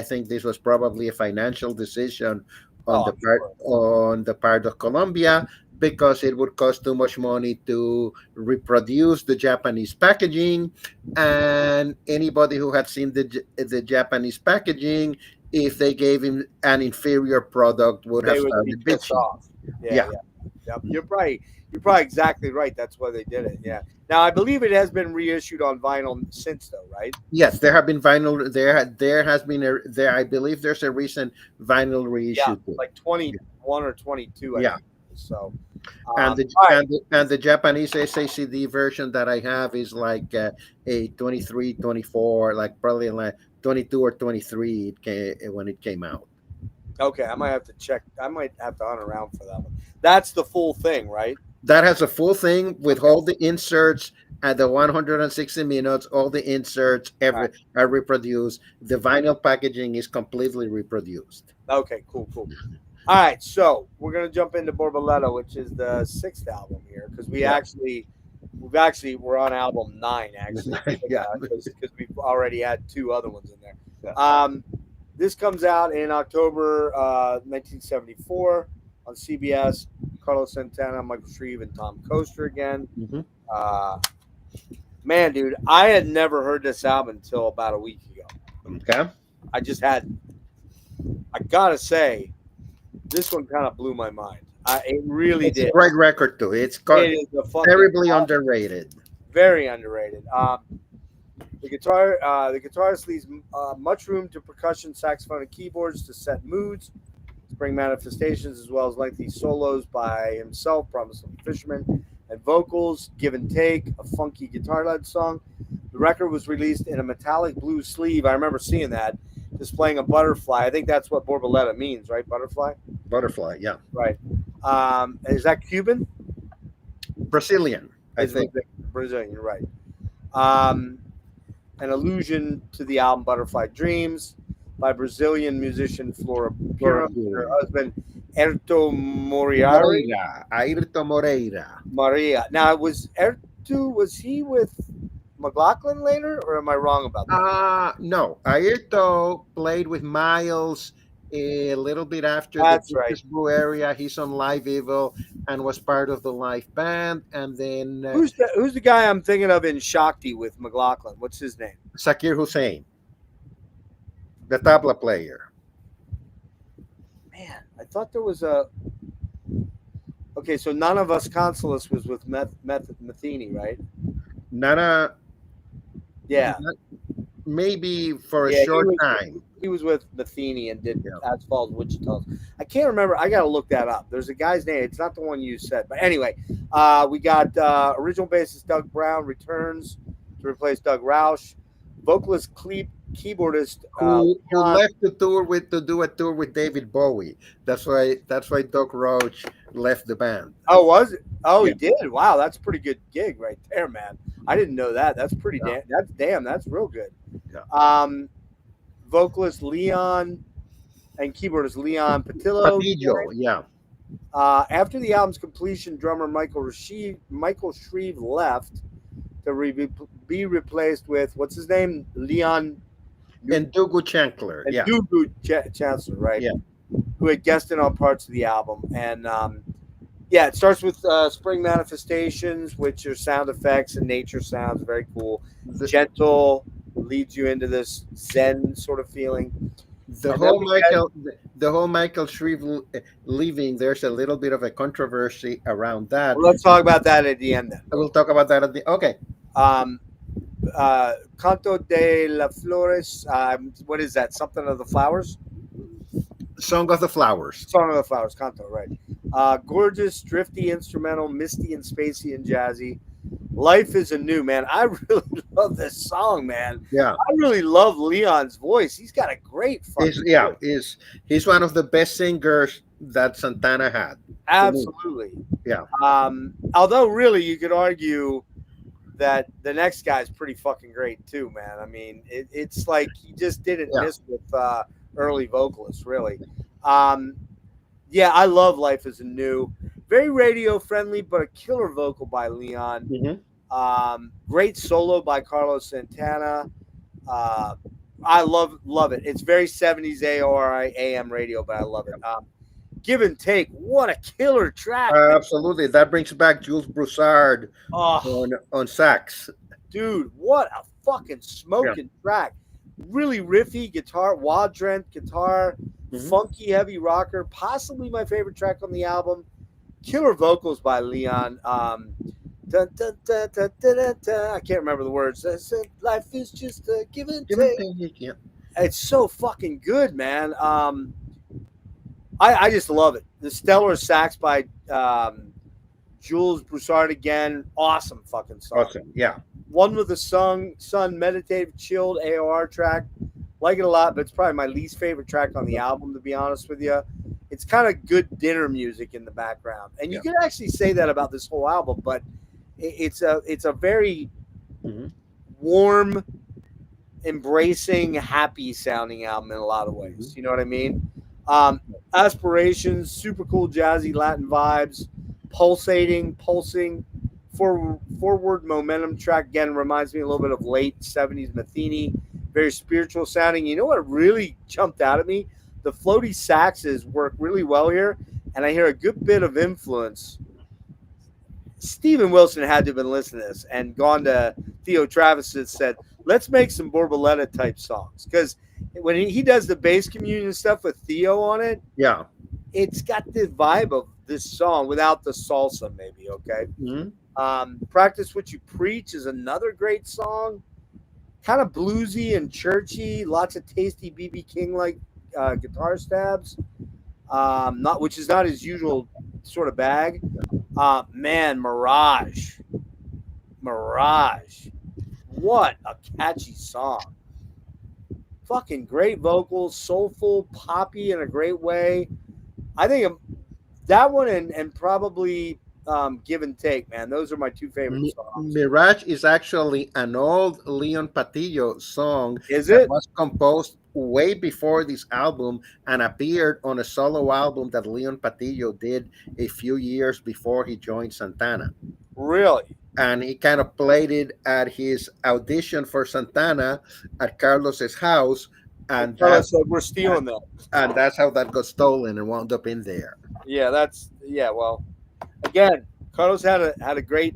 think this was probably a financial decision on the part of Colombia, because it would cost too much money to reproduce the Japanese packaging, and anybody who had seen the Japanese packaging, if they gave him an inferior product, would have started bitching. Off. Yeah. You're probably exactly right. That's why they did it. Yeah. Now I believe it has been reissued on vinyl since, though, right? Yes, there have been vinyl. There has been I believe there's a recent vinyl reissue. Yeah, like 21 or 22. I think. So. And the Japanese SACD version that I have is like a 23, 24, like probably like 22 or 23 when it came out. Okay, I might have to check. I might have to hunt around for that one. That's the full thing, right? That has a full thing with all the inserts at the 160 minutes. All the inserts All right. are reproduced. The vinyl packaging is completely reproduced. Okay, cool. All right, so we're gonna jump into Borboleta, which is the sixth album here, because we're on album 9 actually. Yeah. because we've already had 2 other ones in there. Yeah. This comes out in October 1974 on CBS. Carlos Santana, Michael Shreve, and Tom Coaster again. Mhm. Man, dude, I had never heard this album until about a week ago. Okay. I gotta say, this one kind of blew my mind. It really It's did. a great record too. It's It is a fucking terribly underrated. very underrated. The guitarist leaves much room to percussion, saxophone, and keyboards to set moods, bring manifestations, as well as lengthy solos by himself, Promising Fisherman, and vocals, give and take, a funky guitar-led song. The record was released in a metallic blue sleeve. I remember seeing that, displaying a butterfly. I think that's what Borboleta means, right? Butterfly? Butterfly, yeah. Right. Is that Cuban? Brazilian, I think. Brazilian, you're right. An allusion to the album Butterfly Dreams by Brazilian musician Flora Purim, her husband Erto Moriarty. Ayrton Moreira. Maria. Now, was he with McLaughlin later, or am I wrong about that? No. Ayrton played with Miles a little bit after That's the right. Brew area. He's on Live Evil and was part of the live band. And then Who's the guy I'm thinking of in Shakti with McLaughlin? What's his name? Zakir Hussain, the tabla player. Man, I thought there was a. Okay, so none of us Consulas was with Matheny, right? Nana, Yeah. maybe for a Yeah, short time. He was with Matheny and did Yeah. Asphalt Wichita. I can't remember. I got to look that up. There's a guy's name. It's not the one you said. But anyway, we got original bassist Doug Brown returns to replace Doug Roush. Vocalist keyboardist Who left the tour to do a tour with David Bowie. That's why Doug Roach left the band. Oh, was it? Oh, Yeah. he did. Wow, that's a pretty good gig right there, man. I didn't know that. That's pretty Yeah. That's real good. Yeah. Vocalist Leon and keyboardist Leon Patillo. Patillo, yeah. After the album's completion, drummer Michael Shreve left to be replaced with what's his name, Leon And Dugu Chancellor, and yeah. Dugu Chancellor, right? Yeah. Who had guested on parts of the album, and it starts with Spring Manifestations, which are sound effects and nature sounds, very cool. Gentle, leads you into this Zen sort of feeling. The whole Michael Shreve leaving, there's a little bit of a controversy around that. Well, let's talk about that at the end then. We'll talk about that at the okay. Canto de las Flores. What is that? Something of the Flowers? Song of the Flowers. Song of the Flowers, Canto, right. Gorgeous, drifty, instrumental, misty and spacey and jazzy. Life is anew, man. I really love this song, man. Yeah. I really love Leon's voice. He's got a great fucking voice. He's one of the best singers that Santana had. Absolutely. Yeah. Although really you could argue that the next guy's pretty fucking great too, man. I mean, it's like he just didn't miss with early vocalists, really. I love Life is Anew. Very radio friendly, but a killer vocal by Leon. Mm-hmm. Great solo by Carlos Santana. I love it. It's very 70s AORI AM radio, but I love it. Give and Take. What a killer track. Absolutely. That brings back Jules Broussard on sax. Dude, what a fucking smoking track. Really riffy guitar, Wadrent guitar, funky heavy rocker. Possibly my favorite track on the album. Killer vocals by Leon. Dun, dun, dun, dun, dun, dun, dun. I can't remember the words. I said, life is just a give and take. Yeah. It's so fucking good, man. I just love it. The stellar sax by Jules Broussard again. Awesome fucking song. Awesome. Yeah. One with the Sun meditative chilled AOR track Like it a lot, but it's probably my least favorite track on the album, to be honest with you. It's kind of good dinner music in the background, and you Yeah. can actually say that about this whole album. But it's a very Hmm. warm, embracing, happy sounding album in a lot of ways. Hmm. You know what I mean? Um, Aspirations, super cool, jazzy Latin vibes, pulsing, forward momentum track. Again, reminds me a little bit of late 70s Matheny, very spiritual sounding. You know what really jumped out at me? The floaty saxes work really well here, and I hear a good bit of influence. Steven Wilson had to have been listening to this and gone to Theo Travis and said, let's make some Borboleta type songs. Because when he does the bass communion stuff with Theo on it, Yeah. it's got the vibe of this song without the salsa, maybe. Okay. Hmm. Practice What You Preach is another great song. Kind of bluesy and churchy, lots of tasty BB King like guitar stabs. Not which is not his usual sort of bag. Man, Mirage. What a catchy song. Fucking great vocals, soulful, poppy in a great way. I think that one and probably Give and Take, man. Those are my two favorite songs. Mirage is actually an old Leon Patillo song Is that it? was composed way before this album and appeared on a solo album that Leon Patillo did a few years before he joined Santana. Really? And he kind of played it at his audition for Santana at Carlos's house, and Carlos said we're stealing that. that's how that got stolen and wound up in there. Yeah. Well, again, Carlos had a great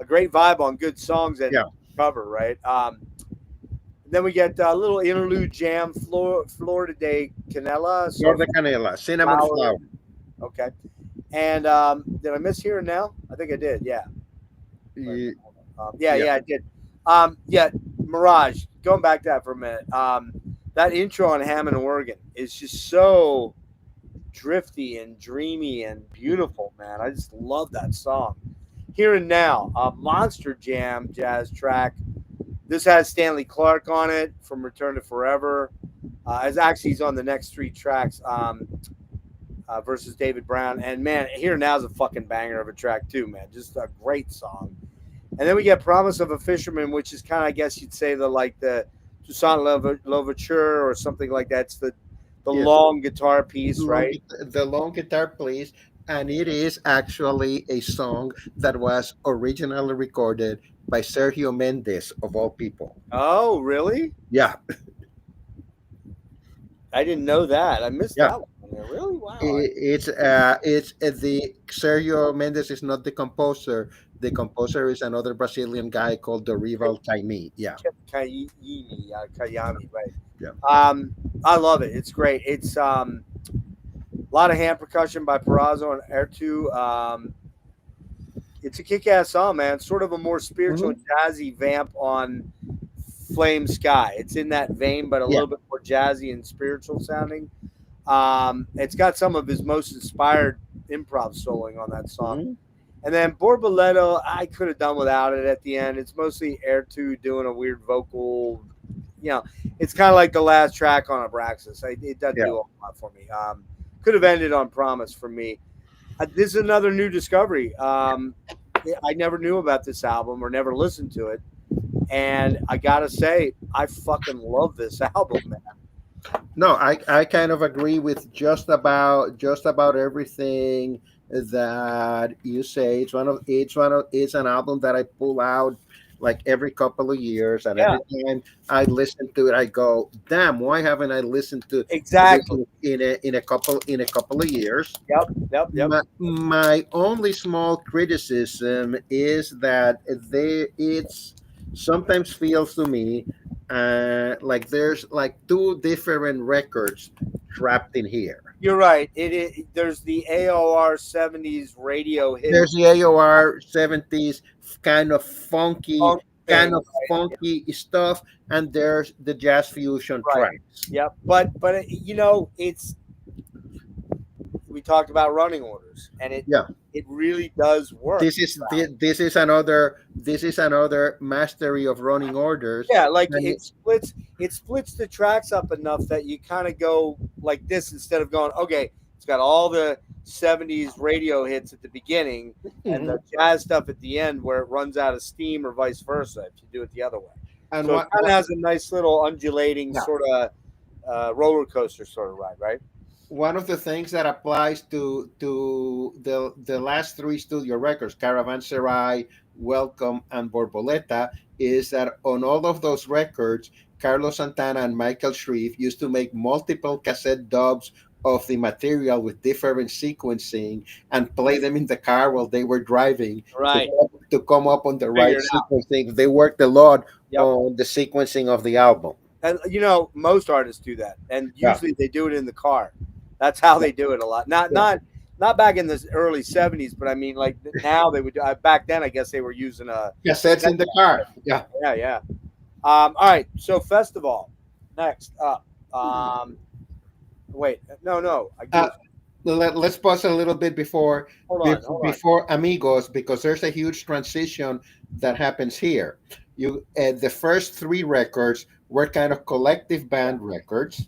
vibe on good songs and Yeah. cover, right? Then we get a little interlude jam, Florida Day Canela. Flor de Canela, Cinnamon Flower. Okay. And did I miss Here and Now? I think I did. Yeah. Yeah, I did. Mirage. Going back to that for a minute. That intro on Hammond organ is just so drifty and dreamy and beautiful, man. I just love that song. Here and Now, a monster jam jazz track. This has Stanley Clark on it from Return to Forever. As actually he's on the next three tracks versus David Brown. And man, Here and Now is a fucking banger of a track too, man. Just a great song. And then we get Promise of a Fisherman, which is kind of, I guess you'd say, the Toussaint Louverture or something like that. It's the long guitar piece, right? The long guitar piece, and it is actually a song that was originally recorded by Sergio Mendes, of all people. Oh, really? Yeah. I didn't know that. I missed Yeah. that one. Really? Wow. It's the Sergio Mendes is not the composer. The composer is another Brazilian guy called Dorival Caymmi. Yeah. Kayami, right? Yeah. I love it. It's great. It's a lot of hand percussion by Perazzo and Ertu. It's a kick-ass song, man. Sort of a more spiritual, jazzy vamp on Flame Sky. It's in that vein, but a little bit more jazzy and spiritual sounding. It's got some of his most inspired improv soloing on that song. And then Borboleto, I could have done without it at the end. It's mostly Ertu doing a weird vocal. You know, it's kind of like the last track on Abraxas. It doesn't do a lot for me. Could have ended on Promise for me. This is another new discovery. I never knew about this album or never listened to it. And I got to say, I fucking love this album, man. No, I kind of agree with just about everything that you say. It's an album that I pull out like every couple of years, and every time I listen to it, I go, "Damn, why haven't I listened to exactly in a couple of years?" Yep. My only small criticism is that it's sometimes feels to me like there's like two different records trapped in here. You're right. There's the AOR 70s radio hit. There's the AOR 70s kind of funky stuff, and there's the jazz fusion tracks. Yep. But it we talked about running orders, and it Yeah. it really does work. This is another mastery of running orders. Yeah, like And it splits the tracks up enough that you kind of go like this instead of going, okay, it's got all the 70s radio hits at the beginning and the jazz stuff at the end where it runs out of steam or vice versa if you do it the other way. and So what, it kind of has a nice little undulating Yeah. sort of roller coaster sort of ride, right? one of the things that applies to the last three studio records, Caravanserai, Welcome, and Borboleta, is that on all of those records, Carlos Santana and Michael Shreve used to make multiple cassette dubs of the material with different sequencing and play them in the car while they were driving Right. to come up on the right Figure it out. sequencing. They worked a lot Yep. on the sequencing of the album. And most artists do that, and Yeah. usually they do it in the car. That's how they do it a lot. Not back in the early 70s, but I mean, like now they would do. Back then, I guess they were using a Cassettes in the car. Yeah. yeah. All right, so Festival next up. Wait, no, Let's pause a little bit before hold on. before Amigos, because there's a huge transition that happens here. The first three records were kind of collective band records.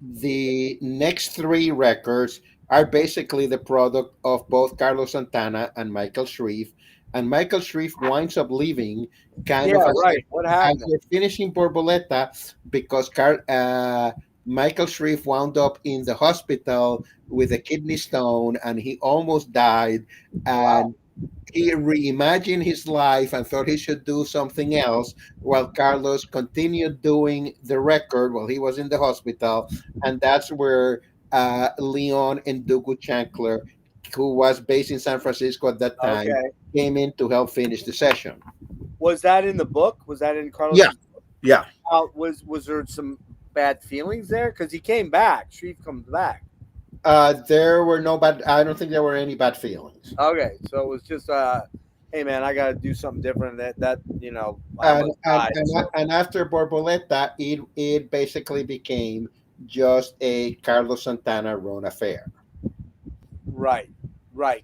The next three records are basically the product of both Carlos Santana and Michael Shreve, and Michael Shreve winds up leaving kind of right. What as happened? they're finishing Borboleta, because Michael Shreve wound up in the hospital with a kidney stone and he almost died, and he reimagined his life and thought he should do something else, while Carlos continued doing the record while he was in the hospital. And that's where Leon and Dugu Chancler, who was based in San Francisco at that time, came in to help finish the session. Was that in the book? Was that in Carlos? Yeah. Yeah. Was there some bad feelings there? Because he came back. Shreve comes back. There were no bad. I don't think there were any bad feelings. Okay, so it was just, hey man, I got to do something different. That I And, almost died, so- and after Borboleta, it basically became just a Carlos Santana run affair. right,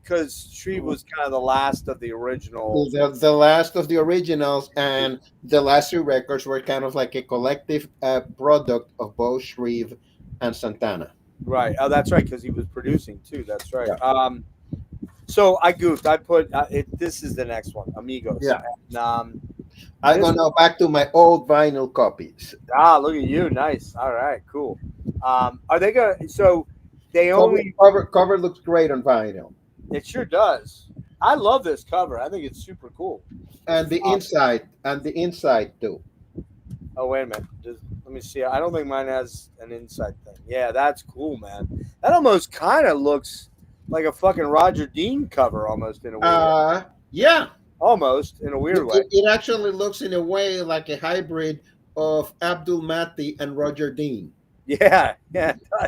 because Shreve was kind of the last of the original. The last of the originals, and the last two records were kind of like a collective product of both Shreve and Santana. Right. Oh, that's right, because he was producing too. That's right. Yeah. So I goofed. I put this is the next one, Amigos. Yeah. And, I go now back to my old vinyl copies. look at you. Nice. All right. Cool. Are they gonna? So they only Cover looks great on vinyl, It sure does. I love this cover. I think it's super cool. and the inside too. Oh, wait a minute. Let me see. I don't think mine has an inside thing. Yeah, that's cool, man. That almost kind of looks like a fucking Roger Dean cover, almost in a weird way. Yeah. Almost in a weird way. It actually looks in a way like a hybrid of Abdul Mati and Roger Dean. Yeah,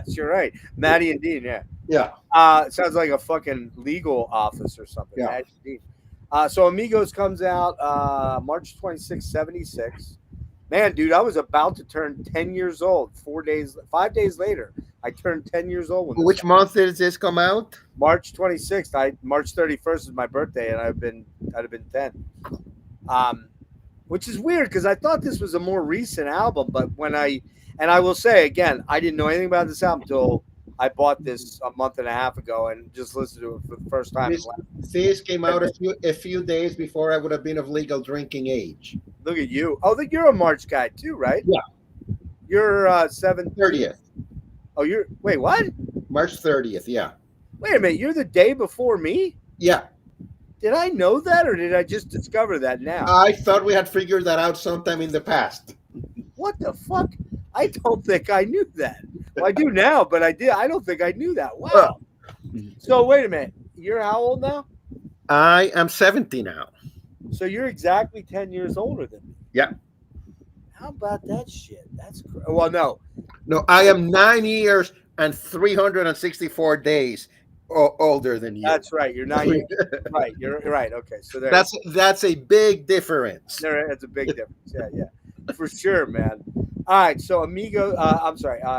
you're right. Maddie and Dean, yeah. Yeah. It sounds like a fucking legal office or something. Yeah. Maddie and Dean. So Amigos comes out March 26, 76. Man, dude, I was about to turn 10 years old. 5 days later, I turned 10 years old. Which month did this come out? March 26th. March 31st is my birthday, and I'd have been 10. Which is weird because I thought this was a more recent album, but I will say again, I didn't know anything about this album until I bought this a month and a half ago and just listened to it for the first time. This came out a few days before I would have been of legal drinking age. Look at you. Oh, you're a March guy too, right? Yeah. You're 30th. Oh, wait, what? March 30th, yeah. Wait a minute, you're the day before me? Yeah. Did I know that, or did I just discover that now? I thought we had figured that out sometime in the past. What the fuck? I don't think I knew that. Well, I do now, but I don't think I knew that. Wow. So wait a minute. You're how old now? I am 70 now. So you're exactly 10 years older than me. Yeah. How about that shit? That's well, no. No, I am 9 years and 364 days older than you. That's right. You're 9 years. Right. You're right. Okay. So that's a big difference. It's a big difference. Yeah. For sure, man. All right, so Amigo,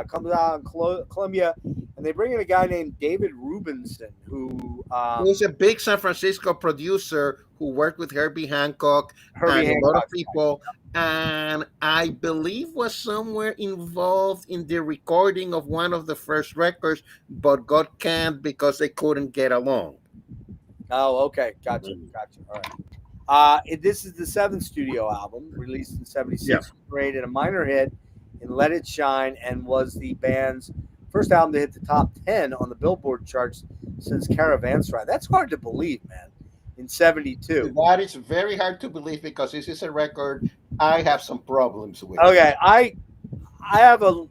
comes out in Colombia, and they bring in a guy named David Rubinson, who Who's a big San Francisco producer who worked with Herbie Hancock Herbie and a lot of Hancock's guy. people, and I believe was somewhere involved in the recording of one of the first records, but got canned because they couldn't get along. Oh, okay, gotcha. All right. This is the seventh studio album released in '76, Yeah. rated a minor hit in Let It Shine, and was the band's first album to hit the top 10 on the Billboard charts since Caravan. That's hard to believe, man. In '72. That is very hard to believe because this is a record I have some problems with. Okay, I have a.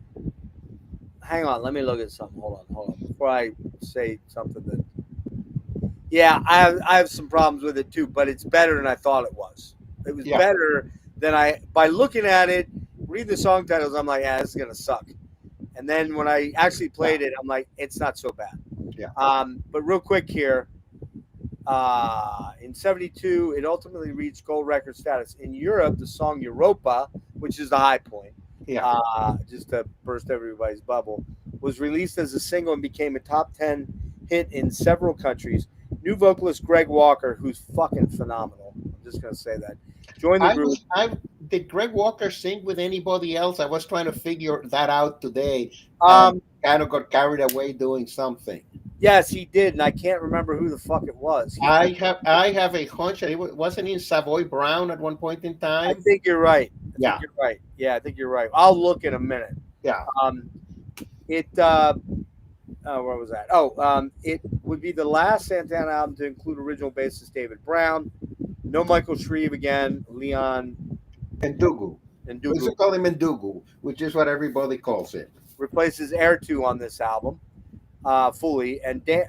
Hang on, let me look at something. Hold on, before I say something that. Yeah, I have some problems with it too, but it's better than I thought it was. It was better than by looking at it, read the song titles, I'm like, yeah, this is gonna suck. And then when I actually played it, I'm like, it's not so bad. Yeah. But real quick here, in '72, it ultimately reached gold record status in Europe. The song Europa, which is the high point, just to burst everybody's bubble, was released as a single and became a top 10 hit in several countries. New vocalist Greg Walker, who's fucking phenomenal. I'm just gonna say that. Joined the group. Did Greg Walker sing with anybody else? I was trying to figure that out today. Kind of got carried away doing something. Yes, he did, and I can't remember who the fuck it was. I have a hunch that it wasn't in Savoy Brown at one point in time. I think you're right. Yeah, I think you're right. I'll look in a minute. Yeah. Where was that? It would be the last Santana album to include original bassist David Brown. No Michael Shreve again. Leon Ndugu. We should call him Ndugu, which is what everybody calls it. Replaces Air 2 on this album fully. And it's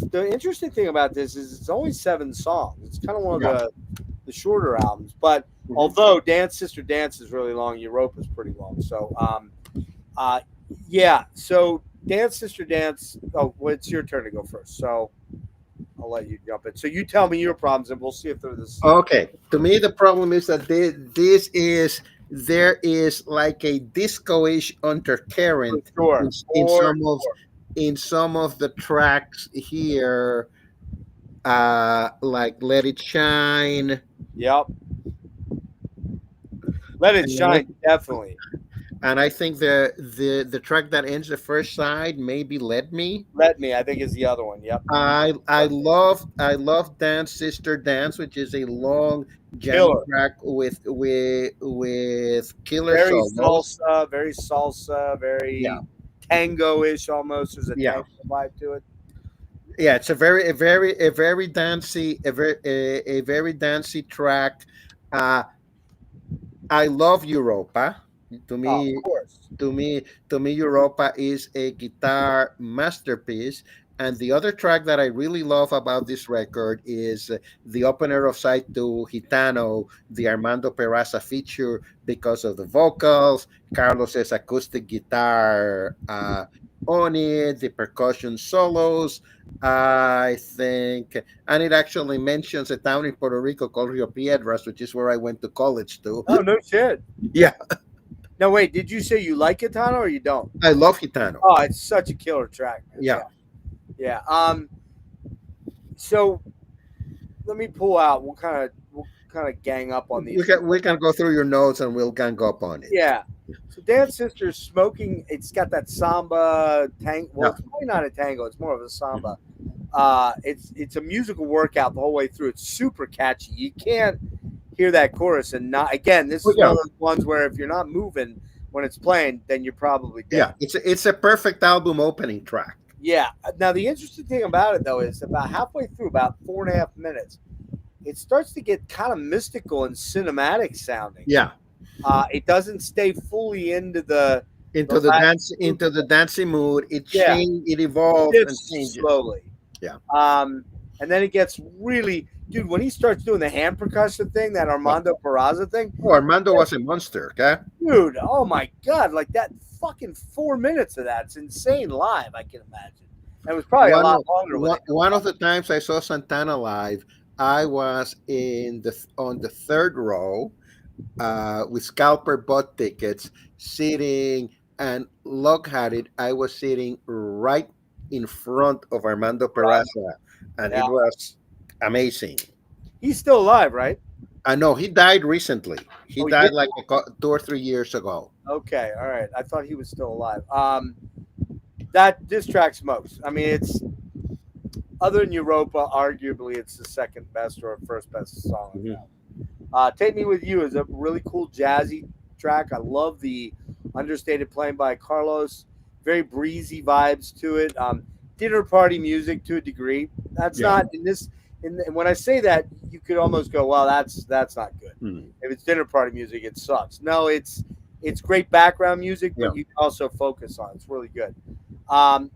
the interesting thing about this is it's only 7 songs. It's kind of one of the shorter albums, but although Dance Sister Dance is really long, Europa is pretty long. So so Dance Sister Dance. Oh, well, it's your turn to go first, so I'll let you jump in. So you tell me your problems, and we'll see if they're the same. Okay. To me, the problem is that there is like a disco-ish undercurrent in some of the tracks here, like Let It Shine. Yep. Let It Shine, definitely. And I think the track that ends the first side, maybe Let Me. Let Me, I think, is the other one. Yep. I love Dance Sister Dance, which is a long jam track with killer solos. Very salsa, very tango-ish almost. There's a tango vibe to it. Yeah, it's a very dancey, a very dancey track. I love Europa. To me, Europa is a guitar masterpiece. And the other track that I really love about this record is the opener of side 2, Gitano, the Armando Peraza feature, because of the vocals, Carlos's acoustic guitar on it, the percussion solos, I think, and it actually mentions a town in Puerto Rico called Rio Piedras, which is where I went to college too. Oh, no shit. Yeah. Now, wait, did you say you like Gitano or you don't? I love Gitano. Oh, it's such a killer track, man. Yeah. So let me pull out. We'll kind of gang up on these. We can go through your notes and we'll gang up on it. Yeah. So Dance Sister's smoking. It's got that samba tango. Well, it's probably not a tango. It's more of a samba. It's a musical workout the whole way through. It's super catchy. You can't hear that chorus and not. Again, this is one of those ones where if you're not moving when it's playing, then you're probably dead. Yeah, it's a perfect album opening track. Yeah. Now, the interesting thing about it, though, is about halfway through, about 4.5 minutes, it starts to get kind of mystical and cinematic sounding. Yeah. It doesn't stay fully into the dancing mood. It evolves and changes slowly. Yeah. And then it gets really, dude, when he starts doing the hand percussion thing, that Armando Peraza thing. Oh, Armando was a monster, okay? Dude, oh my God, like that fucking 4 minutes of that. It's insane live, I can imagine. It was probably a lot longer. One of the times I saw Santana live, I was in the on the third row with scalper butt tickets, sitting, and look at it. I was sitting right in front of Armando Right. Peraza, and Yeah. it was amazing. He's still alive, right? I know he died recently. He Oh, he did. died like 2 or 3 years ago. Okay, all right. I thought he was still alive. That this track smokes. I mean, it's other than Europa, arguably it's the second best or first best song. Mhm. Take Me With You is a really cool jazzy track. I love the understated playing by Carlos. Very breezy vibes to it. Dinner party music to a degree. That's Yeah. not in this. And when I say that, you could almost go, "Well, that's not good." Mhm. If it's dinner party music, it sucks. No, it's great background music, but Yeah. you can also focus on it. It's really good.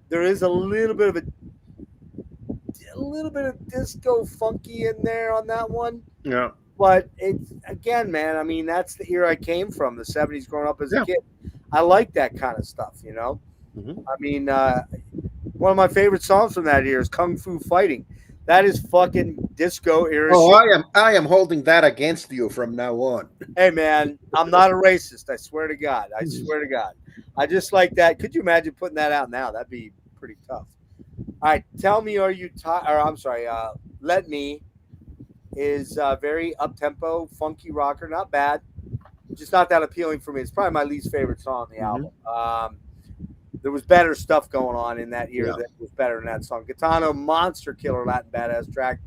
There is a little bit of disco funky in there on that one. Yeah. But it's again, man. I mean, that's the era I came from, the '70s. Growing up as a Yeah. kid, I like that kind of stuff. You know, Mhm. I mean, one of my favorite songs from that era is "Kung Fu Fighting." That is fucking disco era Oh, shit. I am holding that against you from now on. Hey, man, I'm not a racist. I swear to God. I swear to God. I just like that. Could you imagine putting that out now? That'd be pretty tough. All right, tell me, are you tired? Or I'm sorry. Let Me is very up tempo, funky rocker. Not bad. Just not that appealing for me. It's probably my least favorite song on the album. There was better stuff going on in that era Yeah. that was better than that song. Gitano, monster killer Latin badass track.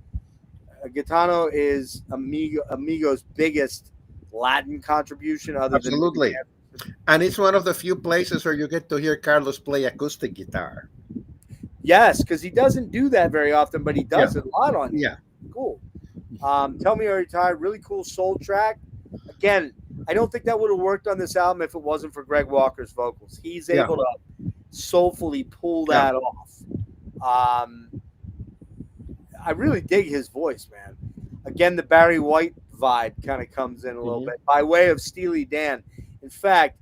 Gitano is Amigo's biggest Latin contribution, other Absolutely. than And it's one of the few places where you get to hear Carlos play acoustic guitar. yes, because he doesn't do that very often, but he does Yeah. it a lot on here. Yeah. Cool. Tell Me Are You Tired? Really cool soul track. Again, I don't think that would have worked on this album if it wasn't for Greg Walker's vocals. He's Yeah. able to soulfully pull that off. I really dig his voice, man. Again, the Barry White vibe kind of comes in a little bit by way of Steely Dan. In fact,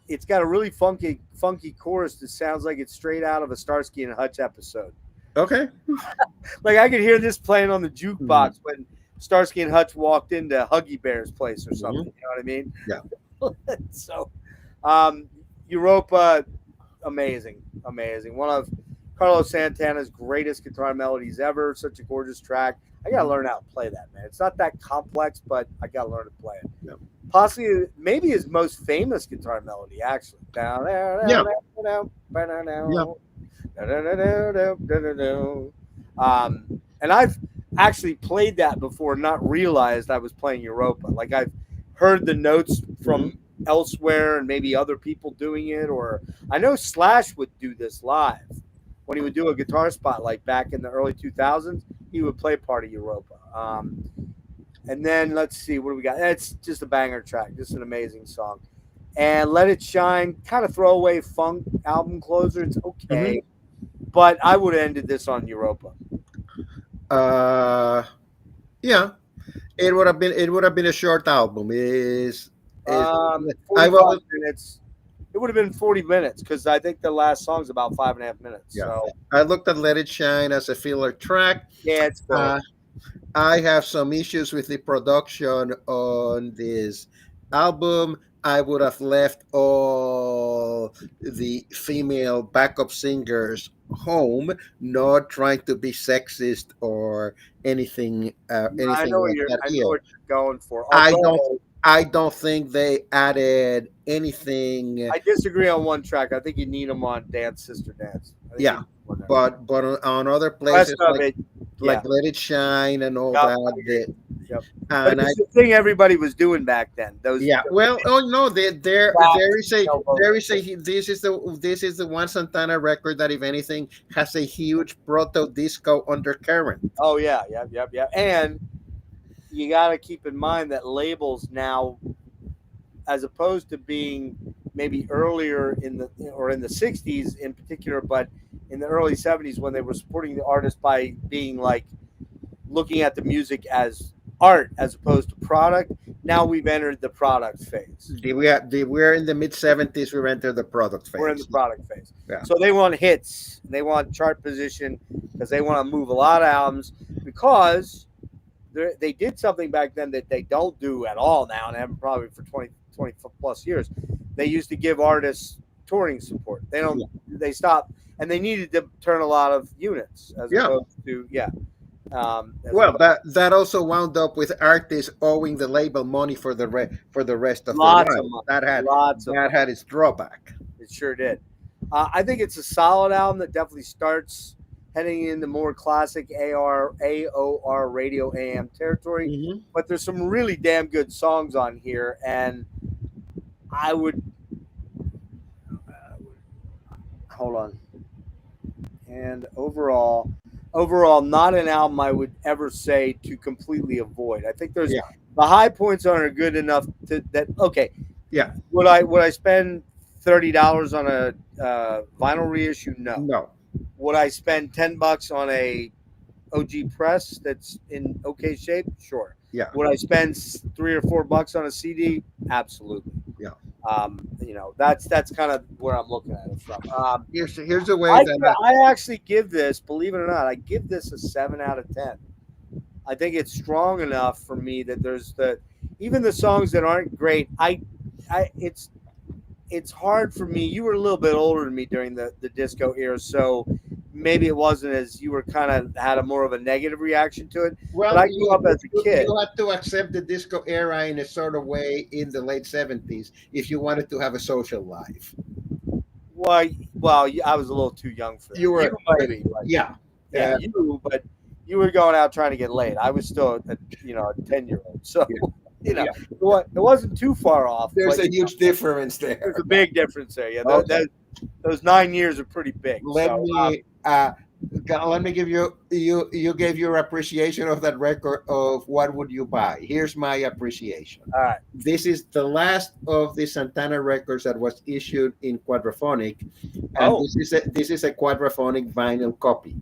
it's got a really funky chorus that sounds like it's straight out of a Starsky and Hutch episode. Okay. Like I could hear this playing on the jukebox when Starsky and Hutch walked into Huggy Bear's place or something. You know what I mean? Yeah. So, Europa, amazing. One of Carlos Santana's greatest guitar melodies ever. Such a gorgeous track. I gotta learn how to play that, man. It's not that complex, but I gotta learn to play it. Yeah. Possibly, maybe his most famous guitar melody, actually. Down there, Yeah. and I've actually played that before, not realized I was playing Europa. Like I've heard the notes from elsewhere and maybe other people doing it, or I know Slash would do this live when he would do a guitar spot like back in the early 2000s. He would play part of Europa. And then let's see, what do we got? It's just a banger track, just an amazing song. And Let It Shine, kind of throwaway funk album closer. It's okay, but I would have ended this on Europa. Yeah. It would have been a short album. I 45 was minutes. It would have been 40 minutes because I think the last song's about 5.5 minutes. Yeah. So I looked at Let It Shine as a filler track. yeah, it's fine. I have some issues with the production on this album. I would have left all the female backup singers home, not trying to be sexist or anything. Anything I know like that I know here. what you're going for. I don't think they added anything. I disagree on one track. I think you need them on Dance Sister Dance. I think Yeah, you need 'em on there. but on other Rest places of like, it, like Let It Shine and all Yep. that. Yep. But And I it's the thing everybody was doing back then. Those well, oh no, there is a elbows. this is the one Santana record that, if anything, has a huge proto disco undercurrent. Oh yeah. And you got to keep in mind that labels now, as opposed to being maybe earlier in the 60s in particular, but in the early 70s when they were supporting the artist by being like looking at the music as art as opposed to product. Now we've entered the product phase. We're in the mid 70s. We entered the product phase. We're in the product phase. Yeah. So they want hits. They want chart position because they want to move a lot of albums because they did something back then that they don't do at all now, and haven't probably for 20 plus years. They used to give artists touring support. They don't. They stopped, and they needed to turn a lot of units as opposed to Well, that also wound up with artists owing the label money for the rest of lots their of life. money. That had its drawback. It sure did. I think it's a solid album that definitely starts heading into more classic AOR radio AM territory. Mm-hmm. But there's some really damn good songs on here, and I would hold on. And overall, not an album I would ever say to completely avoid. I think there's the high points are good enough that okay. Yeah. Would I spend $30 on a vinyl reissue? No. Would I spend $10 on a OG press that's in okay shape? Sure. Yeah. Would I spend $3 or $4 on a CD? Absolutely. Yeah. That's kind of where I'm looking at it from. Here's the way I actually give this, believe it or not, I give this a 7 out of 10. I think it's strong enough for me that there's even the songs that aren't great. It's hard for me. You were a little bit older than me during the disco era, so maybe it wasn't as you were kind of had a more of a negative reaction to it. Well, but I grew up as a kid. You had to accept the disco era in a sort of way in the late 70s if you wanted to have a social life. Well, I was a little too young for that. You were maybe, but you were going out trying to get laid. I was still a 10-year-old, so. It wasn't too far off. There's a huge difference there. There's a big difference there. Yeah, those 9 years are pretty big. Let me give you gave your appreciation of that record of what would you buy. Here's my appreciation. All right. This is the last of the Santana records that was issued in quadraphonic, and this is a quadraphonic vinyl copy.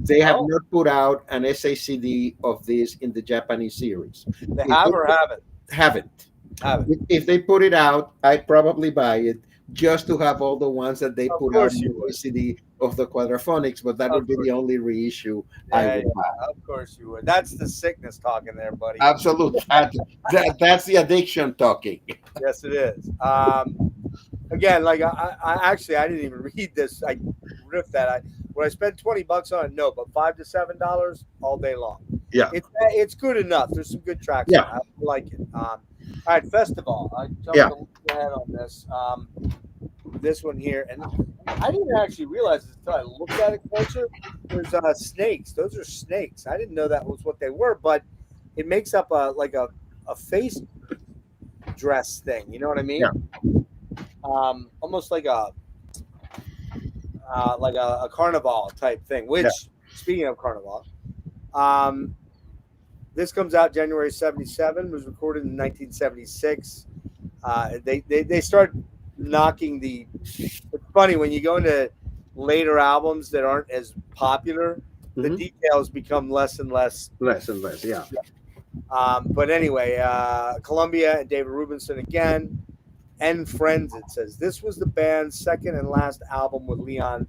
They have not put out an SACD of this in the Japanese series. They have or haven't? Haven't. If they put it out, I'd probably buy it just to have all the ones that they put out in the CD of the quadraphonics, but that would be the only reissue I would buy. Of course you would. That's the sickness talking there, buddy. Absolutely. That's the addiction talking. Yes, it is. Again, like I didn't even read this. I riffed that. Would I spend $20 on it? No, but $5 to $7 all day long. Yeah, it's good enough. There's some good tracks. Yeah, I like it. All right, Festival. I jumped ahead on this. This one here, and I didn't actually realize this until I looked at it closer. There's snakes. Those are snakes. I didn't know that was what they were, but it makes up a face dress thing. You know what I mean? Yeah. Almost like a carnival type thing. Which, speaking of carnival, this comes out January 77. Was recorded in 1976. They start knocking the. It's funny when you go into later albums that aren't as popular, the details become less and less. Yeah. But anyway, Columbia and David Rubinson again, and Friends. It says this was the band's second and last album with Leon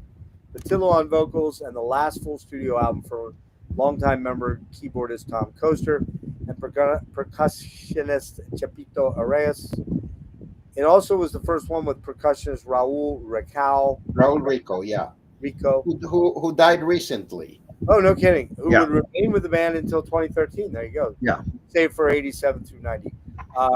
Patillo on vocals, and the last full studio album for longtime member keyboardist Tom Coaster and percussionist Chapito Arias. It also was the first one with percussionist Raul Rico, who died recently. Oh, no kidding. Who would remain with the band until 2013. There you go. Yeah. Save for 87 through 90.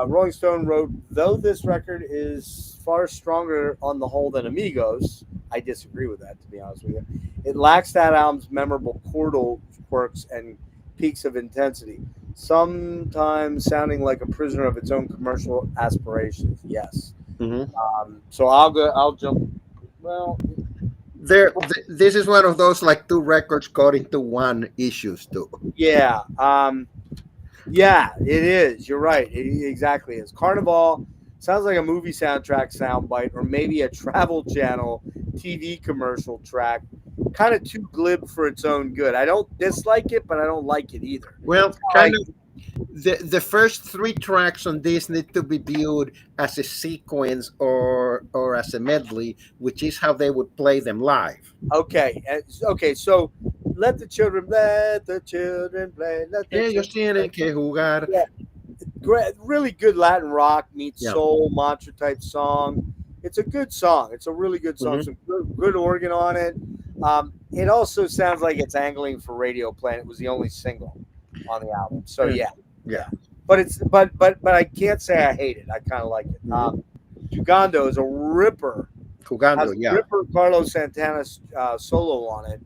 Rolling Stone wrote, though this record is far stronger on the whole than Amigos, I disagree with that, to be honest with you. It lacks that album's memorable chordal quirks and peaks of intensity, sometimes sounding like a prisoner of its own commercial aspirations. Yes. So I'll jump. Well, this is one of those like two records caught into one issues too. Yeah. Yeah, it is. You're right. It exactly is. Carnival sounds like a movie soundtrack soundbite, or maybe a Travel Channel TV commercial track. Kind of too glib for its own good. I don't dislike it, but I don't like it either. Well, the first three tracks on this need to be viewed as a sequence or as a medley, which is how they would play them live. Okay, okay. So let the children play. Let the children play. Let the Ellos children tienen que jugar. play. Great, really good Latin rock meets Yeah. soul mantra type song. It's a good song. It's a really good song. Mhm. Some good organ on it. It also sounds like it's angling for radio play. It was the only single on the album. So Mm. yeah, Yeah. but it's but I can't say I hate it. I kind of like it. Jugando is a ripper. Has Jugando, a yeah. ripper Carlos Santana solo on it.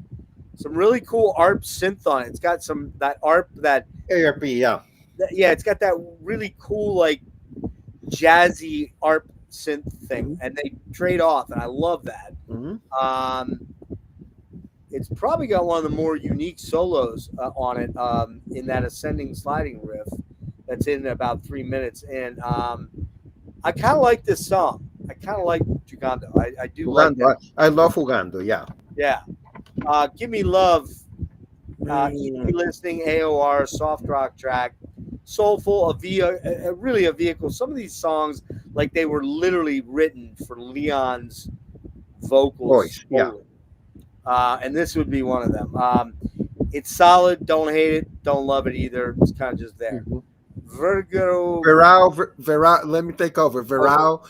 Some really cool ARP synth on it. It's got some that ARP that ARP, yeah. yeah, it's got that really cool like jazzy ARP synth thing, Mhm. and they trade off, and I love that. Mhm. It's probably got one of the more unique solos on it in that ascending sliding riff that's in about 3 minutes, and I kind of like this song. I kind of like Jugando. I do like Jugando. that. I love Jugando, yeah. Yeah. Give Me Love. Mm. Easy listening, AOR, soft rock track, soulful, really a vehicle. Some of these songs, like they were literally written for Leon's vocals. Voice, yeah. And this would be one of them. It's solid. Don't hate it. Don't love it either. It's kind of just there. Mhm. Vergaro. Let me take over. Vermelho.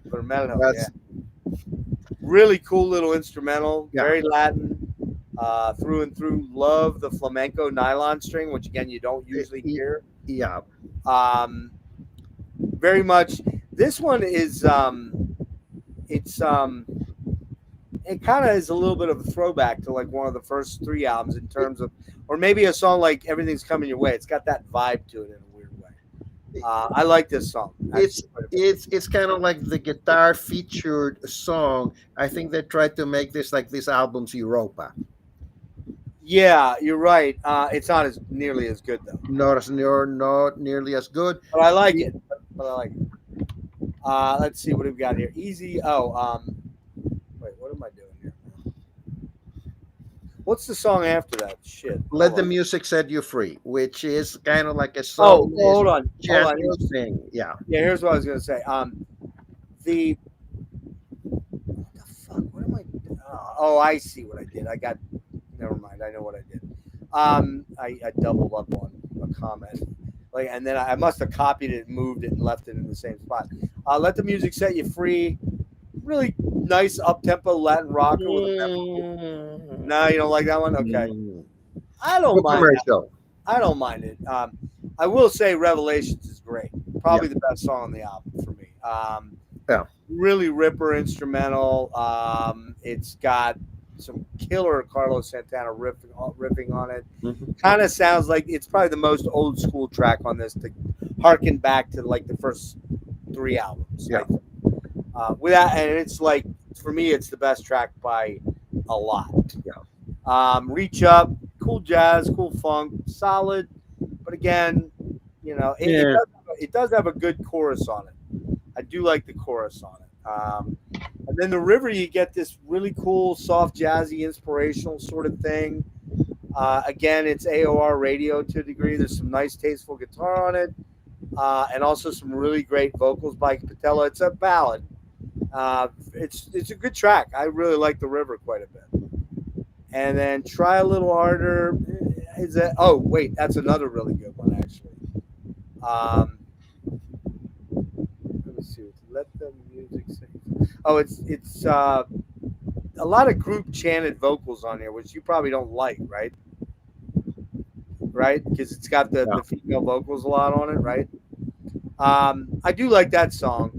Vermelho. That's Yeah. Really cool little instrumental. Yeah. Very Latin. Through and through. Love the flamenco nylon string, which again you don't usually hear. yeah. Very much. This one is it kind of is a little bit of a throwback to like one of the first three albums in terms of, or maybe a song like Everything's Coming Your Way. It's got that vibe to it in a weird way. I like this song. It's kind of like the guitar featured song. I think they tried to make this like this album's Europa. Yeah, you're right. It's not as nearly as good though. Not nearly as good. But I like it. But I like it. Let's see what we've got here. Easy. Wait, what am I doing here? What's the song after that? Shit. Let the on. Music Set You Free, which is kind of like a song. Hold on. Thing. Yeah. Yeah, here's what I was gonna say. What the fuck? What am I? Oh, I see what I did. Never mind. I know what I did. I doubled up on a comment, like, and then I must have copied it, moved it, and left it in the same spot. Let the Music Set You Free. Really nice up tempo Latin rocker with a No, you don't like that one? Okay. I don't mind that. I don't mind it. I will say Revelations is great. Probably the best song on the album for me. Yeah. Really ripper instrumental. It's got some killer Carlos Santana riffing on it. Mhm. Kind of sounds like it's probably the most old school track on this to harken back to like the first three albums. Yeah. With that, and it's like for me, it's the best track by a lot. Yeah. Reach Up, cool jazz, cool funk, solid, but again, you know, it does have a good chorus on it. I do like the chorus on it. And then the river, you get this really cool, soft, jazzy, inspirational sort of thing. Again, it's AOR radio to a degree. There's some nice, tasteful guitar on it, and also some really great vocals by Patella. It's a ballad. It's a good track. I really like the river quite a bit. And then Try a Little Harder. Oh wait, that's another really good one actually. Let me see. Let the Music Sing. Oh, it's a lot of group chanted vocals on here, which you probably don't like, right? Right, because it's got the female vocals a lot on it, right? I do like that song.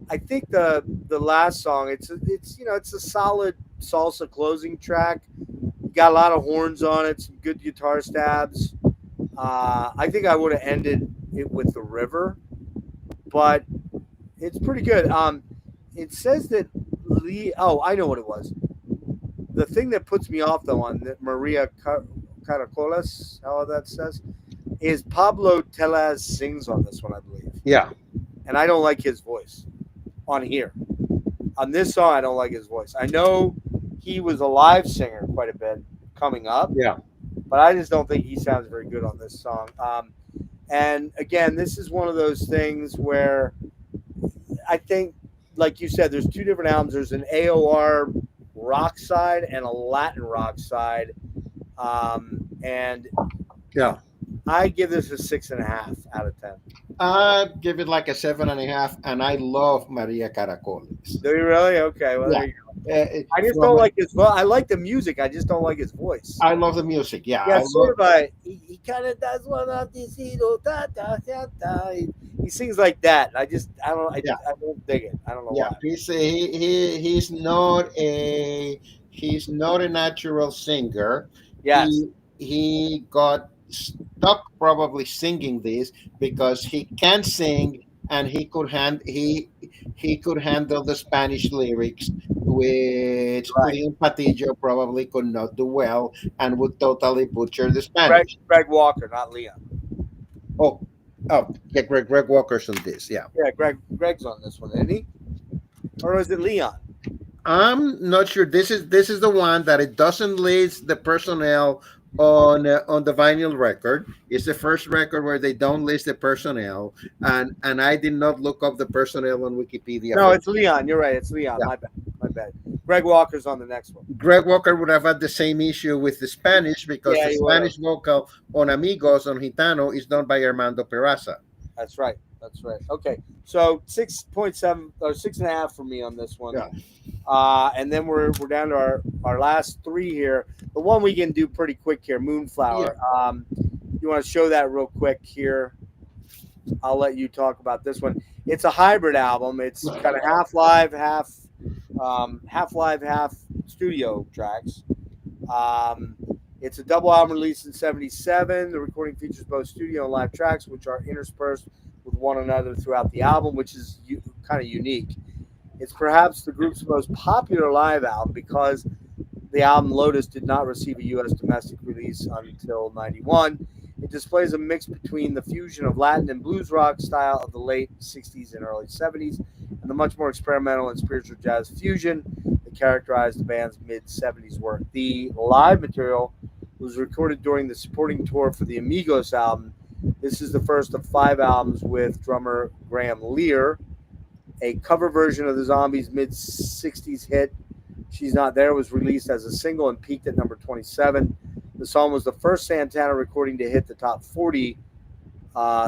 I think the last song, it's a solid salsa closing track. Got a lot of horns on it, some good guitar stabs. I think I would have ended it with the river, but it's pretty good. It says that I know what it was. The thing that puts me off though on that Maria Caracolas, how that says, is Pablo Tellez sings on this one, I believe. Yeah. And I don't like his voice on here. On this song, I don't like his voice. I know he was a live singer quite a bit coming up. Yeah. but I just don't think he sounds very good on this song. And again, this is one of those things where I think, like you said, there's two different albums. There's an AOR rock side and a Latin rock side. And Yeah. I give this a 6.5 out of 10. I give it like a 7.5, and I love Maria Caracoles. Do you really? Okay. Well, Yeah. there you go. I just From don't a- like his voice. I like the music. I just don't like his voice. I love the music. Yeah, Yeah, I sort love, of he kind of does one of these, he sings like that. I Yeah. don't dig it. I don't know yeah. why. He's not a natural singer. Yes, He got stuck probably singing this because he can sing, and he could handle the Spanish lyrics, which right. Leon Patillo probably could not do well and would totally butcher the Greg, Spanish. Greg Walker, not Leon. Oh, yeah, Greg Walker's on this. Yeah, Yeah, Greg's on this one, isn't he? Or is it Leon? I'm not sure. This is the one that it doesn't list the personnel on the vinyl record. It's the first record where they don't list the personnel, and I did not look up the personnel on Wikipedia. No, it's Leon. You're right. It's Leon. Yeah. My bad. Greg Walker's on the next one. Greg Walker would have had the same issue with the Spanish because Yeah, the he would have. Spanish vocal on Amigos on Gitano is done by Armando Peraza. That's right. Okay, so 6.7 or 6.5 for me on this one. Yeah. And then we're down to our last three here. The one we can do pretty quick here, Moonflower. You want to show that real quick here? I'll let you talk about this one. It's a hybrid album. It's kind of half live, half studio tracks. It's a double album released in '77. The recording features both studio and live tracks, which are interspersed with one another throughout the album, which is kind of unique. It's perhaps the group's most popular live album because the album Lotus did not receive a U.S. domestic release until '91. It displays a mix between the fusion of Latin and blues rock style of the late '60s and early '70s and the much more experimental and spiritual jazz fusion that characterized the band's mid-'70s work. The live material was recorded during the supporting tour for the Amigos album. This is the first of 5 albums with drummer Graham Lear. A cover version of the Zombies' mid-'60s hit, She's Not There, was released as a single and peaked at number 27. The song was the first Santana recording to hit the top 40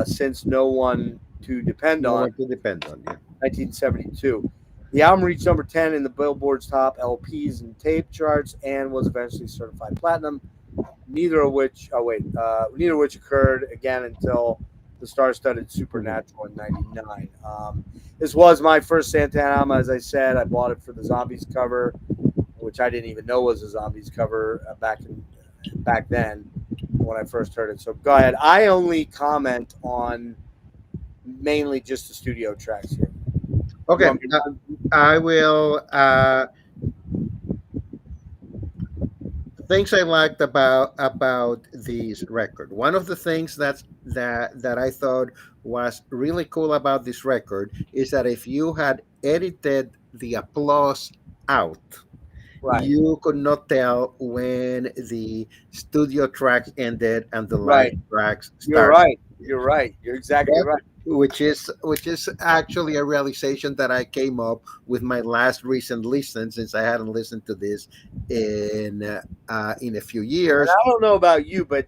since No One to Depend No On, one to depend on. Yeah. 1972. The album reached number 10 in the Billboard's top LPs and tape charts and was eventually certified platinum. Neither of which occurred again until the star-studded Supernatural in '99. This was my first Santana album, as I said. I bought it for the Zombies cover, which I didn't even know was a Zombies cover back then when I first heard it. So go ahead. I only comment on mainly just the studio tracks here. Okay, I will. Things I liked about this record. One of the things that I thought was really cool about this record is that if you had edited the applause out, Right. you could not tell when the studio tracks ended and the live tracks started. You're right. You're exactly right. Which is actually a realization that I came up with my last recent listen, since I hadn't listened to this in a few years. And I don't know about you, but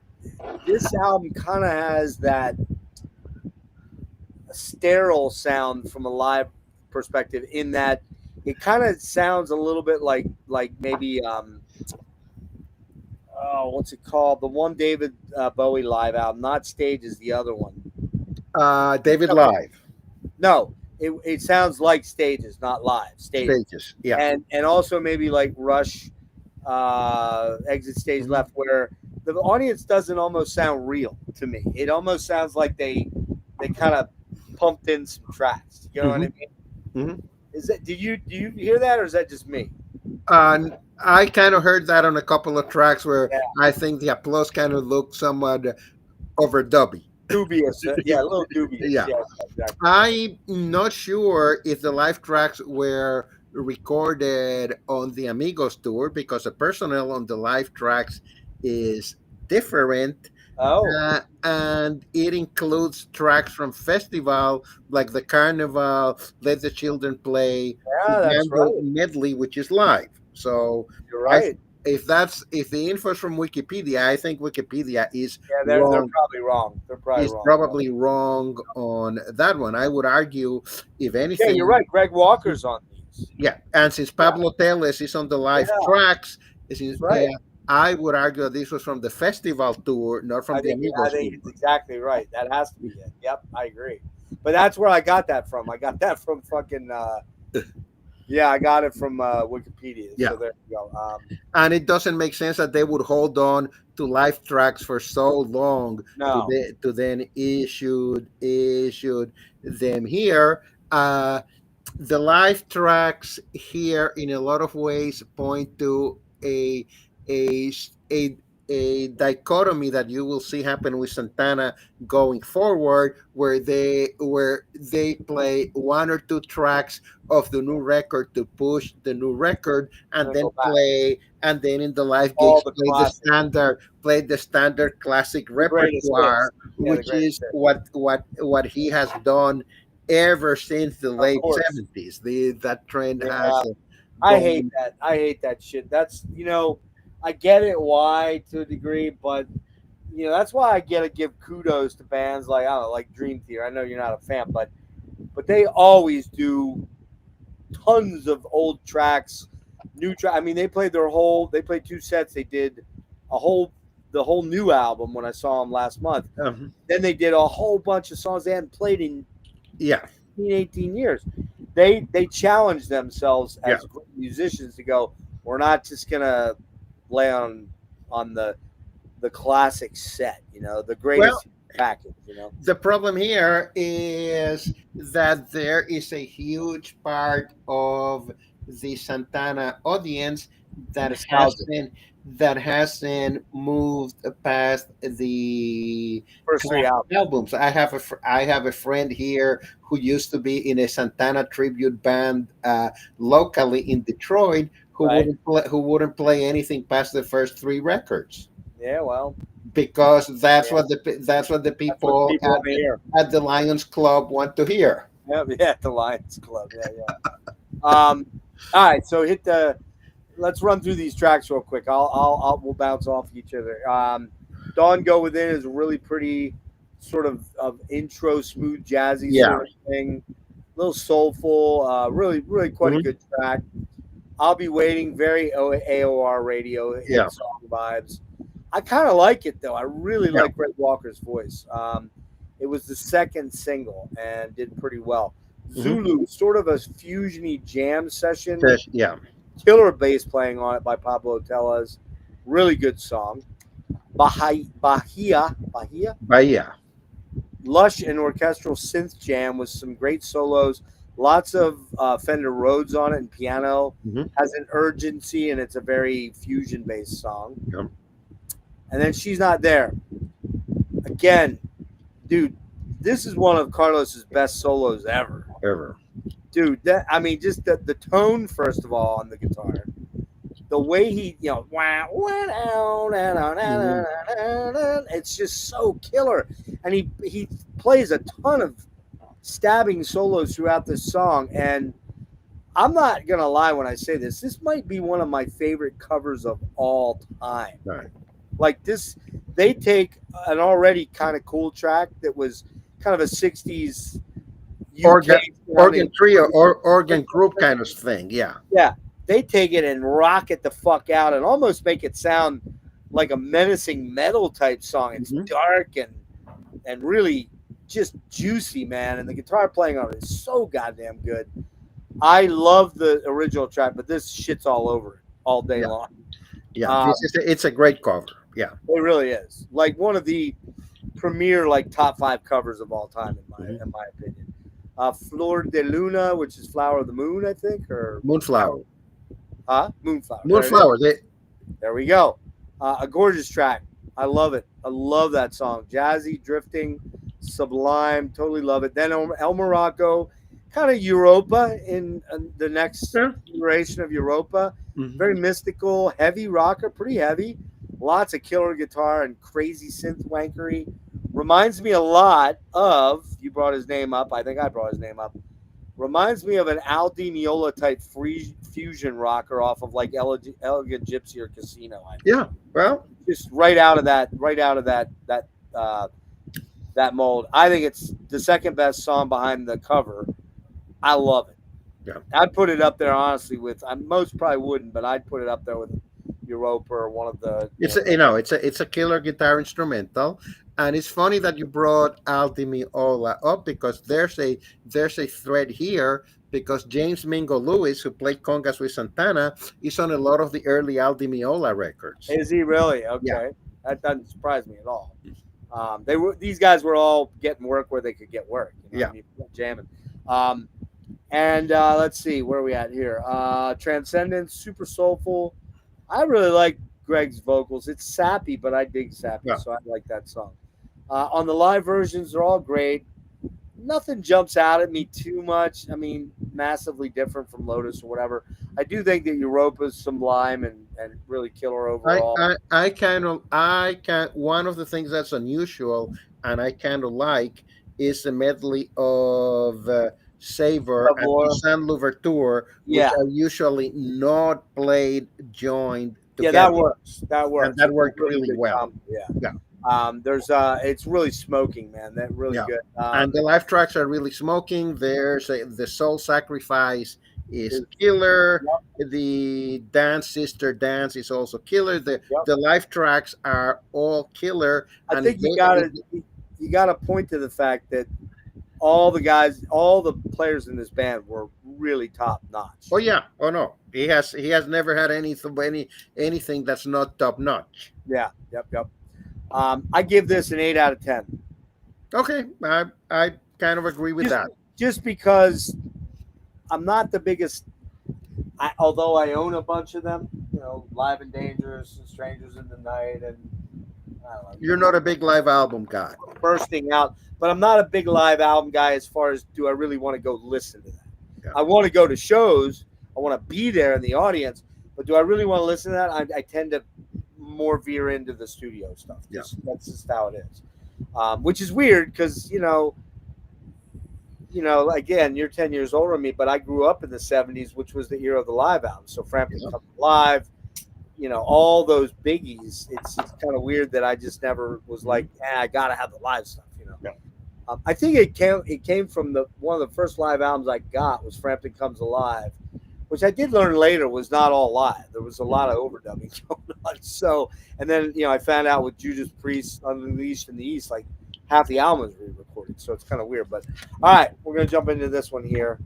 this album kind of has that sterile sound from a live perspective, in that it kind of sounds a little bit like maybe what's it called? The one David Bowie live album, not Stages, the other one. David Live. No, it sounds like Stages, not live. Stages. Yeah. And also maybe like Rush, Exit Stage Left, where the audience doesn't almost sound real to me. It almost sounds like they kind of pumped in some tracks. You know what I mean? Mm-hmm. Is that do you hear that, or is that just me? I kind of heard that on a couple of tracks where I think the applause kind of looked somewhat overdubby. Dubious, a little dubious. Yeah. Exactly. I'm not sure if the live tracks were recorded on the Amigos tour, because the personnel on the live tracks is different. Oh, And it includes tracks from festival like the Carnival, Let the Children Play, yeah, that's Jungle right. Medley, which is live. So You're I, right. if the info is from Wikipedia, I think Wikipedia is Yeah, they're wrong. probably wrong. They're probably Is wrong. probably wrong on that one. I would argue, if Yeah, you're anything, right. Greg Walker's on these. yeah. And since Yeah, Pablo Teles is on the live yeah, tracks, that's right. I would argue that this was from the festival tour, not from the I Amigos think it's tour. exactly right. That has to be it. Yep, I agree. But that's where I got that from. I got that from fucking. Yeah, I got it from Wikipedia. Yeah. So there you go. And it doesn't make sense that they would hold on to live tracks for so long No. to then issued them here. The live tracks here, in a lot of ways, point to a a a dichotomy that you will see happen with Santana going forward, where they play one or two tracks of the new record to push the new record, and then Go back. and then in the live All gigs the classics. play the standard classic greatest repertoire, hits. Yeah, the which greatest is hits. what he has done ever since the late course. 70s. That trend Yeah. has I gone- hate that. I hate that shit. That's I get it why to a degree, but that's why I gotta give kudos to bands like I don't know, like Dream Theater. I know you're not a fan, but they always do tons of old tracks, new track. I mean, they played they played two sets. They did the whole new album when I saw them last month. Then they did a whole bunch of songs they hadn't played in 18 years. They challenged themselves as great musicians to go, we're not just gonna lay on the classic set, the greatest package. The problem here is that there is a huge part of the Santana audience that hasn't moved past the First three albums. I have a friend here who used to be in a Santana tribute band locally in Detroit, who wouldn't play anything past the first three records. Yeah, well, because that's what the people at the Lions Club want to hear. Yeah, the Lions Club. Yeah. All right, so let's run through these tracks real quick. We'll bounce off each other. Dawn Go Within is a really pretty sort of intro, smooth, jazzy sort of thing. A little soulful, really quite a good track. I'll Be Waiting, very AOR radio hit song vibes. I kind of like it though. I really like Greg Walker's voice. It was the second single and did pretty well. Zulu, sort of a fusiony jam session. Killer bass playing on it by Pablo Teles. Really good song. Bahia. Lush and orchestral synth jam with some great solos. Lots of Fender Rhodes on it and piano. Has an urgency and it's a very fusion-based song. And then She's Not There. Again, dude, this is one of Carlos's best solos ever. Dude, just the tone, first of all, on the guitar. The way he, it's just so killer. And he plays a ton of stabbing solos throughout this song. And I'm not going to lie when I say this. This might be one of my favorite covers of all time. Right. Like this, they take an already kind of cool track that was kind of a 60s organ trio or organ group kind of thing. Yeah. They take it and rock it the fuck out and almost make it sound like a menacing metal type song. It's dark and really just juicy, man. And the guitar playing on it is so goddamn good. I love the original track, but this shit's all over it all day long. Yeah, it's a great cover. Yeah, it really is. Like one of the premier top 5 covers of all time in my opinion. Flor de Luna, which is Flower of the Moon, I think, or Moonflower. Moonflower. Moonflower. There we go. A gorgeous track. I love it. I love that song. Jazzy, drifting, sublime. Totally love it. Then El Morocco, kind of Europa in the next iteration of Europa. Very mystical, heavy rocker, pretty heavy. Lots of killer guitar and crazy synth wankery. Reminds me a lot of, you brought his name up, I think I brought his name up. Reminds me of an Al Di Meola type fusion rocker off of like Elegant Gypsy or Casino. I think. Yeah, well, Just right out of that that mold. I think it's the second best song behind the cover. I love it. Yeah. I'd put it up there honestly with. Most probably wouldn't, but I'd put it up there with Europa or one of the. it's a killer guitar instrumental, and it's funny that you brought Al Di Meola up because there's a thread here because James Mingo Lewis, who played congas with Santana, is on a lot of the early Al Di Meola records. Is he really? Okay, Yeah. That doesn't surprise me at all. These guys were all getting work where they could get work. Yeah. I mean, jamming. And let's see, where are we at here? Transcendence, super soulful. I really like Greg's vocals. It's sappy, but I dig sappy, Yeah. so I like that song. On the live versions, they're all great. Nothing jumps out at me too much. I mean, massively different from Lotus or whatever. I do think that Europa's sublime and really killer overall. One of the things that's unusual and I kind of like is the medley of Savor and Toussaint Louverture, which are usually not played joined together. Yeah, that works. That works. And that worked It's a really good well. combo, yeah. Yeah. It's really smoking, man. That really Yeah. good. And the live tracks are really smoking. The Soul Sacrifice is killer. The Dance Sister Dance is also killer. The live tracks are all killer. I think you gotta point to the fact that all the players in this band were really top notch. Oh yeah. Oh no. He has never had anything that's not top notch. Yeah. Yep. I give this an 8 out of 10. Okay, I kind of agree with that. Just because I'm not the biggest, although I own a bunch of them, Live and Dangerous and Strangers in the Night, and I don't know, You're not a big live album guy. Bursting Out, but I'm not a big live album guy as far as do I really want to go listen to that. Yeah. I want to go to shows. I want to be there in the audience, but do I really want to listen to that? I tend to more veer into the studio stuff. Yeah. That's just how it is. Which is weird because, again, you're 10 years older than me, but I grew up in the 70s, which was the era of the live albums. So Frampton Comes Alive, all those biggies. It's kind of weird that I just never was like, I got to have the live stuff, Yeah. I think it came from one of the first live albums I got was Frampton Comes Alive, which I did learn later was not all live. There was a lot of overdubbing going on. So, and then, I found out with Judas Priest Unleashed in the East, like half the album was re-recorded. So it's kind of weird. But all right, we're going to jump into this one here.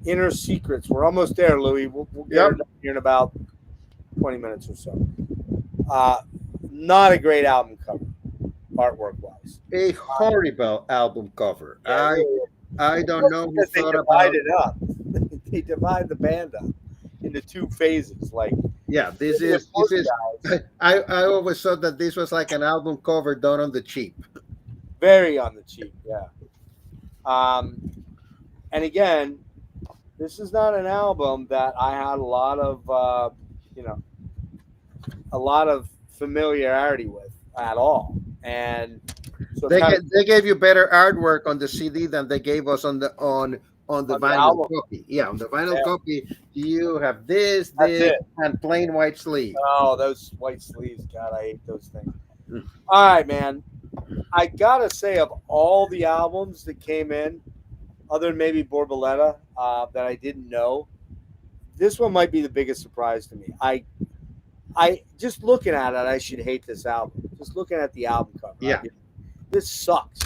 Inner Secrets. We're almost there, Louis. We'll get it here in about 20 minutes or so. Not a great album cover, artwork-wise. A horrible album cover. Yeah, I don't know who thought about it up. They divide the band up into two phases. Like, this is. I always thought that this was like an album cover done on the cheap. Very on the cheap, yeah. And again, this is not an album that I had a lot of familiarity with at all, and so they gave you better artwork on the CD than they gave us on the vinyl copy. Yeah, on the vinyl copy, you have this, and plain white sleeves. Oh, those white sleeves! God, I hate those things. All right, man. I gotta say, of all the albums that came in, other than maybe Borboleta, that I didn't know, this one might be the biggest surprise to me. I just looking at it, I should hate this album. Just looking at the album cover. Yeah. This sucks.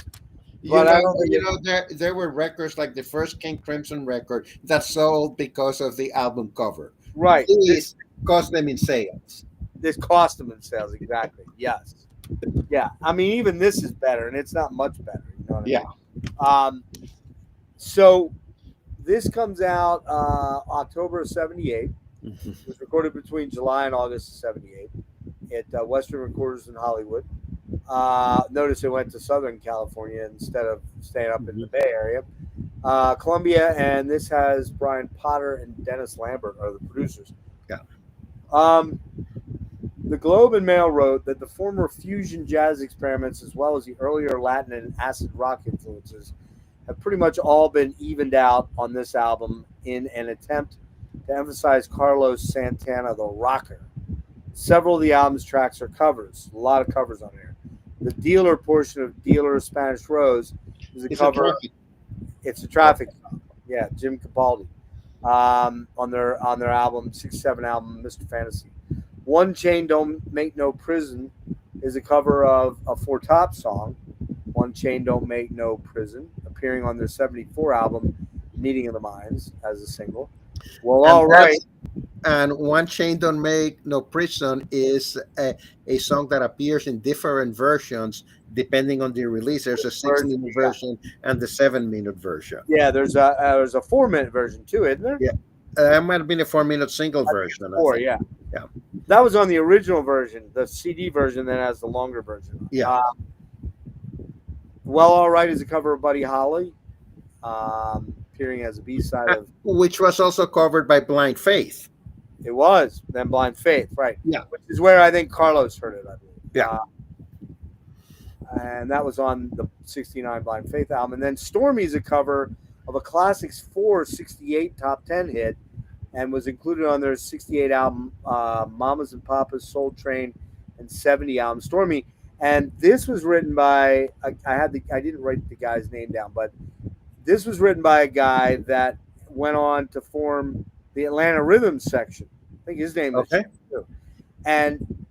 There were records like the first King Crimson record that sold because of the album cover. Right. This cost them in sales. This cost them in sales, exactly. Yes. Yeah. I mean, even this is better, and it's not much better. You know what I mean? So this comes out October of 78. It was recorded between July and August of 78 at Western Recorders in Hollywood. Notice it went to Southern California instead of staying up in the Bay Area. Columbia, and this has Brian Potter and Dennis Lambert are the producers. Yeah. The Globe and Mail wrote that the former fusion jazz experiments, as well as the earlier Latin and acid rock influences, have pretty much all been evened out on this album in an attempt to emphasize Carlos Santana, the rocker. Several of the album's tracks are covers. A lot of covers on here. The Dealer portion of Dealer Spanish Rose is a cover. It's a traffic song. Yeah, Jim Capaldi. On their album, 67 album, Mr. Fantasy. One Chain Don't Make No Prison is a cover of a Four Top song. One Chain Don't Make No Prison, appearing on their 74 album, Meeting of the Minds, as a single. Well, all right. And One Chain Don't Make No Prison is a song that appears in different versions depending on the release. There's a 6-minute version and the 7-minute version. Yeah, there's a 4-minute version too, isn't there? Yeah, that might have been a 4-minute single version. 4, yeah. That was on the original version. The CD version then has the longer version. Yeah. Well, all right is a cover of Buddy Holly, appearing as a B-side of, which was also covered by Blind Faith. It was then Blind Faith, right? Yeah, which is where I think Carlos heard it. I believe. Yeah. And that was on the 69 Blind Faith album. And then Stormy is a cover of a Classics 4 68 top 10 hit and was included on their 68 album, Mamas and Papas, Soul Train, and 70 album, Stormy. And this was written by, I didn't write the guy's name down, but this was written by a guy that went on to form the Atlanta Rhythm section. I think his name was too. And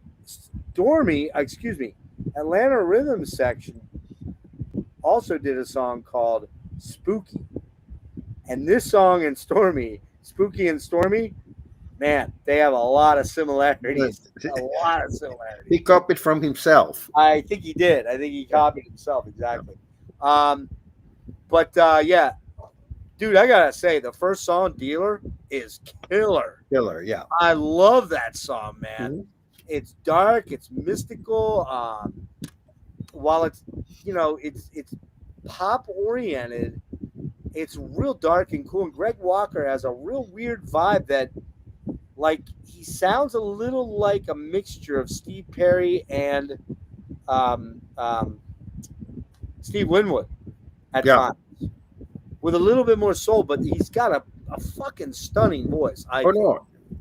Atlanta Rhythm section also did a song called Spooky. And this song and Stormy, Spooky and Stormy, man, they have a lot of similarities. He copied from himself. I think he did. I think he copied himself, exactly. Yeah. Dude, I gotta say, the first song, Dealer, is killer. Killer, yeah. I love that song, man. Mm-hmm. It's dark, it's mystical. While it's it's pop oriented, it's real dark and cool. And Greg Walker has a real weird vibe that, like, he sounds a little like a mixture of Steve Perry and Steve Winwood at times, with a little bit more soul. But he's got a fucking stunning voice.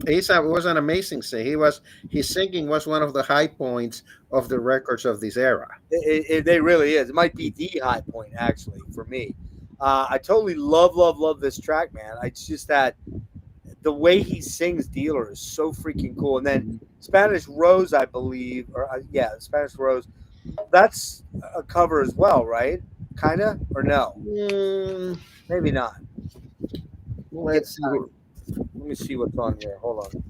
It was an amazing singer. His singing was one of the high points of the records of this era. It really is. It might be the high point, actually, for me. I totally love this track, man. It's just that the way he sings Dealer is so freaking cool. And then Spanish Rose, I believe, Spanish Rose, that's a cover as well, right? Kind of, or no? Maybe not. Let's see. Let me see what's on here. Hold on.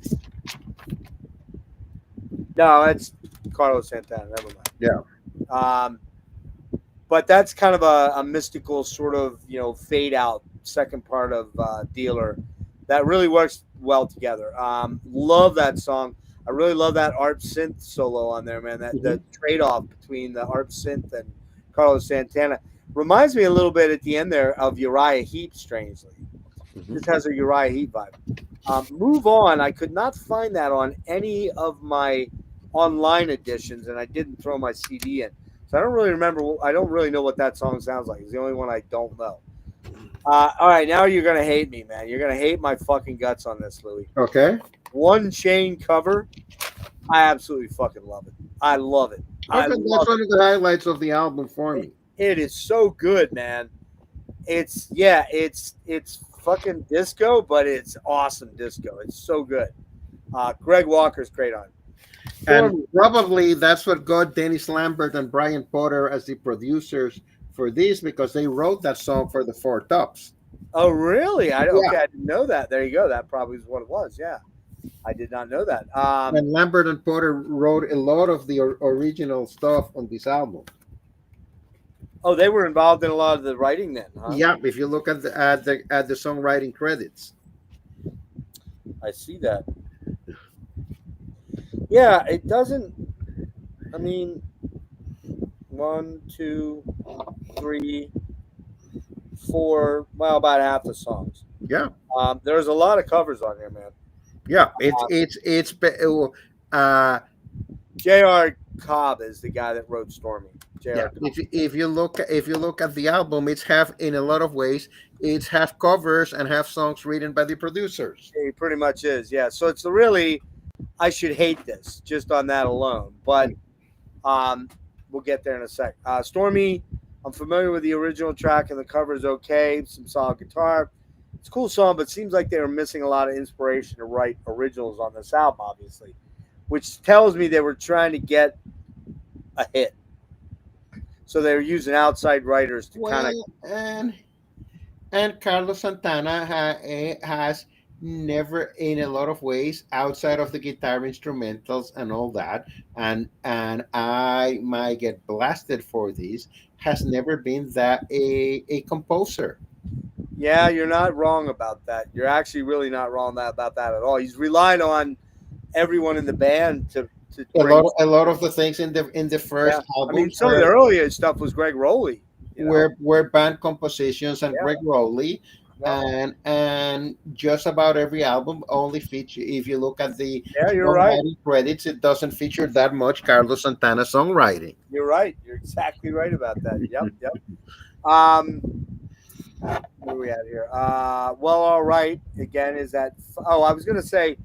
No, it's Carlos Santana. Never mind. Yeah. But that's kind of a mystical sort of, fade out second part of Dealer that really works well together. Love that song. I really love that ARP synth solo on there, man. The trade-off between the ARP synth and Carlos Santana reminds me a little bit at the end there of Uriah Heep, strangely. This has a Uriah Heep vibe. Move On, I could not find that on any of my online editions, and I didn't throw my CD in. So I don't really remember. I don't really know what that song sounds like. It's the only one I don't know. All right, now you're going to hate me, man. You're going to hate my fucking guts on this, Louis. Okay. One Chain cover. I absolutely fucking love it. I love it. That's one of the highlights of the album for me. It is so good, man. It's fucking disco, but it's awesome disco. It's so good. Greg Walker's great on it. And probably that's what got Dennis Lambert and Brian Potter as the producers for this, because they wrote that song for the Four Tops. Oh, really? I didn't know that. There you go. That probably is what it was. Yeah. I did not know that. And Lambert and Potter wrote a lot of the original stuff on this album. Oh, they were involved in a lot of the writing then, huh? Yeah, if you look at the songwriting credits. I see that. Yeah, it doesn't. I mean, 1, 2, 3, 4. Well, about half the songs. Yeah. There's a lot of covers on here, man. Yeah, J.R. Cobb is the guy that wrote Stormy. Yeah, J.R. Cobb. if you look at the album, it's half in a lot of ways. It's half covers and half songs written by the producers. He pretty much is. Yeah. So it's really, I should hate this just on that alone. But we'll get there in a sec. Stormy, I'm familiar with the original track and the cover is okay. Some solid guitar. It's a cool song, but seems like they were missing a lot of inspiration to write originals on this album, obviously, which tells me they were trying to get a hit. So they were using outside writers to kind of. And Carlos Santana has never, in a lot of ways, outside of the guitar instrumentals and all that, and I might get blasted for this, has never been that a composer. Yeah, you're not wrong about that. You're actually really not wrong about that at all. He's relied on everyone in the band to bring. A lot of the things in the first album. I mean, some of the earlier stuff was Greg Rowley. Were band compositions and Greg Rowley, and just about every album only feature. If you look at the you're right. credits, it doesn't feature that much Carlos Santana songwriting. You're right. You're exactly right about that. Yep. Where are we at here? Well, all right. Again, is that? Oh, I was gonna say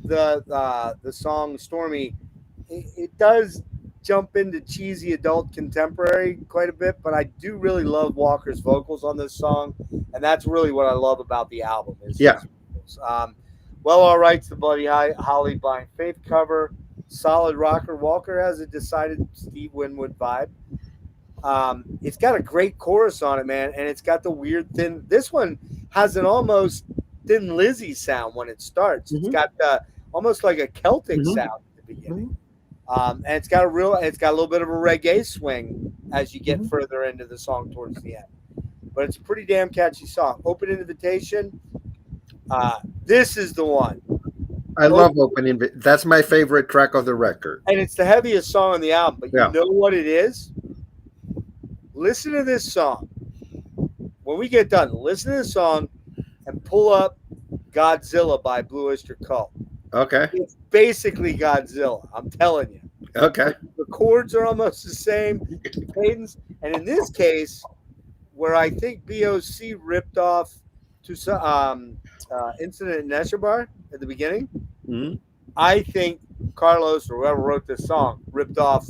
the song Stormy. It does jump into cheesy adult contemporary quite a bit, but I do really love Walker's vocals on this song, and that's really what I love about the album. Is his vocals. Well, all right's the Bloody Holly Blind Faith cover. Solid rocker. Walker has a decided Steve Winwood vibe. It's got a great chorus on it, man, and it's got the weird thin. This one has an almost Thin Lizzy sound when it starts. It's got almost like a Celtic sound at the beginning. And it's got a little bit of a reggae swing as you get further into the song towards the end. But it's a pretty damn catchy song. Open Invitation. This is the one. I love Open. That's my favorite track of the record. And it's the heaviest song on the album. But you know what it is? Listen to this song. When we get done, listen to this song and pull up Godzilla by Blue Oyster Cult. Okay. It's basically Godzilla. I'm telling you. Okay. The chords are almost the same. The cadence. And in this case, where I think BOC ripped off to Incident in Escobar at the beginning, I think Carlos or whoever wrote this song ripped off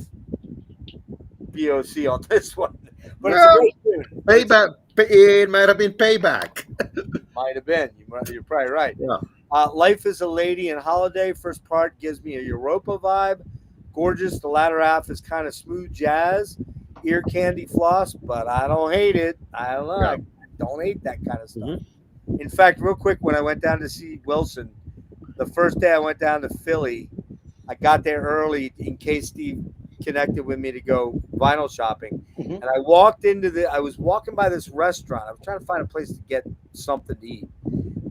BOC on this one. But it's a great tune. Payback. It might have been Payback. Might have been. You're probably right. Yeah. Life is a Lady and Holiday. First part gives me a Europa vibe. Gorgeous. The latter half is kind of smooth jazz. Ear candy floss, but I don't hate it. I don't know. I don't hate that kind of stuff. In fact, real quick, when I went down to see Wilson, the first day I went down to Philly, I got there early in case Steve connected with me to go vinyl shopping. And I was walking by this restaurant. I was trying to find a place to get something to eat.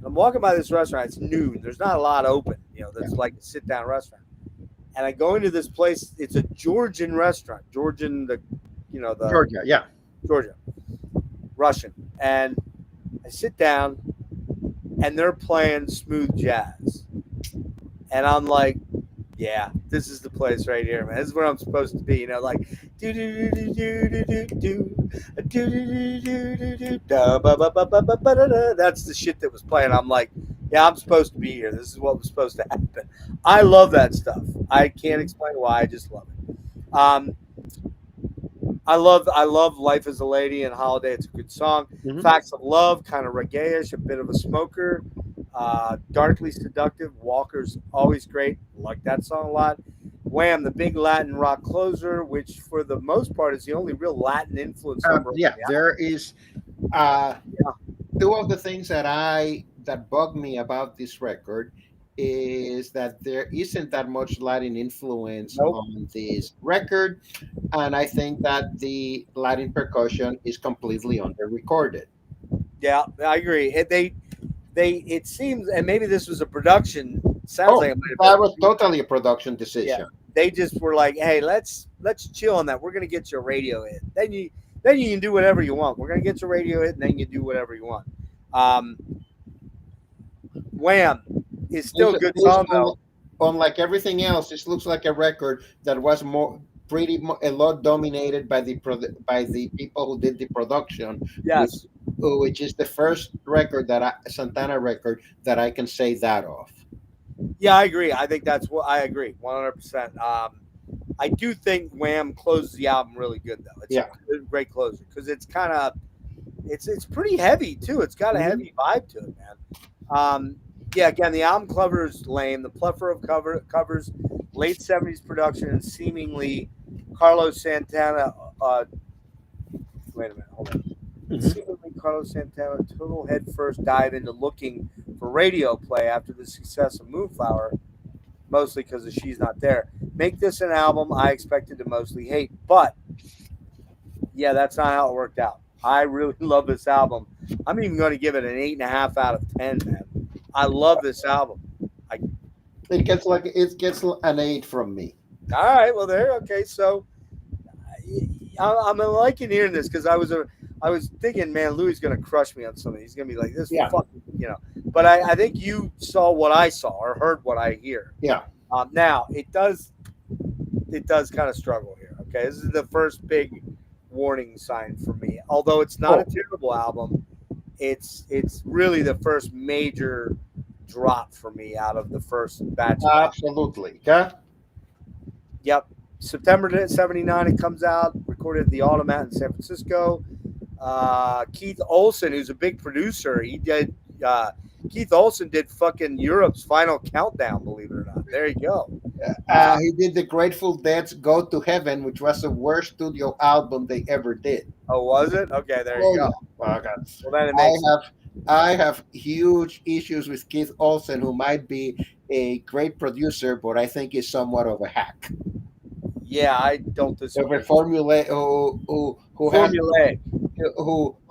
I'm walking by this restaurant. It's noon. There's not a lot open. There's like a sit-down restaurant. And I go into this place. It's a Georgian restaurant. Georgia, Georgia, Russian. And I sit down, and they're playing smooth jazz. And I'm like, yeah, this is the place right here, man. This is where I'm supposed to be, like do do do do do do do do do do do. That's the shit that was playing. I'm like, yeah, I'm supposed to be here. This is what was supposed to happen. I love that stuff. I can't explain why. I just love it. I love Life is a Lady and Holiday. It's a good song. Facts of Love, kind of reggae-ish, a bit of a smoker. Darkly Seductive. Walker's always great. Like that song a lot. Wham, the big Latin rock closer, which for the most part is the only real Latin influence. There is two of the things that bug me about this record is that there isn't that much Latin influence on this record, and I think that the Latin percussion is completely under-recorded. Yeah, I agree. It seems, and maybe this was a production. Sounds like that was totally a production decision. Yeah, they just were like, "Hey, let's chill on that. We're gonna get your radio hit. Then you can do whatever you want. We're gonna get your radio hit, and then you do whatever you want." Wham is still a good song though. unlike everything else, this looks like a record that was a lot dominated by by the people who did the production, which Yes. which is the first record Santana record that I can say that of. Yeah, I agree. I think that's what I agree 100%. I do think Wham closes the album really good though. It's Yeah. a great closer because it's kind of it's pretty heavy too. It's got a heavy vibe to it, man. Yeah, again, the album cover is lame. The plethora of covers, late 70s production, and seemingly Carlos Santana. Wait a minute, hold on. Seemingly Carlos Santana total headfirst dive into looking for radio play after the success of Moonflower, mostly because of She's Not There. Make this an album I expected to mostly hate, but yeah, that's not how it worked out. I really love this album. I'm even going to give it an 8.5 out of 10, man. I love this album. It gets an 8 from me. All right, well there. Okay, so I'm liking hearing this because I was thinking, man, Louis is going to crush me on something. He's going to be like this, fucking, But I think you saw what I saw or heard what I hear. Yeah. Now it does kind of struggle here. Okay, this is the first big warning sign for me. Although it's not a terrible album, it's really the first major drop for me out of the first batch. Absolutely. Yeah. Yep. September 79, it comes out, recorded at the Automat in San Francisco. Keith Olsen, who's a big producer, Keith Olsen did fucking Europe's Final Countdown, believe it or not. There you go. He did the Grateful Dead's Go to Heaven, which was the worst studio album they ever did. Oh, was it? Okay, there you go. Yeah. Well, then it makes I have huge issues with Keith Olsen, who might be a great producer, but I think he's somewhat of a hack. Yeah, I don't disagree. Who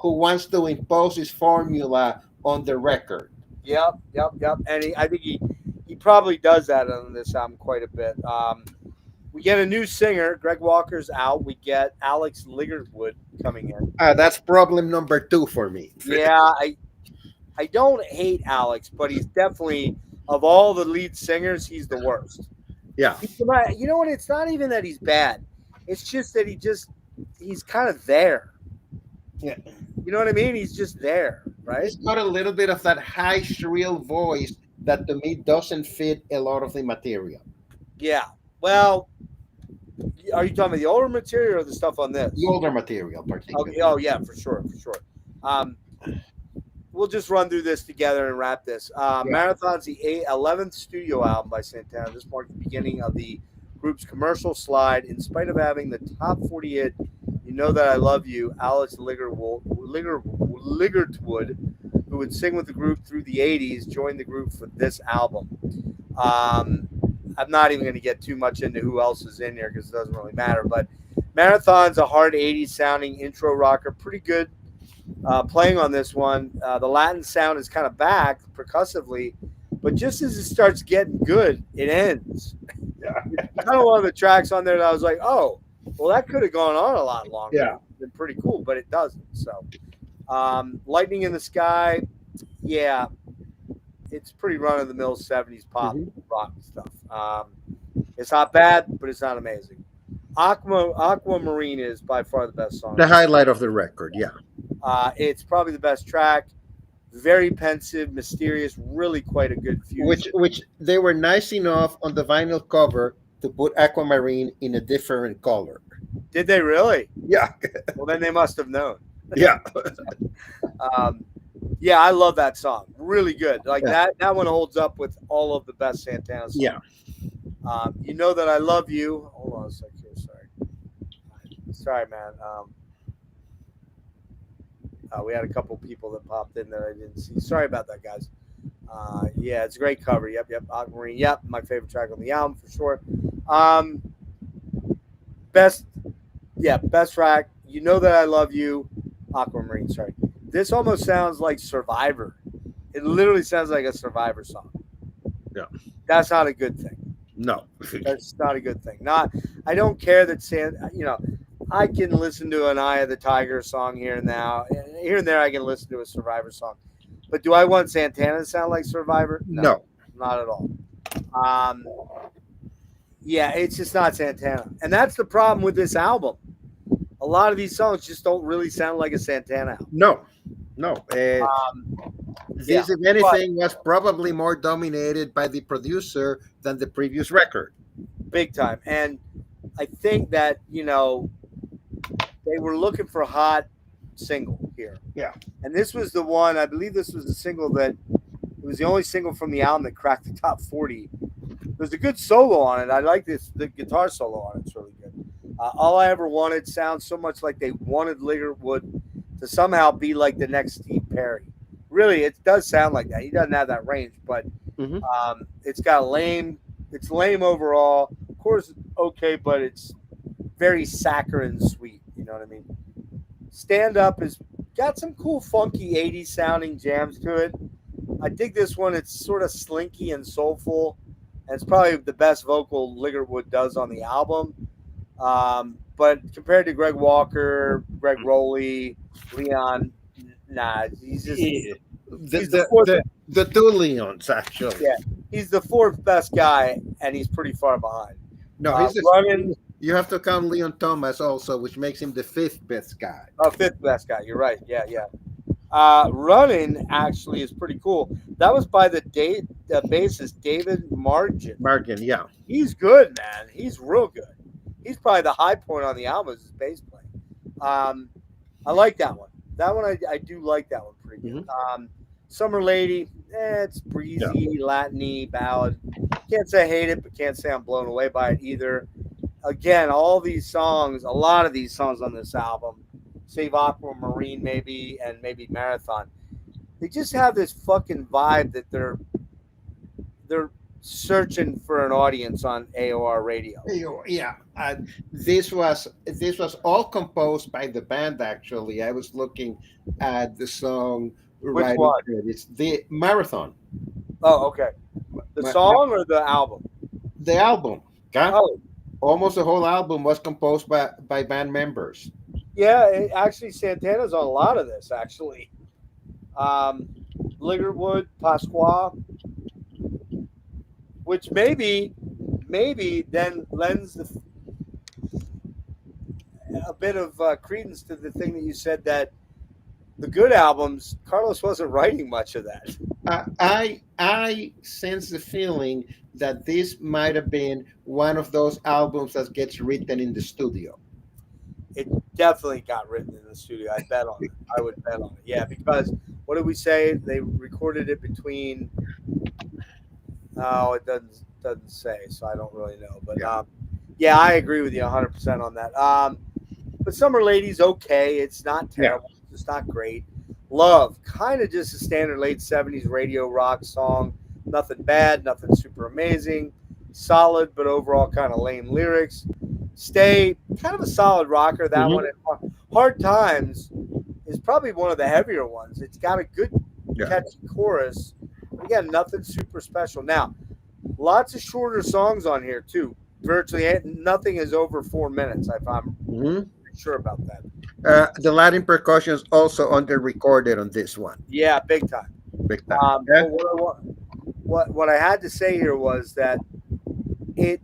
wants to impose his formula on the record. Yep. And I think he probably does that on this album quite a bit. We get a new singer. Greg Walker's out. We get Alex Ligertwood coming in. That's problem number 2 for me. Yeah, I don't hate Alex, but he's definitely, of all the lead singers, he's the worst. Yeah. You know what? It's not even that he's bad. It's just that he's kind of there. Yeah. You know what I mean? He's just there, right? He's got a little bit of that high, shrill voice that to me doesn't fit a lot of the material. Yeah. Well, are you talking about the older material or the stuff on this? The older material, particularly. Okay. Oh, yeah, for sure. We'll just run through this together and wrap this. Marathon's the 11th studio album by Santana. This marked the beginning of the group's commercial slide. In spite of having the top 40 hit, You Know That I Love You, Alex Ligertwood, who would sing with the group through the 80s, joined the group for this album. I'm not even going to get too much into who else is in here because it doesn't really matter. But Marathon's a hard 80s sounding intro rocker. Pretty good playing on this one. The Latin sound is kind of back percussively, but just as it starts getting good, it ends. Kind of one of the tracks on there that I was like, oh, well, that could have gone on a lot longer. Yeah. It's been pretty cool, but it doesn't. So, Lightning in the Sky, yeah, it's pretty run-of-the-mill 70s pop rock stuff. It's not bad, but it's not amazing. Aquamarine is by far the best song. The highlight of the record, yeah. It's probably the best track. Very pensive, mysterious, really quite a good fusion. Which they were nice enough on the vinyl cover to put Aquamarine in a different color. Did they really? Yeah. Well, then they must have known. Yeah. Yeah, I love that song. Really good. Like that one holds up with all of the best Santana songs. Yeah. You Know That I Love You. Hold on a second here. Sorry, man. We had a couple people that popped in that I didn't see. Sorry about that, guys. Yeah, it's a great cover. Yep. Aquamarine. Yep, my favorite track on the album for sure. Best track. You Know That I Love You. Aquamarine. Sorry. This almost sounds like Survivor. It literally sounds like a Survivor song. Yeah. That's not a good thing. No. That's not a good thing. I don't care that I can listen to an Eye of the Tiger song here and now. Here and there I can listen to a Survivor song. But do I want Santana to sound like Survivor? No. Not at all. Um, yeah, it's just not Santana, and that's the problem with this album. A lot of these songs just don't really sound like a Santana album. No, no. Um, yeah, This, if anything, was probably more dominated by the producer than the previous record. big time. And I think that they were looking for a hot single here. Yeah. And this was the one. I believe this was the single that it was the only single from the album that cracked the top 40. There's a good solo on it. I like this. The guitar solo on it's really good. All I Ever Wanted sounds so much like they wanted Ligertwood to somehow be like the next Steve Perry. Really, it does sound like that. He doesn't have that range, but it's got it's lame overall. Of course, okay, but it's very saccharine sweet. You know what I mean? Stand Up has got some cool, funky 80s sounding jams to it. I dig this one. It's sort of slinky and soulful, and it's probably the best vocal Ligertwood does on the album. But compared to Greg Walker, Greg Rowley, Leon, nah, he's just The two Leons, actually. Yeah, he's the fourth best guy, and he's pretty far behind. No, running. You have to count Leon Thomas also, which makes him the fifth best guy. Oh, fifth best guy. You're right. Yeah. Running actually is pretty cool. That was by the bassist David Margin. Margin, yeah. He's good, man. He's real good. He's probably the high point on the album is his bass playing. I like that one. That one I do like that one pretty good. Summer Lady, it's breezy, Latin-y ballad. Can't say I hate it, but can't say I'm blown away by it either. Again, all these songs, a lot of these songs on this album, save Aquamarine maybe, and maybe Marathon, they just have this fucking vibe that they're searching for an audience on AOR radio. Yeah, this was all composed by the band. Actually, I was looking at the song. Which one? It's the Marathon. Oh, okay. The song or the album? The album. Okay? Oh, almost the whole album was composed by band members. Yeah, actually, Santana's on a lot of this. Actually, Ligertwood, Pasqua, which maybe then lends a bit of credence to the thing that you said that the good albums, Carlos wasn't writing much of that. I sense the feeling that this might have been one of those albums that gets written in the studio. It definitely got written in the studio. I bet on it. I would bet on it. Yeah, because what did we say? They recorded it between. Oh, it doesn't say, so I don't really know. But yeah, I agree with you 100% on that. But Summer Lady's okay. It's not terrible. It's not great. Love, kind of just a standard late 70s radio rock song. Nothing bad, nothing super amazing. Solid, but overall kind of lame lyrics. Stay, kind of a solid rocker. That one. And Hard Times is probably one of the heavier ones. It's got a good catchy chorus. But again, nothing super special. Now, lots of shorter songs on here too. Virtually nothing is over 4 minutes. If I'm sure about that. The Latin percussions also under-recorded on this one. Yeah, big time. Big time. What I had to say here was that it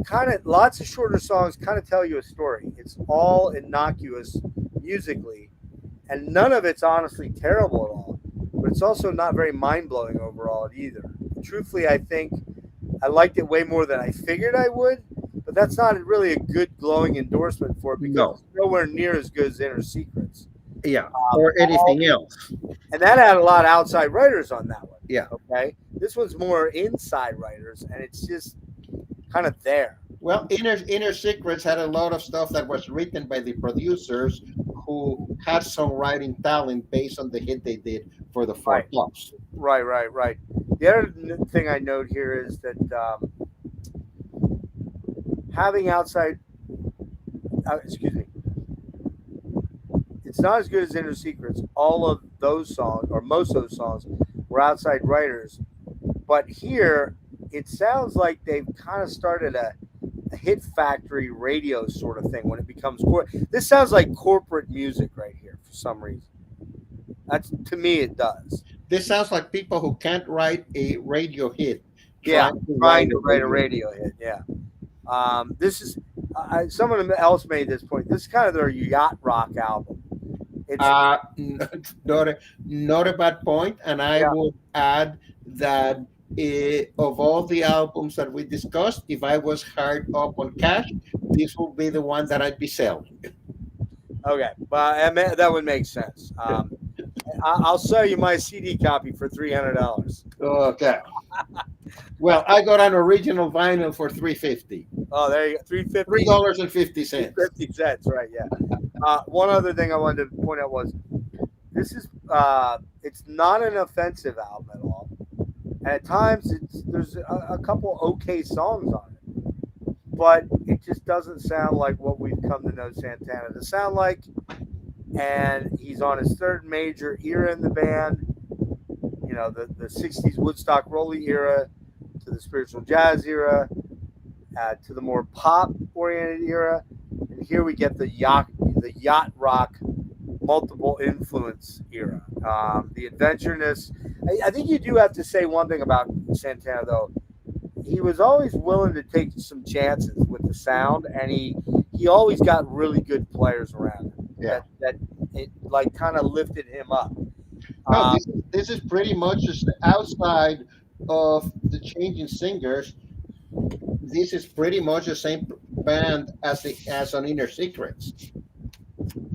kind of, lots of shorter songs kind of tell you a story. It's all innocuous musically, and none of it's honestly terrible at all. But it's also not very mind-blowing overall either. Truthfully, I think I liked it way more than I figured I would. But that's not really a good glowing endorsement for it because it's nowhere near as good as Inner Secrets. Yeah, or anything else. And that had a lot of outside writers on that one. Yeah. Okay. This one's more inside writers, and it's just kind of there. Well, Inner Secrets had a lot of stuff that was written by the producers who had songwriting talent based on the hit they did for the Four Tops. Right. The other thing I note here is that having outside, it's not as good as Inner Secrets. All of those songs, or most of those songs, were outside writers. But here, it sounds like they've kind of started a hit factory radio sort of thing when it becomes this sounds like corporate music right here for some reason. That's, to me, it does. This sounds like people who can't write a radio hit Yeah, trying to trying to write a radio. radio hit. Yeah. This is someone else made this point. This is kind of their yacht rock album. It's Not not a bad point, and I yeah. would add that of all the albums that we discussed, if I was hard up on cash, this would be the one that I'd be selling. Okay, but that would make sense. I'll sell you my CD copy for $300. Okay. Well, I got an original vinyl for $3.50. Oh, there you go. $3.50. 50 cents, right? Yeah. One other thing I wanted to point out was this is it's not an offensive album at all. And at times there's a couple okay songs on it, but it just doesn't sound like what we've come to know Santana to sound like. And he's on his third major era in the band. You know, the 60s Woodstock Rolly era to the spiritual jazz era to the more pop oriented era. And here we get the yacht rock multiple influence era. The adventureness. I think you do have to say one thing about Santana though. He was always willing to take some chances with the sound, and he always got really good players around him. Yeah. That it like kind of lifted him up. No, this is pretty much just outside of the changing singers. This is pretty much the same band as on Inner Secrets.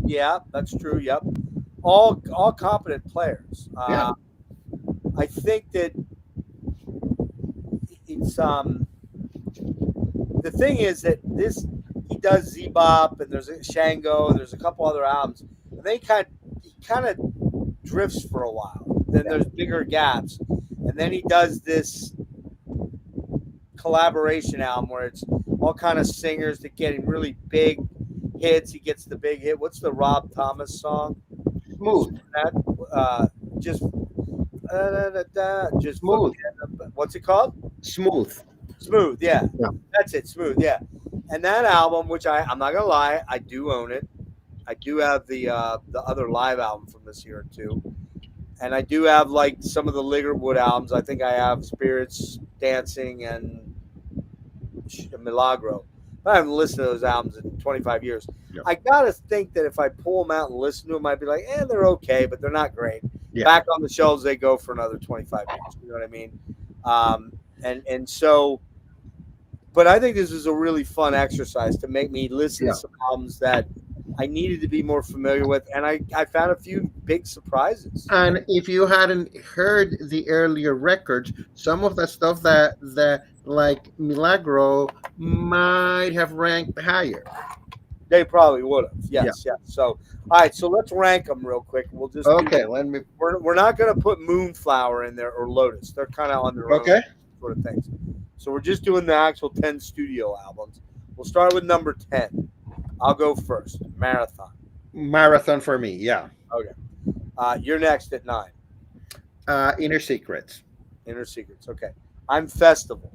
Yeah, that's true. Yep, all competent players. Yeah. I think that it's the thing is that he does Z-Bop and there's a Shango and there's a couple other albums. And they kind of drifts for a while. Then there's bigger gaps, and then he does this collaboration album where it's all kind of singers that get him really big hits. He gets the big hit. What's the Rob Thomas song? Smooth. Just Smooth. What's it called? Smooth. Smooth. Yeah. Yeah. That's it. Smooth. Yeah. And that album, which I'm not gonna lie, I do own it. I do have the other live album from this year too, and I do have like some of the Liggerwood albums. I think I have Spirits, Dancing, and Milagro. I haven't listened to those albums in 25 years. Yep. I gotta think that if I pull them out and listen to them, I'd be like, they're okay, but they're not great. Yeah. Back on the shelves, they go for another 25 years. You know what I mean? And so, but I think this is a really fun exercise to make me listen to some albums that I needed to be more familiar with, and I found a few big surprises. And if you hadn't heard the earlier records, some of the stuff that like Milagro might have ranked higher. They probably would have. Yes. So, all right. So let's rank them real quick. We'll just Let me. We're not going to put Moonflower in there or Lotus. They're kind of on their own sort of things. So we're just doing the actual 10 studio albums. We'll start with number 10. I'll go first. Marathon for me. Yeah. Okay. You're next at 9. Inner Secrets. Inner Secrets. Okay. I'm Festival.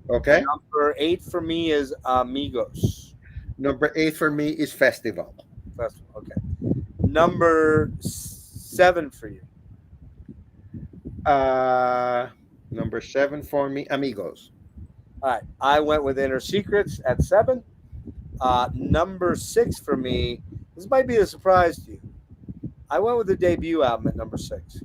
Okay. Number 8 for me is Amigos. Number 8 for me is Festival. Festival. Okay. Number 7 for you. Number 7 for me, Amigos. All right. I went with Inner Secrets at 7. Number 6 for me. This might be a surprise to you. I went with the debut album at number 6.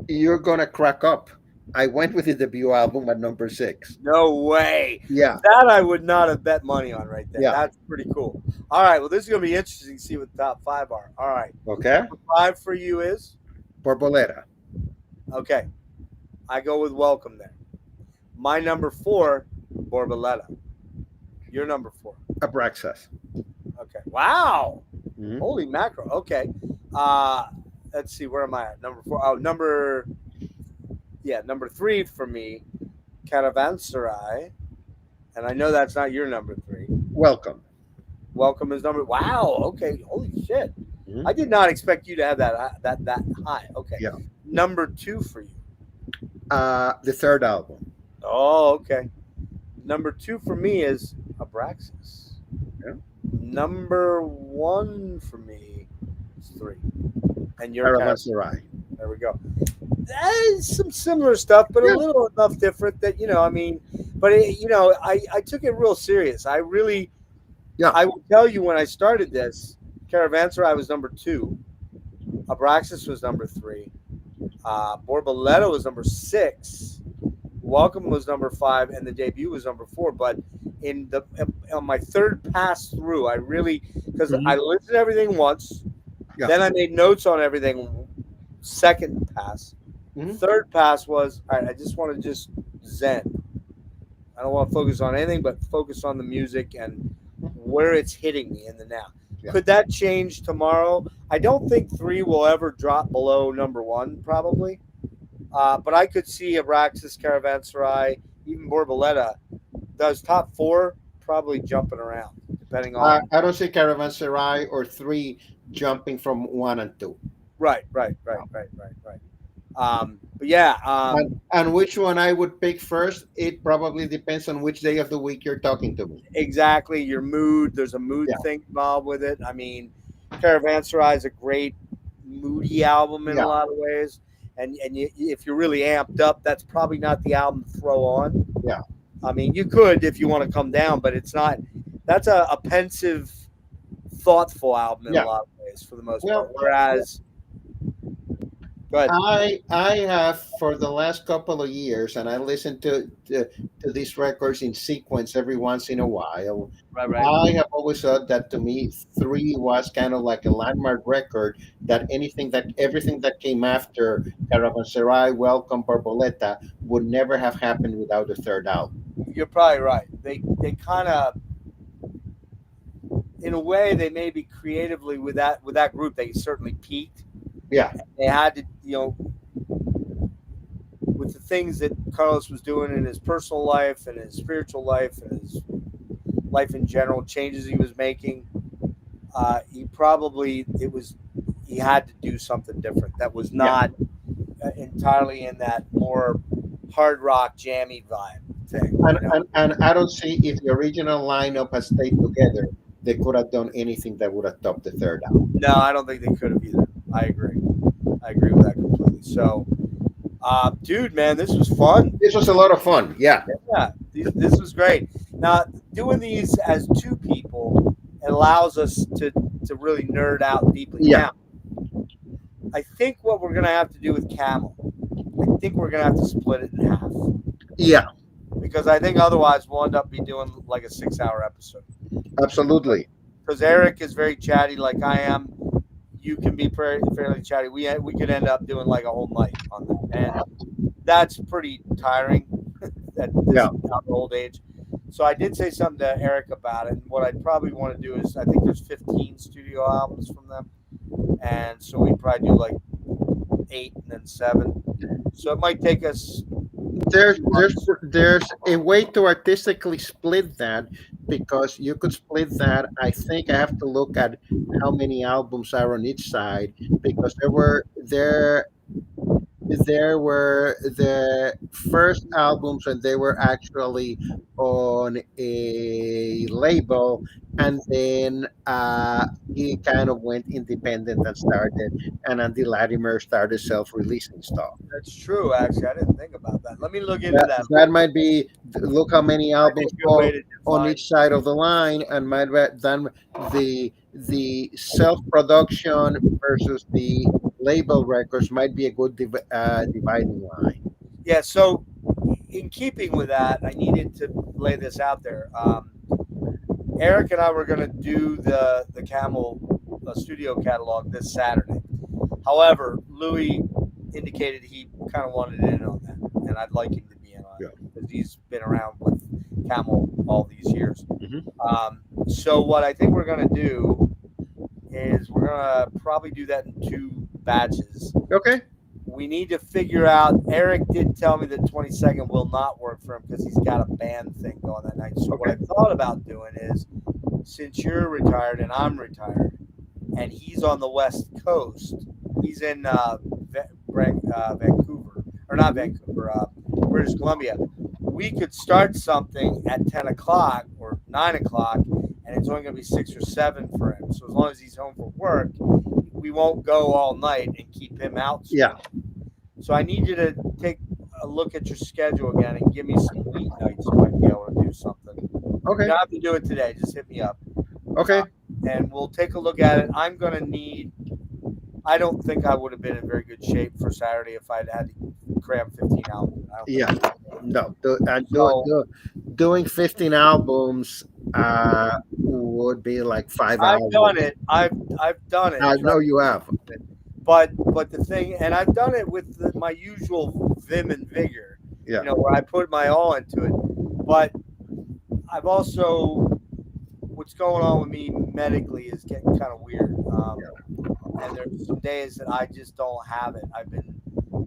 You're gonna crack up. I went with the debut album at number 6. No way. Yeah. That I would not have bet money on right there. Yeah. That's pretty cool. All right. Well, this is gonna be interesting to see what the top 5 are. All right. Okay. Number 5 for you is Borboleta. okay. I go with Welcome there. My number 4, Borboleta. Your number 4. Abraxas. Okay. Wow. Mhm. Holy mackerel. Okay. Let's see. Where am I at? Number 4. Oh, number 3 for me, Caravanserai. And I know that's not your number 3. Welcome. Welcome is number. Wow. Okay. Holy shit. Mhm. I did not expect you to have that high. Okay. Yeah. Number 2 for you. The third album. Oh, okay. Number 2 for me is Abraxas. Yeah. Number 1 for me is 3. And your Caravanserai. there we go. Some similar stuff, but a Yeah. little enough different that I mean. But I took it real serious. I really, Yeah. I will tell you when I started this, Caravanserai was number 2, Abraxas was number 3, Borboleta was number 6, Welcome was number 5, and the debut was number 4. But on my third pass through, I really because Mhm. I listened to everything once, Yeah. then I made notes on everything. Second pass, Mhm. third pass was all right. I just want to just zen. I don't want to focus on anything but focus on the music and where it's hitting me in the now. Yeah. Could that change tomorrow? I don't think 3 will ever drop below number 1, probably. But I could see Abraxas, Caravanserai, even Borboleta. Those top 4 probably jumping around, depending on. I don't see Caravanserai or 3 jumping from 1 and 2. Right. But yeah, And which one I would pick first, it probably depends on which day of the week you're talking to me. exactly your mood. There's a mood Yeah. thing involved with it. I mean, Caravanserai is a great moody album in Yeah. a lot of ways, and if you're really amped up, that's probably not the album to throw on. Yeah. I mean, you could if you want to come down, but it's not. That's a pensive, thoughtful album in Yeah. a lot of ways for the most Well, part. Whereas, go ahead. I have for the last couple of years, and I listen to these records in sequence every once in a while. Right. I have always thought that to me, 3 was kind of like a landmark record. That everything that came after Caravanserai, Welcome, Borboleta would never have happened without the third album. You're probably right. They kind of, in a way, they maybe creatively with that group, they certainly peaked. Yeah. They had to, with the things that Carlos was doing in his personal life and his spiritual life and his life in general, changes he was making. He had to do something different that was not entirely in that more hard rock jammy vibe thing. And I don't see if the original lineup has stayed together, they could have done anything that would have topped the third album. No, I don't think they could have either. I agree with that completely. So, dude, man, this was fun. This was a lot of fun. Yeah. Yeah, this was great. Now, doing these as 2 people allows us to really nerd out deeply. Yeah. Now, I think what we're going to have to do with Camel, I think we're going to have to split it in half. Yeah. Because I think otherwise we'll end up doing like a 6-hour episode. Absolutely. Because Eric is very chatty like I am. You can be fairly chatty. We could end up doing like a whole night on that. And that's pretty tiring at this old age. So I did say something to Eric about it. And what I'd probably want to do is I think there's 15 studio albums from them. And so we'd probably do like 8 and then 7. So it might take us. There's a way to artistically split that, because you could split that. I think I have to look at how many albums are on each side, because there were the first albums, and they were actually on a label, and then he kind of went independent and Andy Latimer started self-releasing stuff. That's true, actually. I didn't think about that. Let me look into that. That might be, look how many albums on each side of the line, and might be then the self-production versus the label records might be a good dividing line. Yeah, so in keeping with that, I needed to lay this out there. Eric and I were going to do the Camel studio catalog this Saturday. However, Louis indicated he kind of wanted in on that, and I'd like him to be in on it because he's been around with Camel all these years. Mm-hmm. So what I think we're going to do is we're going to probably do that in 2 batches. Okay. We need to figure out. Eric did tell me that 22nd will not work for him because he's got a band thing going that night. So what I thought about doing is, since you're retired and I'm retired, and he's on the West Coast, he's in Vancouver, or not Vancouver, British Columbia. We could start something at 10 o'clock or 9 o'clock, and it's only going to be 6 or 7 for him. So as long as he's home from work, we won't go all night and keep him out. Yeah. So I need you to take a look at your schedule again and give me some weeknights you might be able to do something. You Okay. don't have to do it today. Just hit me up. Okay. And we'll take a look at it. I'm going to need, I don't think I would have been in very good shape for Saturday if I'd had to cram 15 albums. I don't Yeah. think No. So- Doing 15 albums would be like 5 hours. I've done it. I've done it. I know you have. But the thing, and I've done it with my usual vim and vigor. Yeah. You know, where I put my all into it. But I've also, what's going on with me medically is getting kind of weird. And there's some days that I just don't have it.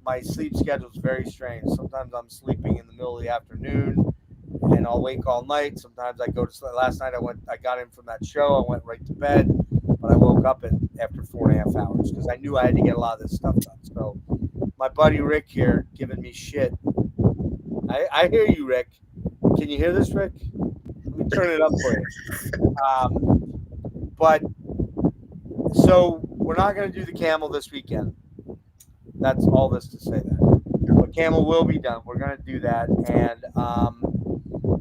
My sleep schedule is very strange. Sometimes I'm sleeping in the middle of the afternoon and I'll wake all night. Sometimes I go to sleep. Last night I got in from that show. I went right to bed, but I woke up after 4.5 hours because I knew I had to get a lot of this stuff done. So my buddy Rick here giving me shit. I hear you, Rick. Can you hear this, Rick? Let me turn it up for you. But so we're not going to do the camel this weekend. That's all this to say that. But camel will be done. We're going to do that. And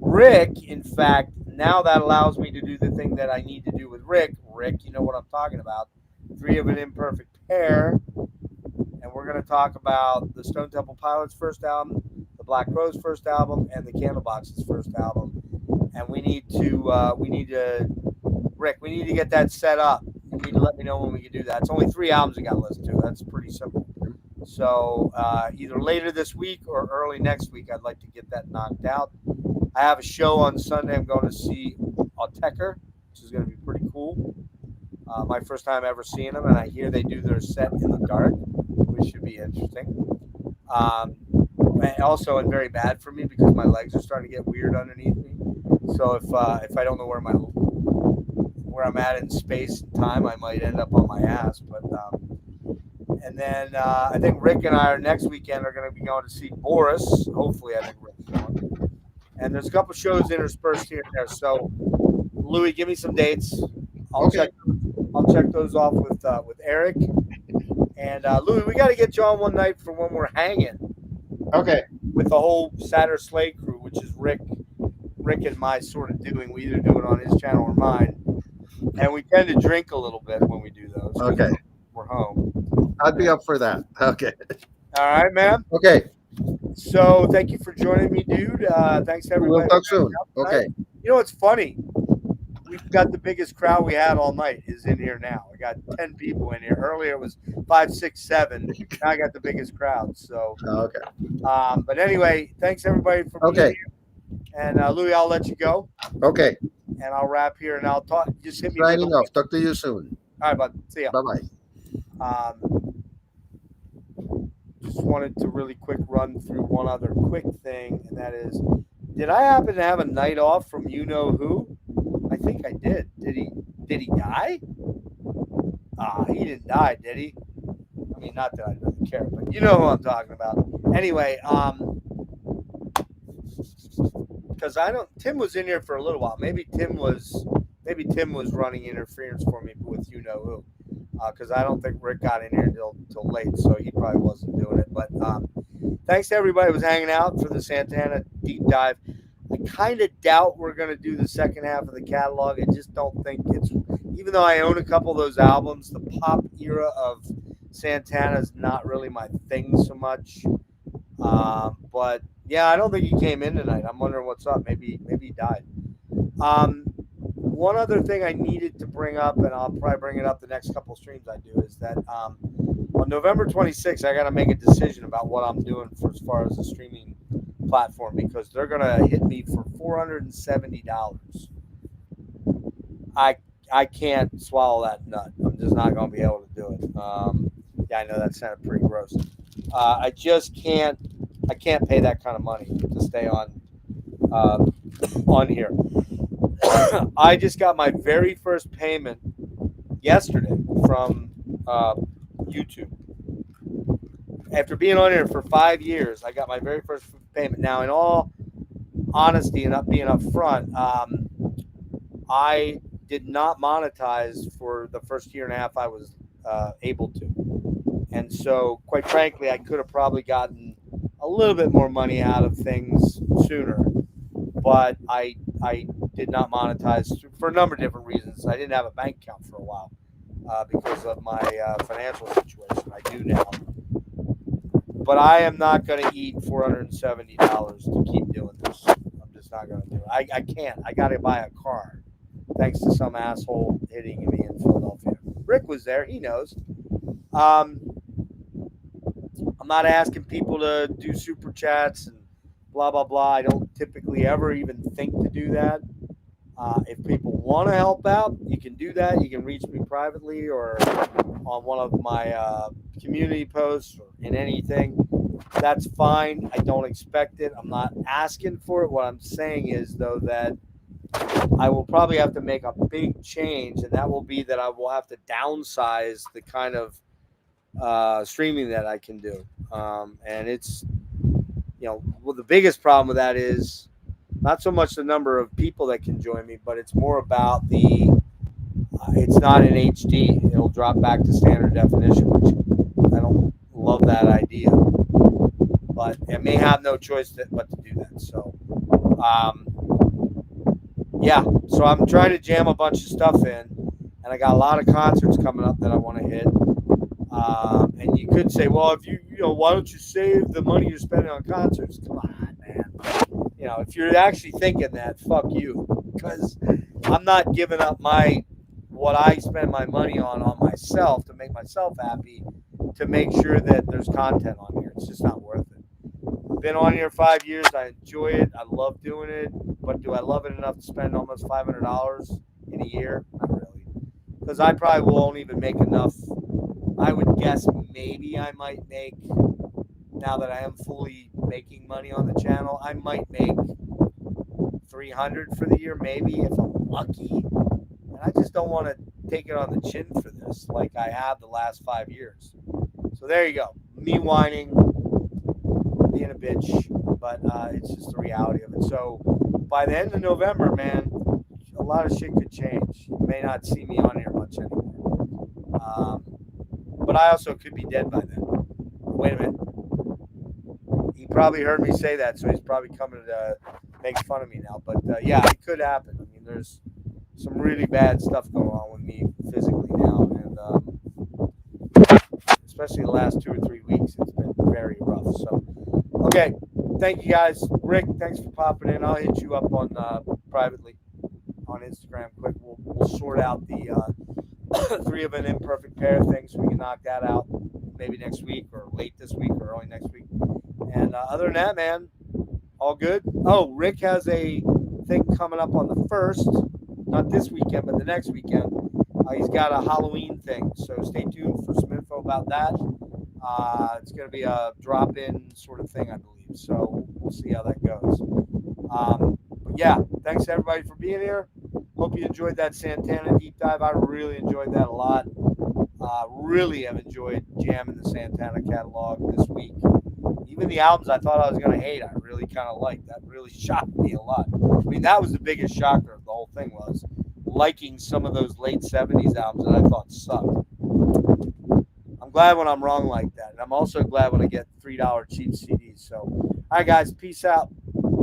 Rick, in fact, now that allows me to do the thing that I need to do with Rick. Rick, you know what I'm talking about. 3 of an imperfect pair. And we're going to talk about the Stone Temple Pilots' first album, the Black Crowes' first album, and the Candlebox's first album. And we need to, Rick, we need to get that set up. You need to let me know when we can do that. It's only 3 albums we got to listen to. That's pretty simple. So either later this week or early next week, I'd like to get that knocked out. I have a show on Sunday. I'm going to see Autechre, which is going to be pretty cool. My first time ever seeing them, and I hear they do their set in the dark, which should be interesting. And also, it's very bad for me because my legs are starting to get weird underneath me. So if I don't know where I'm at in space and time, I might end up on my ass. But and then I think Rick and I next weekend are going to be going to see Boris. Hopefully, I think Rick's going. And there's a couple shows interspersed here and there. So, Louis, give me some dates. I'll check those off with Eric. And Louis, we got to get you on one night for when we're hanging. Okay. With the whole Saturday Slay crew, which is Rick and my sort of doing. We either do it on his channel or mine. And we tend to drink a little bit when we do those. Okay. We're home. I'd be up for that. Okay. All right, man. Okay. So thank you for joining me, dude. Thanks to everybody. We'll talk soon. Okay. You know what's funny? We've got the biggest crowd we had all night is in here now. I got 10 people in here. Earlier it was 5, 6, 7. Now I got the biggest crowd. So Okay. But anyway, thanks everybody for being here. And Louis, I'll let you go. Okay. And I'll wrap here and I'll talk. Just hit me. Signing off. Talk to you soon. All right, bud. See ya. Bye-bye. Just wanted to really quick run through one other quick thing, and that is, did I happen to have a night off from you know who? I think I did. Did he die? He didn't die, did he? I mean, not that I really care, but you know who I'm talking about. Anyway, because Tim was in here for a little while. Maybe Tim was running interference for me with you know who. Because I don't think Rick got in here till late, so he probably wasn't doing it. But thanks to everybody who was hanging out for the Santana deep dive. I kind of doubt we're going to do the second half of the catalog. I just don't think it's, even though I own a couple of those albums, the pop era of Santana is not really my thing so much. But yeah, I don't think he came in tonight. I'm wondering what's up. Maybe he died. One other thing I needed to bring up, and I'll probably bring it up the next couple of streams I do, is that on November 26th, I got to make a decision about what I'm doing for as far as the streaming platform, because they're going to hit me for $470. I can't swallow that nut. I'm just not going to be able to do it. Yeah, I know that sounded pretty gross. I just can't. I can't pay that kind of money to stay on here. I just got my very first payment yesterday from YouTube. After being on here for 5 years, I got my very first payment. Now, in all honesty and being upfront, I did not monetize for the first year and a half I was able to. And so, quite frankly, I could have probably gotten a little bit more money out of things sooner, but I did not monetize for a number of different reasons. I didn't have a bank account for a while because of my financial situation. I do now, but I am not going to eat $470 to keep doing this. I'm just not going to do it. I can't. I got to buy a car, thanks to some asshole hitting me in Philadelphia. Rick was there. He knows. I'm not asking people to do super chats and blah, blah, blah. I don't typically ever even think to do that. If people want to help out, you can do that. You can reach me privately or on one of my community posts or in anything. That's fine. I don't expect it. I'm not asking for it. What I'm saying is, though, that I will probably have to make a big change, and that will be that I will have to downsize the kind of streaming that I can do. And it's, well, the biggest problem with that is not so much the number of people that can join me, but it's more about it's not in HD. It'll drop back to standard definition, which I don't love that idea. But I may have no choice but to do that. So, yeah. So I'm trying to jam a bunch of stuff in, and I got a lot of concerts coming up that I want to hit. And you could say, well, if why don't you save the money you're spending on concerts? Come on, man. If you're actually thinking that, fuck you, because I'm not giving up what I spend my money on myself to make myself happy, to make sure that there's content on here. It's just not worth it. I've been on here 5 years. I enjoy it. I love doing it. But do I love it enough to spend almost $500 in a year? Not really. Because I probably won't even make enough. I would guess maybe I might make, now that I am fully making money on the channel, I might make $300 for the year, maybe, if I'm lucky. And I just don't want to take it on the chin for this like I have the last 5 years. So there you go. Me whining, being a bitch, but it's just the reality of it. So by the end of November, man, a lot of shit could change. You may not see me on here much anymore. But I also could be dead by then. Wait a minute. He probably heard me say that, so he's probably coming to make fun of me now. But yeah, it could happen. I mean, there's some really bad stuff going on with me physically now, and especially the last 2 or 3 weeks, it's been very rough. So, okay, thank you guys. Rick, thanks for popping in. I'll hit you up on privately on Instagram quick. We'll sort out the 3 of an imperfect pair thing, so we can knock that out maybe next week or late this week or early next week. And other than that, man, all good. Oh, Rick has a thing coming up on the 1st, not this weekend, but the next weekend. He's got a Halloween thing, so stay tuned for some info about that. It's going to be a drop-in sort of thing, I believe. So we'll see how that goes. But yeah, thanks everybody for being here. Hope you enjoyed that Santana deep dive. I really enjoyed that a lot. Really have enjoyed jamming the Santana catalog this week. Even the albums I thought I was going to hate, I really kind of liked. That really shocked me a lot. I mean, that was the biggest shocker of the whole thing, was liking some of those late 70s albums that I thought sucked. I'm glad when I'm wrong like that. And I'm also glad when I get $3 cheap CDs. So, all right, guys, peace out.